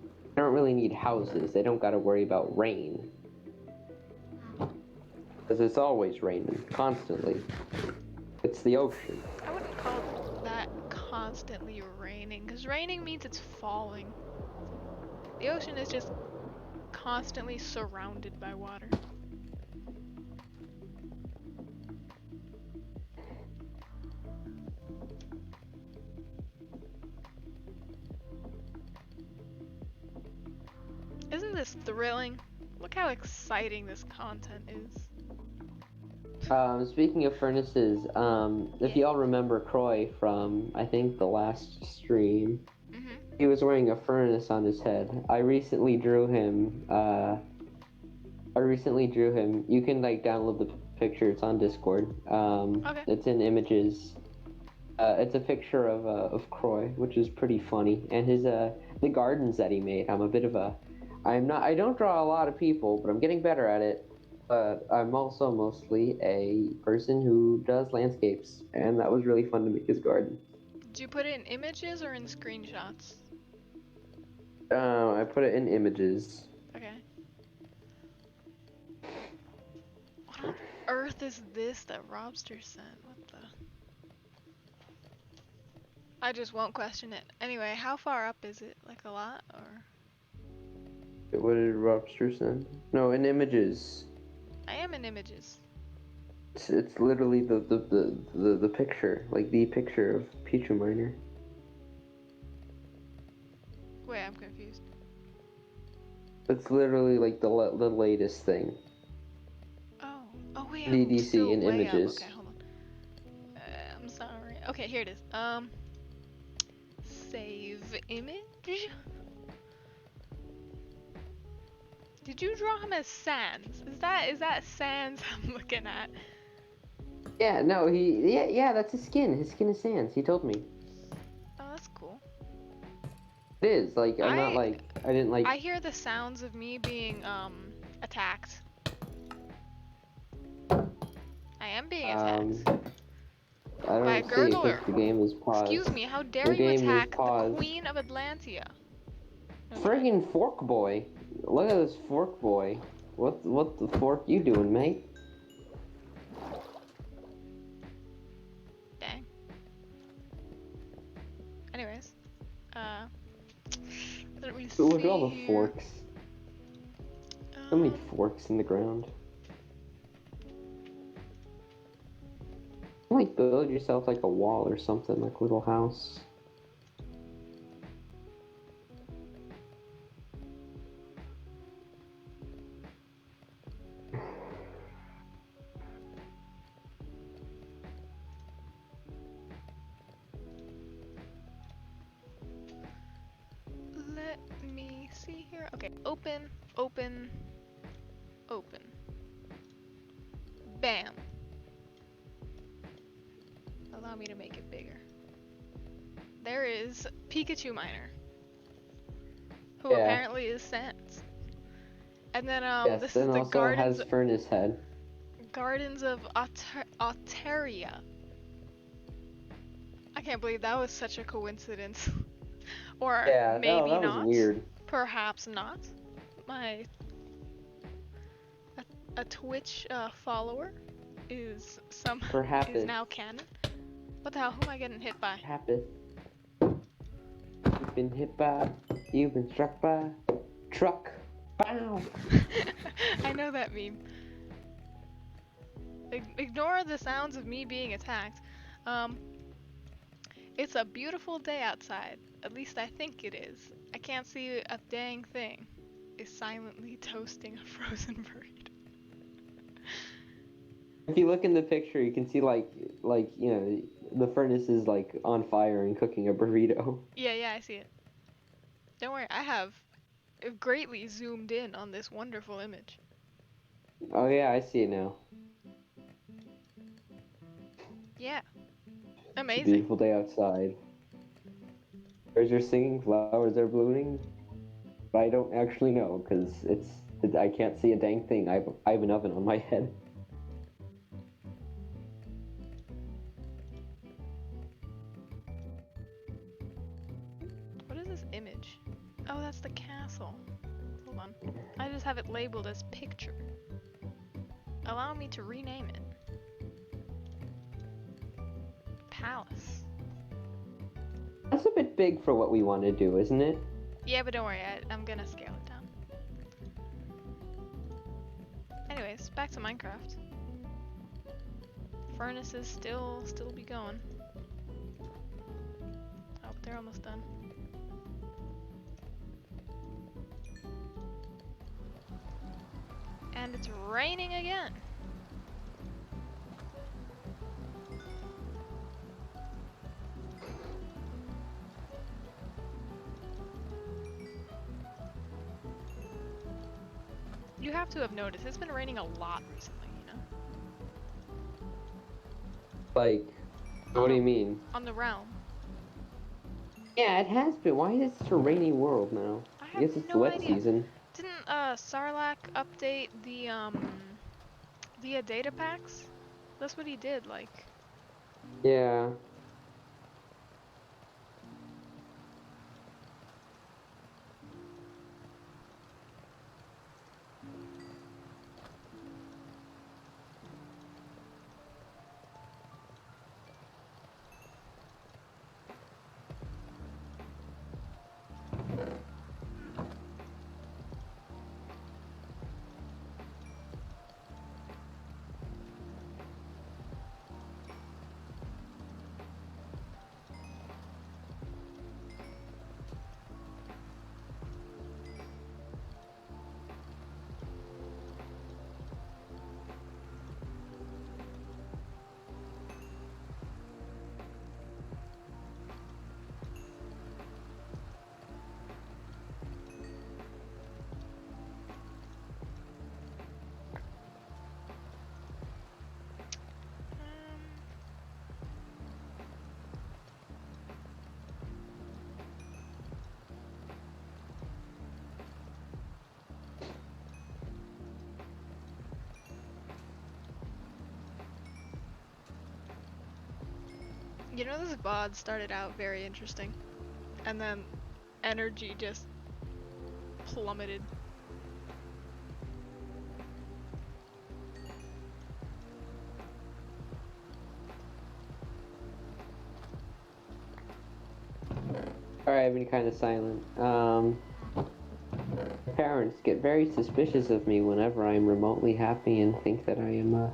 They don't really need houses. They don't got to worry about rain. Because it's always raining, constantly. It's the ocean. I wouldn't call that constantly raining, because raining means it's falling. The ocean is just constantly surrounded by water. Isn't this thrilling? Look how exciting this content is. Speaking of furnaces, if Yeah. y'all remember Croy from, I think, the last stream, Mhm. he was wearing a furnace on his head. I recently drew him, You can, like, download the picture. It's on Discord. Okay. It's in images. It's a picture of Croy, which is pretty funny. And the gardens that he made. I don't draw a lot of people, but I'm getting better at it. But I'm also mostly a person who does landscapes, and that was really fun to make his garden. Did you put it in images or in screenshots? I put it in images. Okay. What on earth is this that Robster sent? What the? I just won't question it. Anyway, how far up is it? Like a lot, or? What did Robster send? No, in images. I am in images. It's literally the picture, like the picture of Pichu Miner. Wait, I'm confused. It's literally like the latest thing. Oh. Oh wait, I'm DDC still in way images. up. Okay, hold on. I'm sorry. Okay, here it is. Save image? Did you draw him as Sans? Is that Sans I'm looking at? Yeah, no, yeah, that's his skin. His skin is Sans. He told me. Oh, that's cool. It is, like, I didn't like. I hear the sounds of me being attacked. I am being attacked. I By a don't see gurgler. because the game is paused. Excuse me, how dare The you game is attack the paused. Queen of Atlantia? Okay. Friggin' Fork Boy. Look at this Fork Boy. What the fork you doing, mate? Dang. Anyways, let me see. Look at all the here. forks. So many forks in the ground. You like build yourself like a wall or something, like a little house. Let me see here. Okay, open, open, open. Bam. Allow me to make it bigger. There is Pikachu Miner, who Yeah. apparently is Sans. And then Yes, this and is the also gardens has Furnace Head. of Alteria. I can't believe that was such a coincidence. Or Yeah, maybe that was not. weird. Perhaps not. A Twitch follower is Perhaps. now canon. What the hell? Who am I getting hit by? Happy. You've been hit by. You've been struck by. Truck. Bow. I know that meme. Ignore the sounds of me being attacked. It's a beautiful day outside. At least I think it is. I can't see a dang thing. Is silently toasting a frozen burrito. If you look in the picture, you can see like you know the furnace is like on fire and cooking a burrito. Yeah, I see it. Don't worry, I have greatly zoomed in on this wonderful image. Oh yeah, I see it now. Yeah. It's a Amazing. beautiful day outside. Birds are singing, flowers are blooming. But I don't actually know because I can't see a dang thing. I have an oven on my head. What is this image? Oh, that's the castle. Hold on. I just have it labeled as picture. Allow me to rename it. Palace. That's a bit big for what we want to do, isn't it? Yeah, but don't worry, I'm gonna scale it down. Anyways, back to Minecraft. Furnaces still be going. Oh, they're almost done. And it's raining again. You have to have noticed, it's been raining a lot recently, you know? Like, what do you mean? On the realm. Yeah, it has been. Why is it such a rainy world now? I I have guess it's the no wet idea. season. Didn't Sarlacc update the data packs? That's what he did, like. Yeah. You know, this VOD started out very interesting, and then energy just plummeted. Sorry, I've been kind of silent. Parents get very suspicious of me whenever I'm remotely happy and think that I'm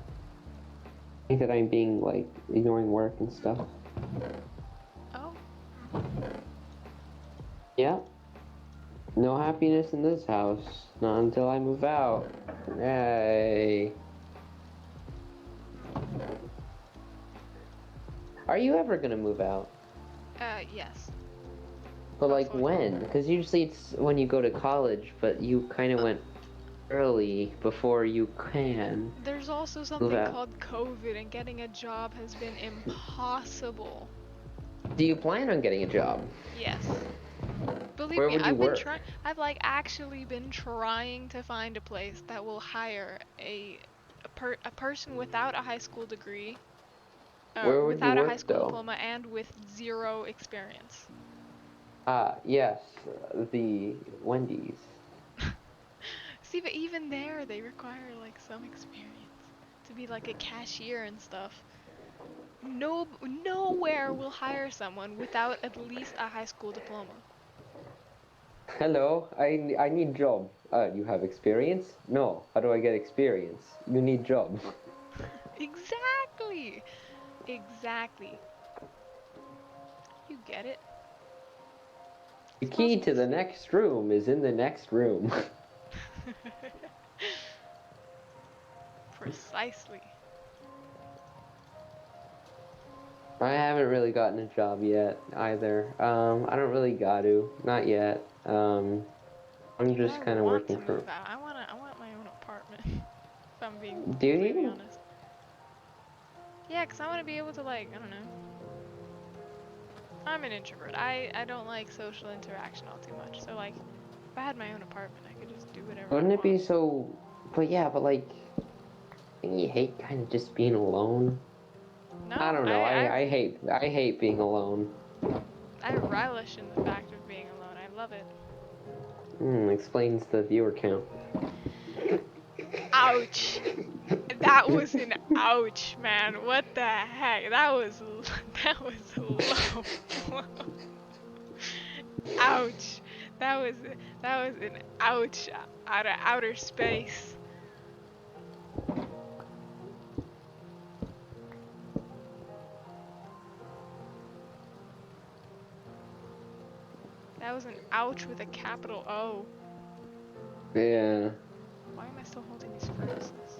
being, like, ignoring work and stuff. Oh. Yeah. No happiness in this house. Not until I move out. Yay. Are you ever gonna move out? Yes. But, like, Hopefully. when? Because usually it's when you go to college, but you kind of went early before you can There's also move something out. called COVID, and getting a job has been impossible. Do you plan on getting a job? Yes. Believe Where me, would you I've been work? trying. I've like actually been trying to find a place that will hire a person without a high school degree, Where would you without a high work, school though? diploma, and with zero experience. Ah, yes, the Wendy's. See, but even there, they require like some experience to be like a cashier and stuff. Nowhere will hire someone without at least a high school diploma. Hello, I need job. You have experience? No. How do I get experience? You need job. Exactly. Exactly. You get it. The It's key possible to to the see. next room is in the next room. Precisely. I haven't really gotten a job yet either. I don't really got to. Not yet. I'm Dude, just I kind of want to working for. move out. I want my own apartment. If I'm being Do completely you? honest. Yeah, 'cause I want to be able to like, I don't know. I'm an introvert. I don't like social interaction all too much. So like, if I had my own apartment, I could just do whatever I Wouldn't it be want. so? But yeah, but like, don't you hate kind of just being alone? I No, don't know. I hate being alone. I relish in the fact of being alone. I love it. Explains the viewer count. Ouch. That was an ouch, man. What the heck? That was that was low. Ouch. That was that was an ouch out of outer space. That was an ouch with a capital O. Yeah. Why am I still holding these furnaces?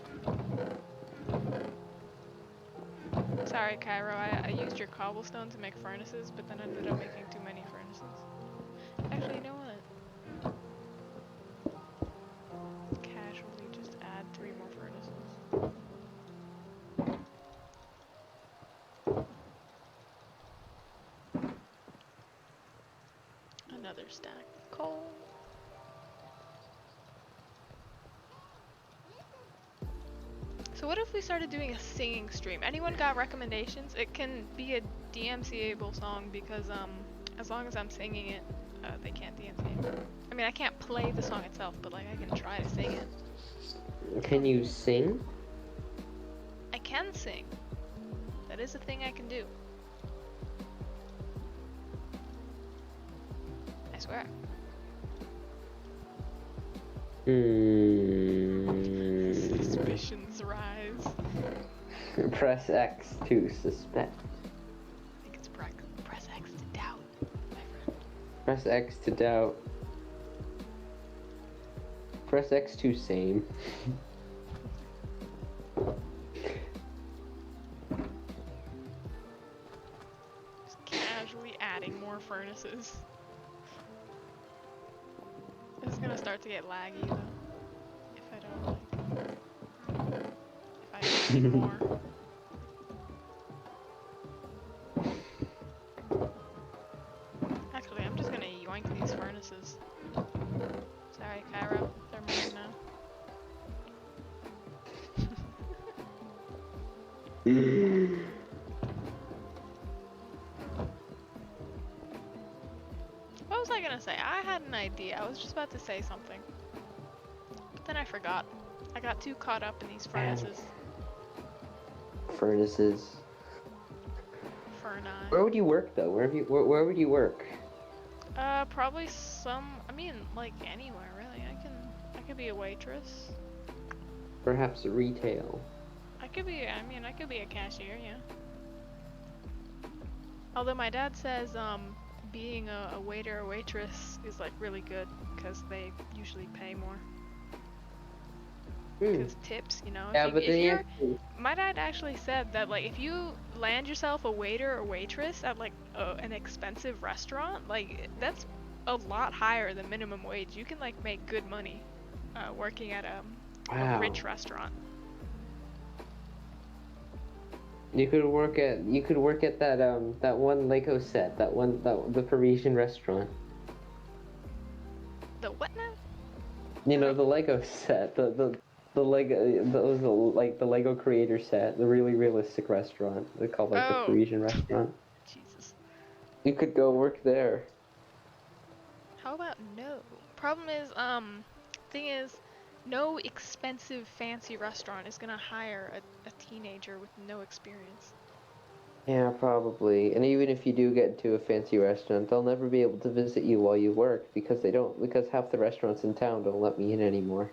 Sorry, Kairo, I used your cobblestone to make furnaces, but then ended up making too many furnaces. Actually, you know what? Casually just add 3 more furnaces. Another stack of coal. So what if we started doing a singing stream? Anyone got recommendations? It can be a DMCA-able song because as long as I'm singing it, they can't DMCA. I mean, I can't play the song itself, but like I can try to sing it. Can you sing? I can sing. That is a thing I can do. I swear. Suspicions rise. Press X to suspect. I think it's press X to doubt, my friend. Press X to doubt. Press X to same. Just casually adding more furnaces. This is gonna start to get laggy though. If I don't like. If I add more. Actually, I'm just gonna yoink these furnaces. Sorry, Kairo. They're mine now. What was I gonna say? I had an idea. I was just about to say something. But then I forgot. I got too caught up in these furnaces. Furnaces. Furni. Where would you work though? Where would you work? Probably I mean, like anywhere really. I could be a waitress. Perhaps retail. I could be a cashier, yeah. Although my dad says, being a waiter or waitress is like really good because they usually pay more. Because tips, you know. Yeah, but then my dad actually said that like if you land yourself a waiter or waitress at like an expensive restaurant, like that's a lot higher than minimum wage. You can like make good money working at a rich restaurant. You could work at that one Lego set, the Parisian restaurant. The what now? You know, the Lego set, the Lego, the Lego creator set, the really realistic restaurant. They call it the Parisian restaurant. Jesus. You could go work there. How about no? Problem is, thing is, no expensive fancy restaurant is gonna hire a teenager with no experience. Yeah, probably. And even if you do get into a fancy restaurant, they'll never be able to visit you while you work because half the restaurants in town don't let me in anymore.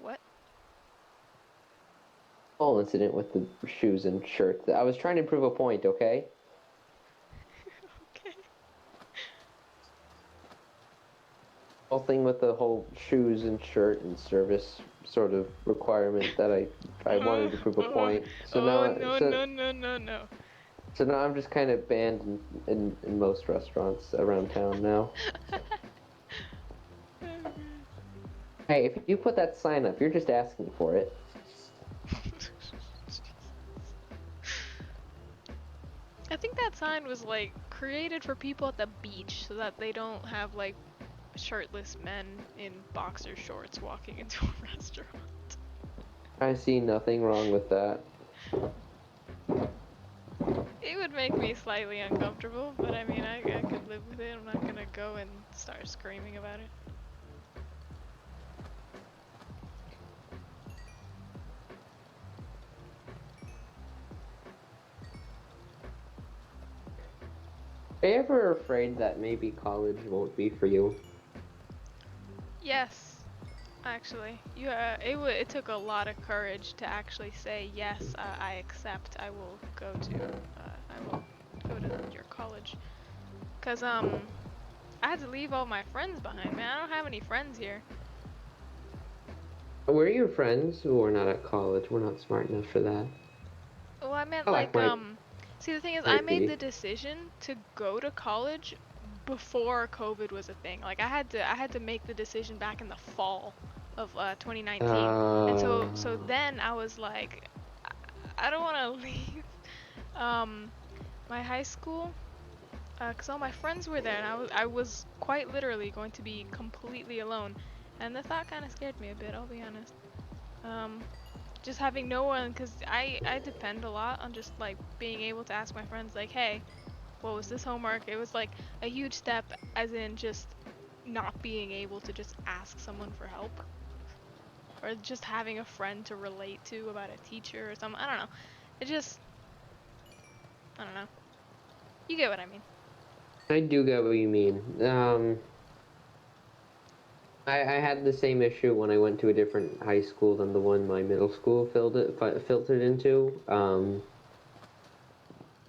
What? Whole incident with the shoes and shirt. I was trying to prove a point, okay? Okay. Whole thing with the whole shoes and shirt and service sort of requirement that I wanted to prove a point. So No. So now I'm just kind of banned in most restaurants around town now. Hey, if you put that sign up, you're just asking for it. I think that sign was like created for people at the beach so that they don't have like shirtless men in boxer shorts walking into a restaurant. I see nothing wrong with that. It would make me slightly uncomfortable, but I mean, I could live with it. I'm not gonna go and start screaming about it. Are you ever afraid that maybe college won't be for you? Yes, actually. It took a lot of courage to actually say yes. I accept. I will go to your college. 'Cause I had to leave all my friends behind, man. I don't have any friends here. We're your friends who are not at college. We're not smart enough for that. Well, I meant Like like, might see, the thing is, I might made be. the decision to go to college before COVID was a thing. Like, I had to make the decision back in the fall of 2019. And so Uh, then I was like, I don't want to leave um my high school, cause all my friends were there, and I was quite literally going to be completely alone. And the thought kind of scared me a bit, I'll be honest. Um, just having no one, because I depend a lot on just like being able to ask my friends like, hey, what was this homework? It was like a huge step, as in just not being able to just ask someone for help, or just having a friend to relate to about a teacher or something. I don't know. It just, I don't know. You get what I mean. I do get what you mean. I had the same issue when I went to a different high school than the one my middle school filtered into.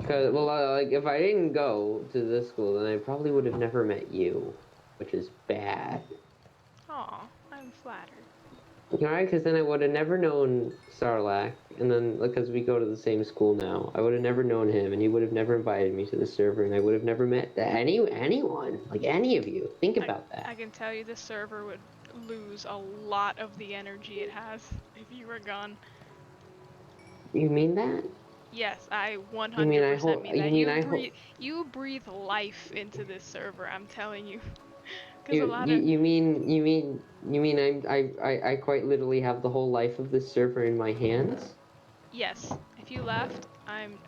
Cause well, like if I didn't go to this school, then I probably would have never met you, which is bad. Aw, I'm flattered. Alright, because then I would have never known Sarlacc, and then because we go to the same school now, I would have never known him, and he would have never invited me to the server, and I would have never met anyone, like any of you. Think I, about I that. can tell you this server would lose a lot of the energy it has if you were gone. You mean that? Yes, I You mean I 100% hope? mean You that. mean You I hope? breathe life into this server, I'm telling you. Cuz a You lot you, of you mean you mean you mean I quite literally have the whole life of this server in my hands? yes, if you left, I'm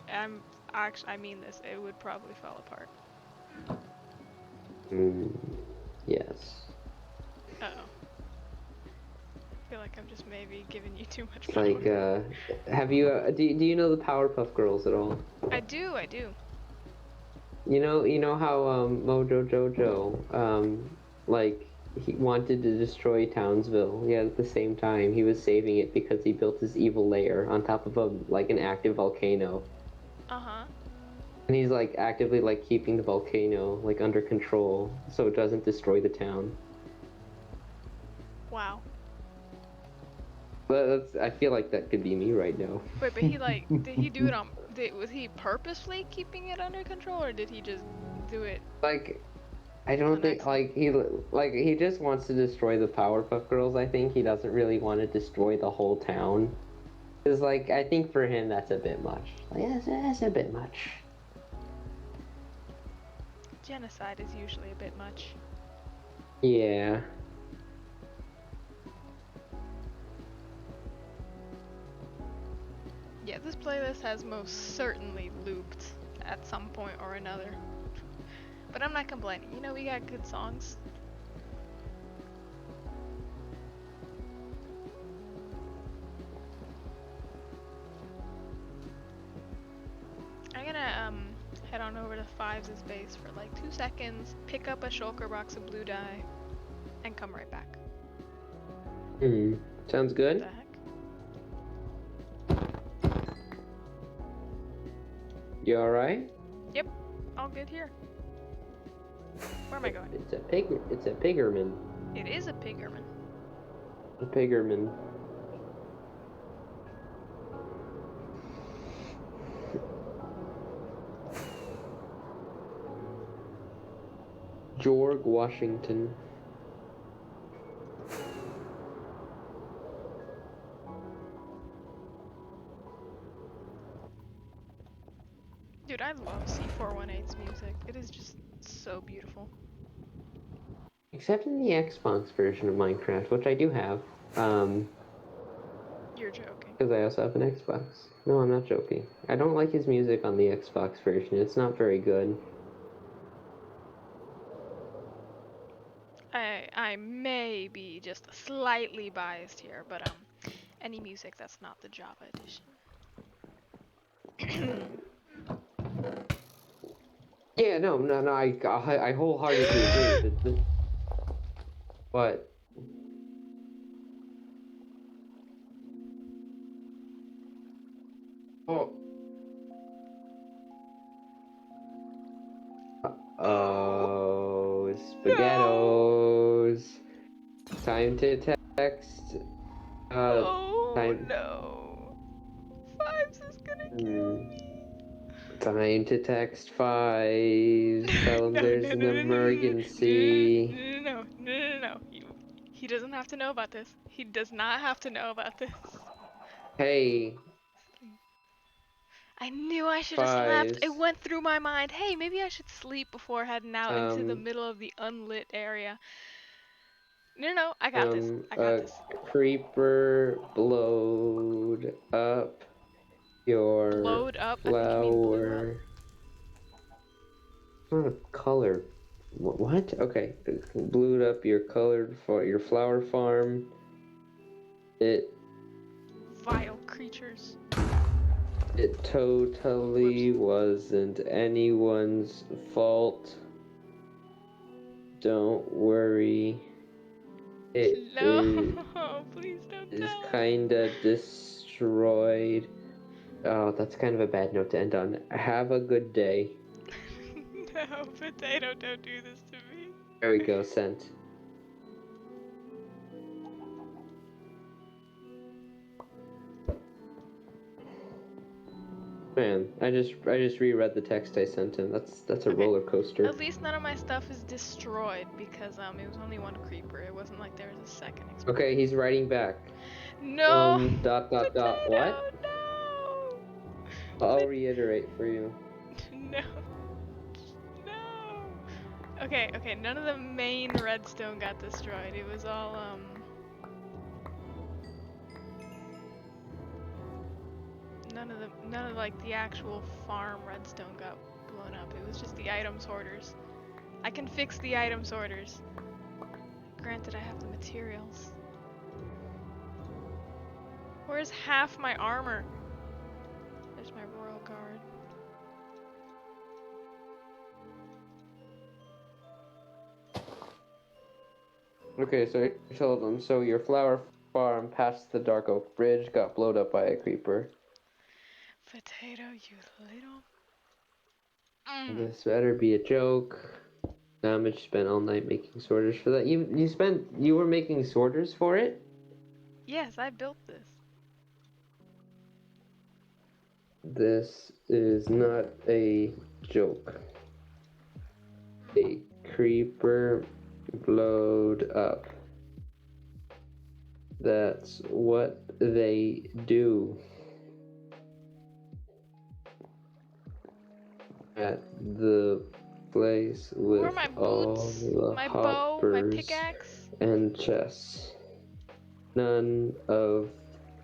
actually I mean this, it would probably fall apart. Mm, yes. Uh-oh. I feel like I'm just maybe giving you too much It's power. like have you do you know the Powerpuff Girls at all? I do, I do. You know how Mojo Jojo like he wanted to destroy Townsville, yet at the same time he was saving it because he built his evil lair on top of a like an active volcano. Uh-huh. And he's like actively like keeping the volcano like under control so it doesn't destroy the town. Wow. But I feel like that could be me right now. Wait, but he like did he do it on was he purposefully keeping it under control, or did he just do it Like I don't on think accident? he just wants to destroy the Powerpuff Girls. I think he doesn't really want to destroy the whole town. Cause like I think for him that's a bit much. Like that's a bit much. Genocide is usually a bit much. Yeah. Yeah, this playlist has most certainly looped at some point or another. But I'm not complaining. You know, we got good songs. I'm gonna head on over to Fives' base for like 2 seconds, pick up a shulker box of blue dye, and come right back. Hmm. Sounds What good. the heck? You all right? Yep, all good here. Where am I going? It's a pig. It's a piggerman. It is a piggerman. A piggerman. George Washington. Dude, I love C418's music. It is just so beautiful. Except in the Xbox version of Minecraft, which I do have. You're joking. Because I also have an Xbox. No, I'm not joking. I don't like his music on the Xbox version. It's not very good. I may be just slightly biased here, but any music that's not the Java edition. Yeah, no. I wholeheartedly agree. But oh, oh, Spaghettos. Time to text. Oh Time. no. Fives is gonna kill me. Time to text Fives. Tell him No, there's no, an no, no, no, emergency. no. He doesn't have to know about this. He does not have to know about this. Hey, I knew I should have slept. It Fives. went through my mind. Hey, maybe I should sleep before heading out into the Um, middle of the unlit area. No, I got this. I got a this. creeper blowed up your Blowed up? I think you mean blew up. flower. Not a color. What? Okay, blew up your colored for your flower farm. It Vile creatures. totally wasn't anyone's fault. Don't worry. It No, please don't is tell me. kinda destroyed. Oh, that's kind of a bad note to end on. Have a good day. No, potato, don't do this to me. There we go, sent. Man, I just reread the text I sent him. That's a Okay. roller coaster. At least none of my stuff is destroyed because it was only one creeper. It wasn't like there was a second explosion. Okay, he's writing back. No. Dot. What? No. I'll reiterate for you. No. No. Okay. None of the main redstone got destroyed. It was all none of like the actual farm redstone got blown up. It was just the item sorters. I can fix the item sorters. Granted, I have the materials. Where's half my armor? There's my royal guard. Okay, so I told him, so your flower farm past the Dark Oak Bridge got blown up by a creeper. Potato, you little... This better be a joke. Damage spent all night making sorters for that. You were making sorters for it? Yes, I built this. This is not a joke. A creeper blowed up. That's what they do. At the place with Where are my all boots? the My bow? My hoppers pickaxe? and chests. None of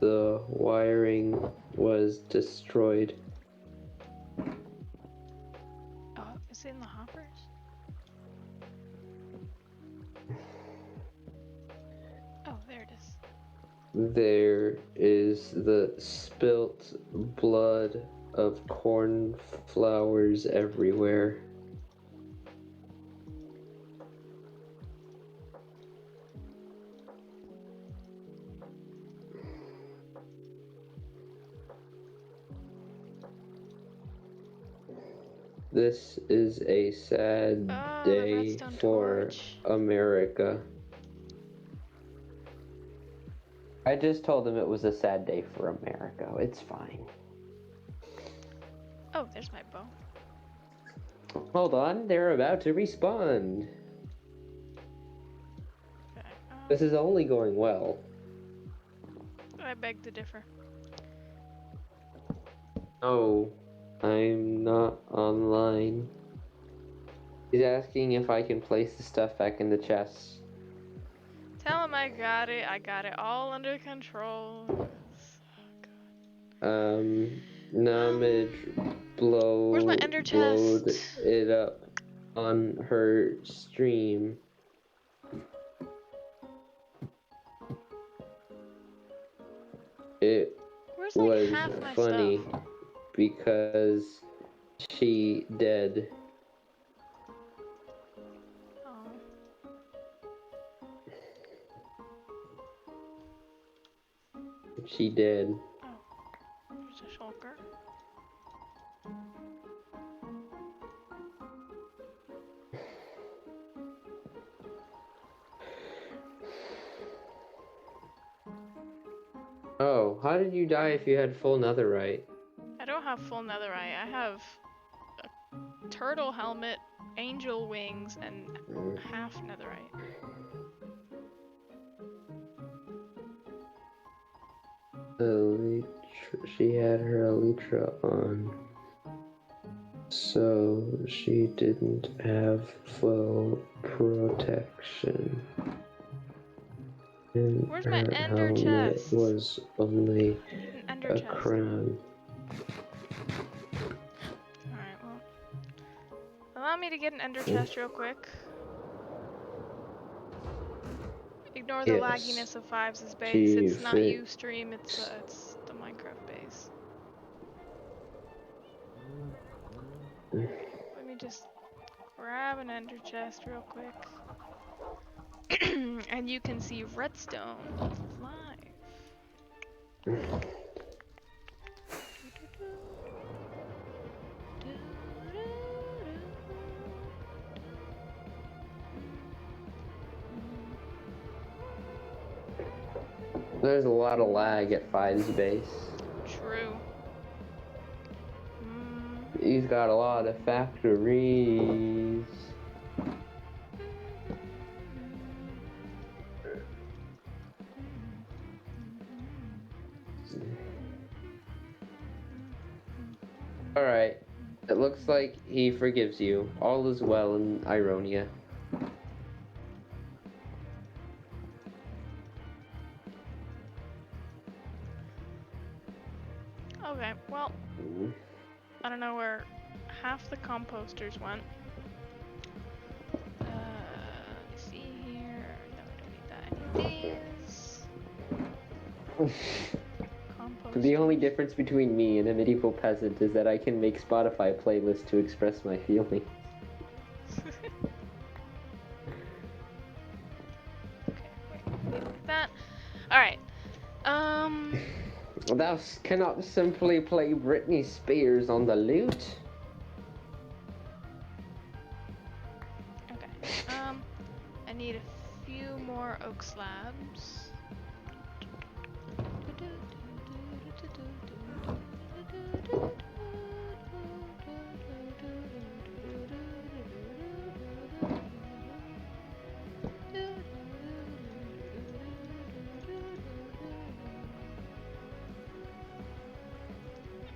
the wiring was destroyed. Oh, is it in the hoppers? Oh, there it is. There is the spilt blood of cornflowers everywhere. This is a sad The day redstone for torch. America. I just told him it was a sad day for America. It's fine. Oh, there's my bow. Hold on, they're about to respawn. Okay. This is only going well. I beg to differ. Oh, I'm not online. He's asking if I can place the stuff back in the chests. Tell him I got it. I got it all under control. Namage Where's my ender blowed chest? it up on her stream. It Where's like was half my funny stuff? because she dead. Oh. She did. Oh. There's a shulker. Oh, how did you die if you had full netherite? I don't have full netherite. I have a turtle helmet, angel wings, and half netherite. She had her elytra on, so she didn't have full protection. And Where's my her ender helmet chest? was only An ender a chest. crown. Alright, well. Allow me to get an ender chest real quick. Ignore the Yes. lagginess of Fives' base. She It's not fit- you stream, it's the Minecraft base. Let me just grab an ender chest real quick. And you can see redstone live. There's a lot of lag at Five's base. True. He's got a lot of factories. Alright. It looks like he forgives you. All is well in Ironia. Okay, well, I don't know where half the composters went. Let me see here. No, we don't need that. I need these. The only difference between me and a medieval peasant is that I can make Spotify playlists to express my feelings. Okay, wait, that. Alright. Thou cannot simply play Britney Spears on the lute. Okay. I need a few more oak slabs.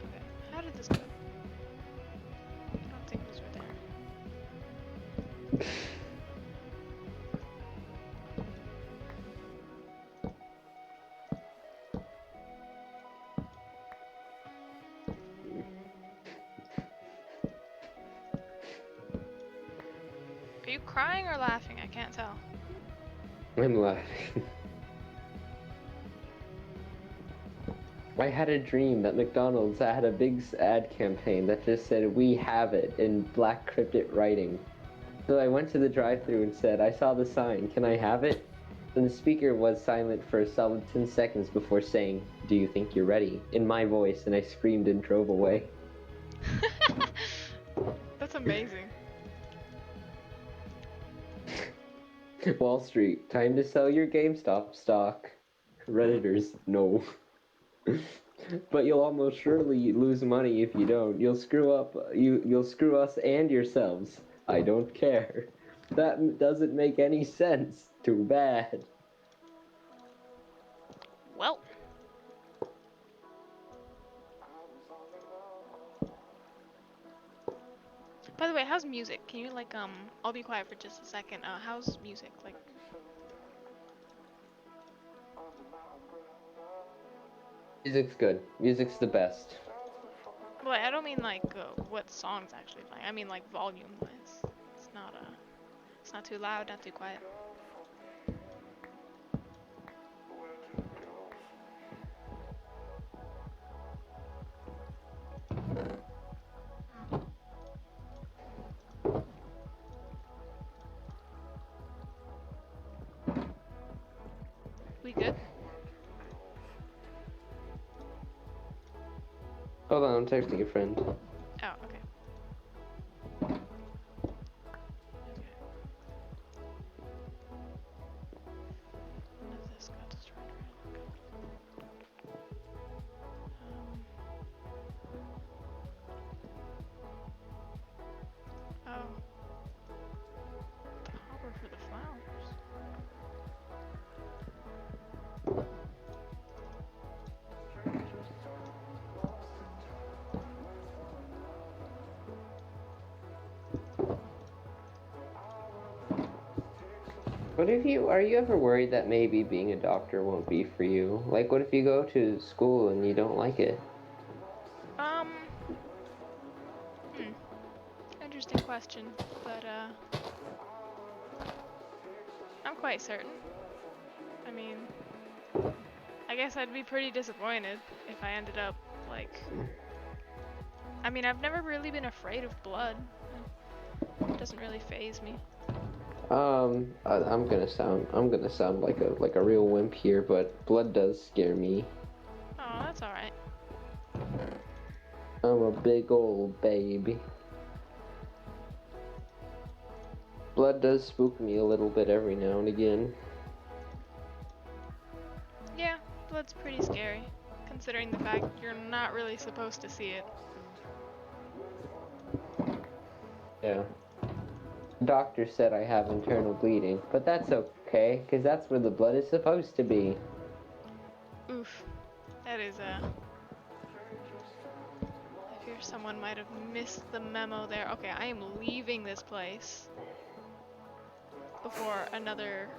Okay, how did this go? I don't think those were there. Are you crying or laughing? I can't tell. I'm laughing. I had a dream that McDonald's had a big ad campaign that just said, "We have it," in black cryptic writing. So I went to the drive-thru and said, "I saw the sign, can I have it?" And the speaker was silent for a solid 10 seconds before saying, "Do you think you're ready?" in my voice, and I screamed and drove away. That's amazing. Wall Street, time to sell your GameStop stock. Redditors, no. But you'll almost surely lose money if you don't. You'll screw up. You'll screw us and yourselves. I don't care. That doesn't make any sense. Too bad. Well. By the way, how's music? Can you I'll be quiet for just a second. How's music? Like, Music's good. Music's the best. well, I don't mean what songs actually playing. I mean like volume wise. It's not too loud, not too quiet. We good? Hold on, I'm texting a friend. Oh, okay. Okay. None of this got destroyed, right? Are you ever worried that maybe being a doctor won't be for you? Like, what if you go to school and you don't like it? Um, hmm, interesting question, but I'm quite certain. I mean, I guess I'd be pretty disappointed if I ended up, like, I mean, I've never really been afraid of blood. It doesn't really faze me. I'm gonna sound like a real wimp here, but blood does scare me. Oh, that's alright. I'm a big old baby. Blood does spook me a little bit every now and again. Yeah, blood's pretty scary, considering the fact you're not really supposed to see it. Yeah. Doctor said I have internal bleeding, but that's okay, because that's where the blood is supposed to be. Oof. That is, I fear someone might have missed the memo there. Okay, I am leaving this place before another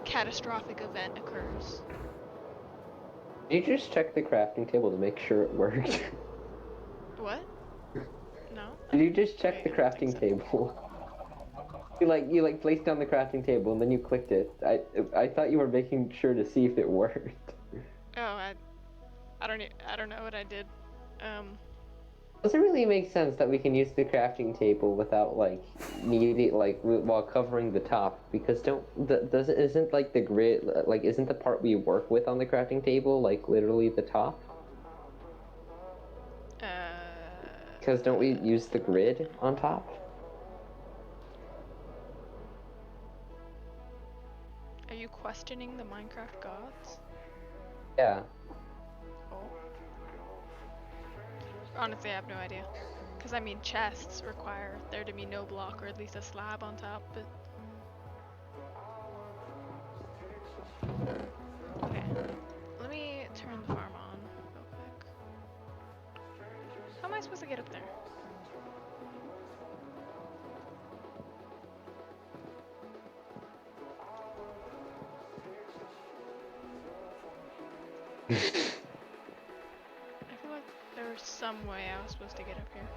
catastrophic event occurs. Did you just check the crafting table to make sure it worked? What? No? Did you just check Wait, the I don't think crafting so. table? You placed down the crafting table and then you clicked it. I thought you were making sure to see if it worked. Oh, I don't know what I did. Doesn't really make sense that we can use the crafting table without needing while covering the top, because isn't like the grid, like isn't the part we work with on the crafting table like literally the top? Because don't we use the grid on top? Are you questioning the Minecraft gods? Yeah. Oh. Honestly, I have no idea. Because, I mean, chests require there to be no block or at least a slab on top, but... Okay. Let me turn the farm on real quick. How am I supposed to get up there? I feel like there was some way I was supposed to get up here.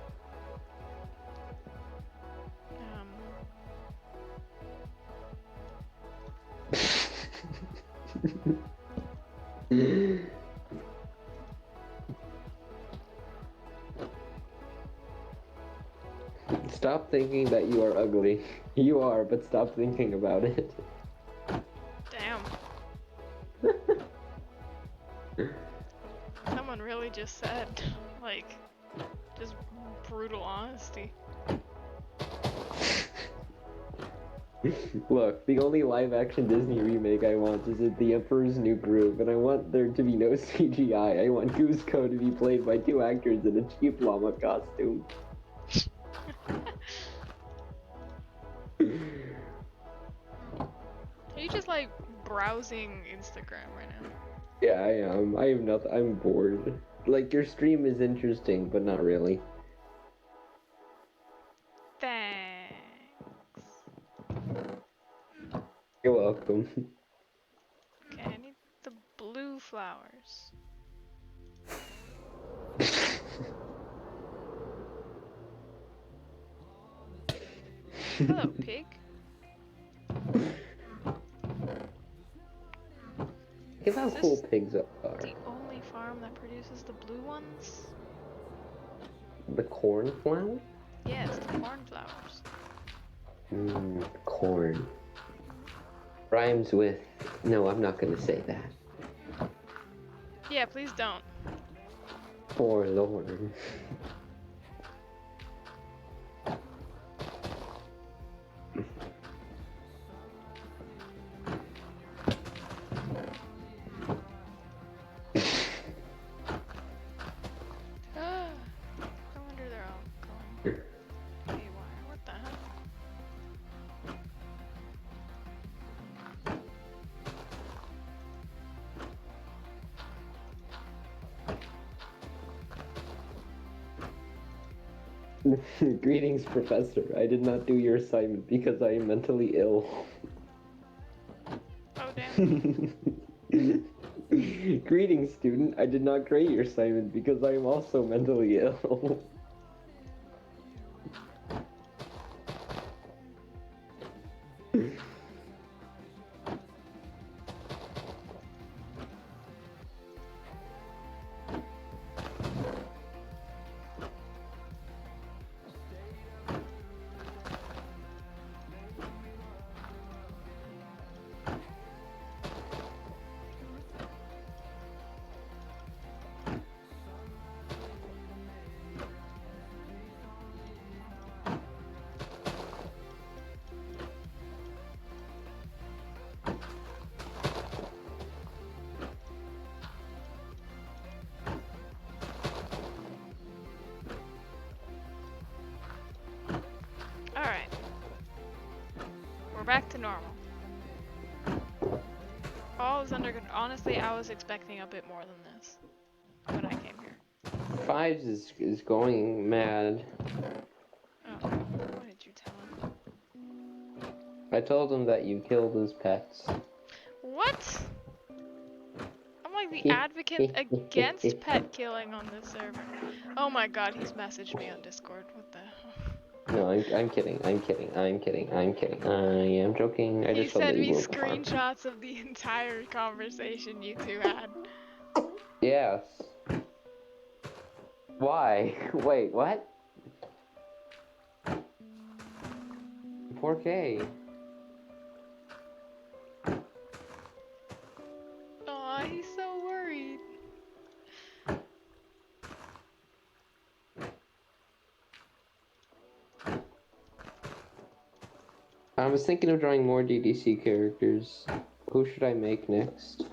Stop thinking that you are ugly. You are, but stop thinking about it. Damn. Someone really just said, like, just brutal honesty. Look, the only live-action Disney remake I want is The Emperor's New Groove, and I want there to be no CGI. I want Kuzco to be played by two actors in a cheap llama costume. Are you just, like, browsing Instagram right now? Yeah, I am. I have nothing. I'm bored. Like, your stream is interesting, but not really. Thanks. You're welcome. Okay, I need the blue flowers. Hello, pig. Look at how Is cool this pigs are. the only farm that produces the blue ones? The cornflower? Yes, the cornflowers. Corn. Rhymes with... No, I'm not gonna say that. Yeah, please don't. Forlorn. No wonder they're all going haywire. What the hell? Greetings, Professor. I did not do your assignment because I am mentally ill. damn. Greetings, student. I did not grade your assignment because I am also mentally ill. Alright. We're back to normal. All is under control. Honestly, I was expecting a bit more than this when I came here. Fives is going mad. Oh, what did you tell him? I told him that you killed his pets. What? I'm like the advocate against pet killing on this server. Oh my god, he's messaged me on Discord. What the hell? No, I'm kidding. I'm kidding. I'm kidding. I'm kidding. I am joking. I He just saw that sent you me blew up the farm. screenshots of the entire conversation you two had. Yes. Why? Wait, what? 4K. Aw, he's so worried. I was thinking of drawing more DDC characters. Who should I make next?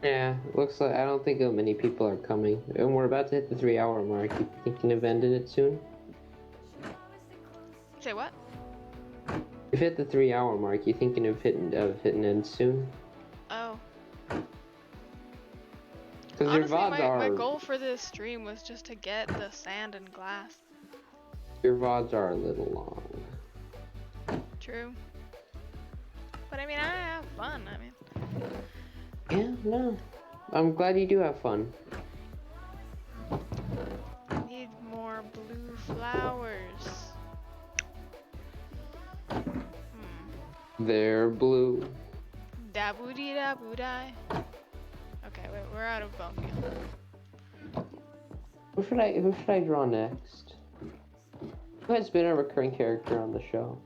Yeah, looks like I don't think many people are coming. And we're about to hit the 3-hour mark. You thinking of ending it soon? Say what? You've hit the 3-hour mark. You thinking of hitting end soon? Oh. Because your Honestly, VODs my are goal for this stream was just to get the sand and glass. your VODs are a little long. True. But I mean, I have fun. I mean, Yeah, no. I'm glad you do have fun. need more blue flowers. They're blue. Da boo dee da boo die. Okay, wait, we're out of bone meal. Who should I draw next? Who has been a recurring character on the show?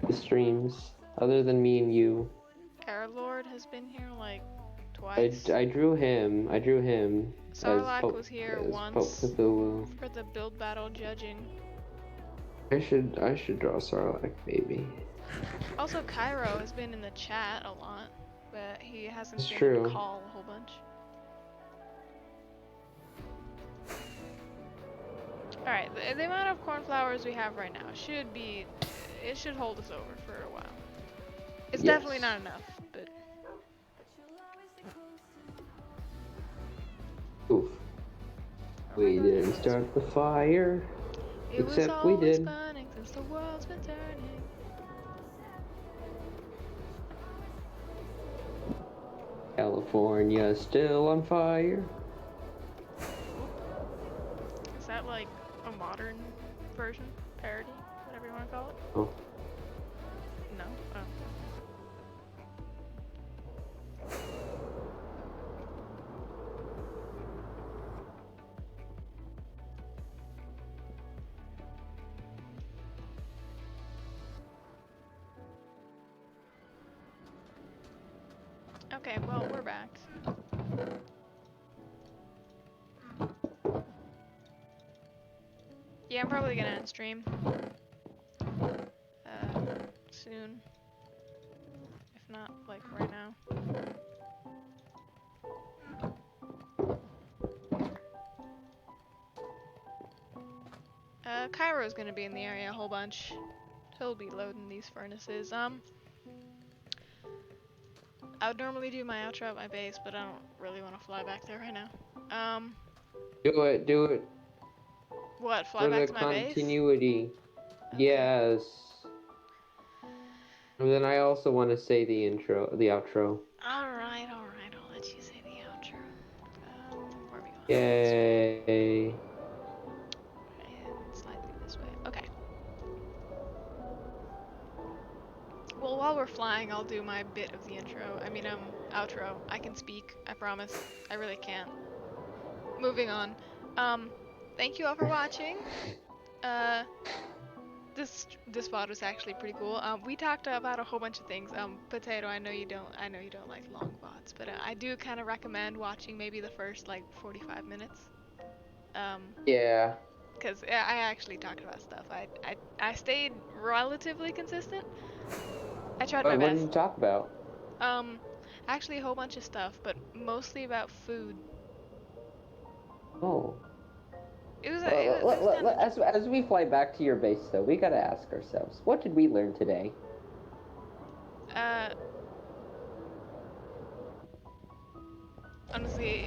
The streams, other than me and you. Airlord has been here like twice. I drew him. Sarlacc was here once Pope Cthulhu. for the build battle judging. I should draw Sarlacc maybe. Also, Kairo has been in the chat a lot, but he hasn't It's been true. in call a whole bunch. Alright, the amount of cornflowers we have right now it should hold us over for a while. It's Yes. definitely not enough, but Oof. We didn't start the fire. it was Except we always did. burning since the world's been turning. California still on fire. Is that like a modern version? Parody? Whatever you want to call it? Oh. No? Oh. Okay, well, we're back. Yeah, I'm probably gonna end stream. Soon. If not, like, right now. Kairo's gonna be in the area a whole bunch. He'll be loading these furnaces. I would normally do my outro at my base, but I don't really want to fly back there right now. Do it What? Fly for back the to my base? continuity. Okay. Yes. And then I also want to say the outro. Alright, I'll let you say the outro. Where are we going? Yay. And slightly this way. Okay. Well, while we're flying, I'll do my bit of the outro. I can speak, I promise. I really can. Moving on. Thank you all for watching. This VOD was actually pretty cool. We talked about a whole bunch of things. Potato, I know you don't like long VODs, but I do kind of recommend watching maybe the first like 45 minutes. Yeah. Because I actually talked about stuff. I stayed relatively consistent. I tried my What did best. you talk about? Actually a whole bunch of stuff, but mostly about food. Oh. It was kind of As we fly back to your base, though, we gotta ask ourselves, what did we learn today? honestly,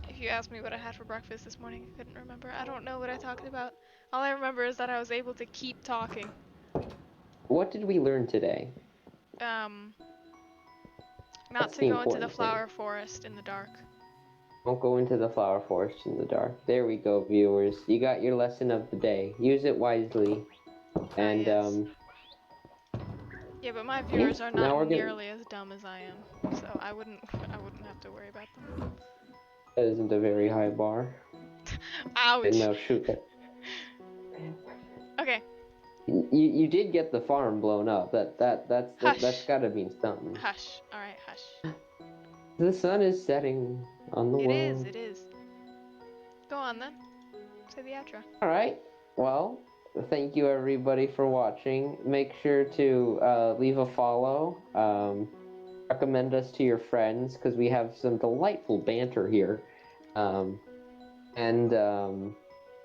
if you asked me what I had for breakfast this morning, I couldn't remember. I don't know what I talked about. All I remember is that I was able to keep talking. What did we learn today? Not That's to the go into the important thing. flower forest in the dark. Don't go into the flower forest in the dark. There we go, viewers. You got your lesson of the day. Use it wisely. And, yes. Yeah, but my viewers are now not we're gonna... nearly as dumb as I am, so I wouldn't have to worry about them. That isn't a very high bar. Ouch! No, shoot. Okay. You did get the farm blown up. That's gotta mean something. Hush. Alright, hush. The sun is setting on the world. It is. Go on then. Say the outro. Alright, well, thank you everybody for watching. Make sure to leave a follow. Recommend us to your friends, because we have some delightful banter here.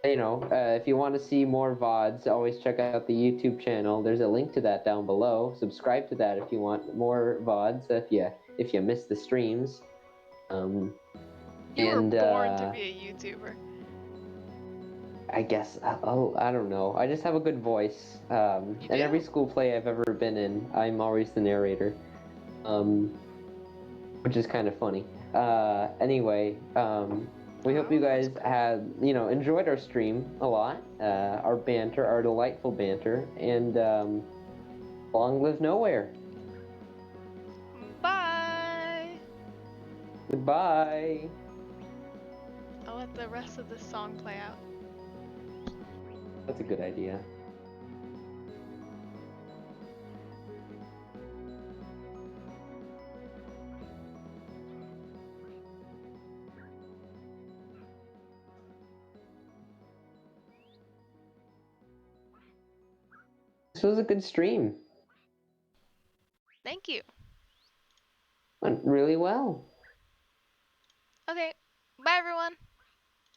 If you want to see more VODs, always check out the YouTube channel. There's a link to that down below. Subscribe to that if you want more VODs, if you miss the streams. You were born to be a YouTuber. I guess, I don't know. I just have a good voice. And every school play I've ever been in, I'm always the narrator. Which is kind of funny. Anyway, we hope you guys have, enjoyed our stream a lot. Our banter, our delightful banter. And, long live nowhere. Bye! Goodbye! I'll let the rest of the song play out. That's a good idea. This was a good stream. Thank you. Went really well. Okay, bye everyone.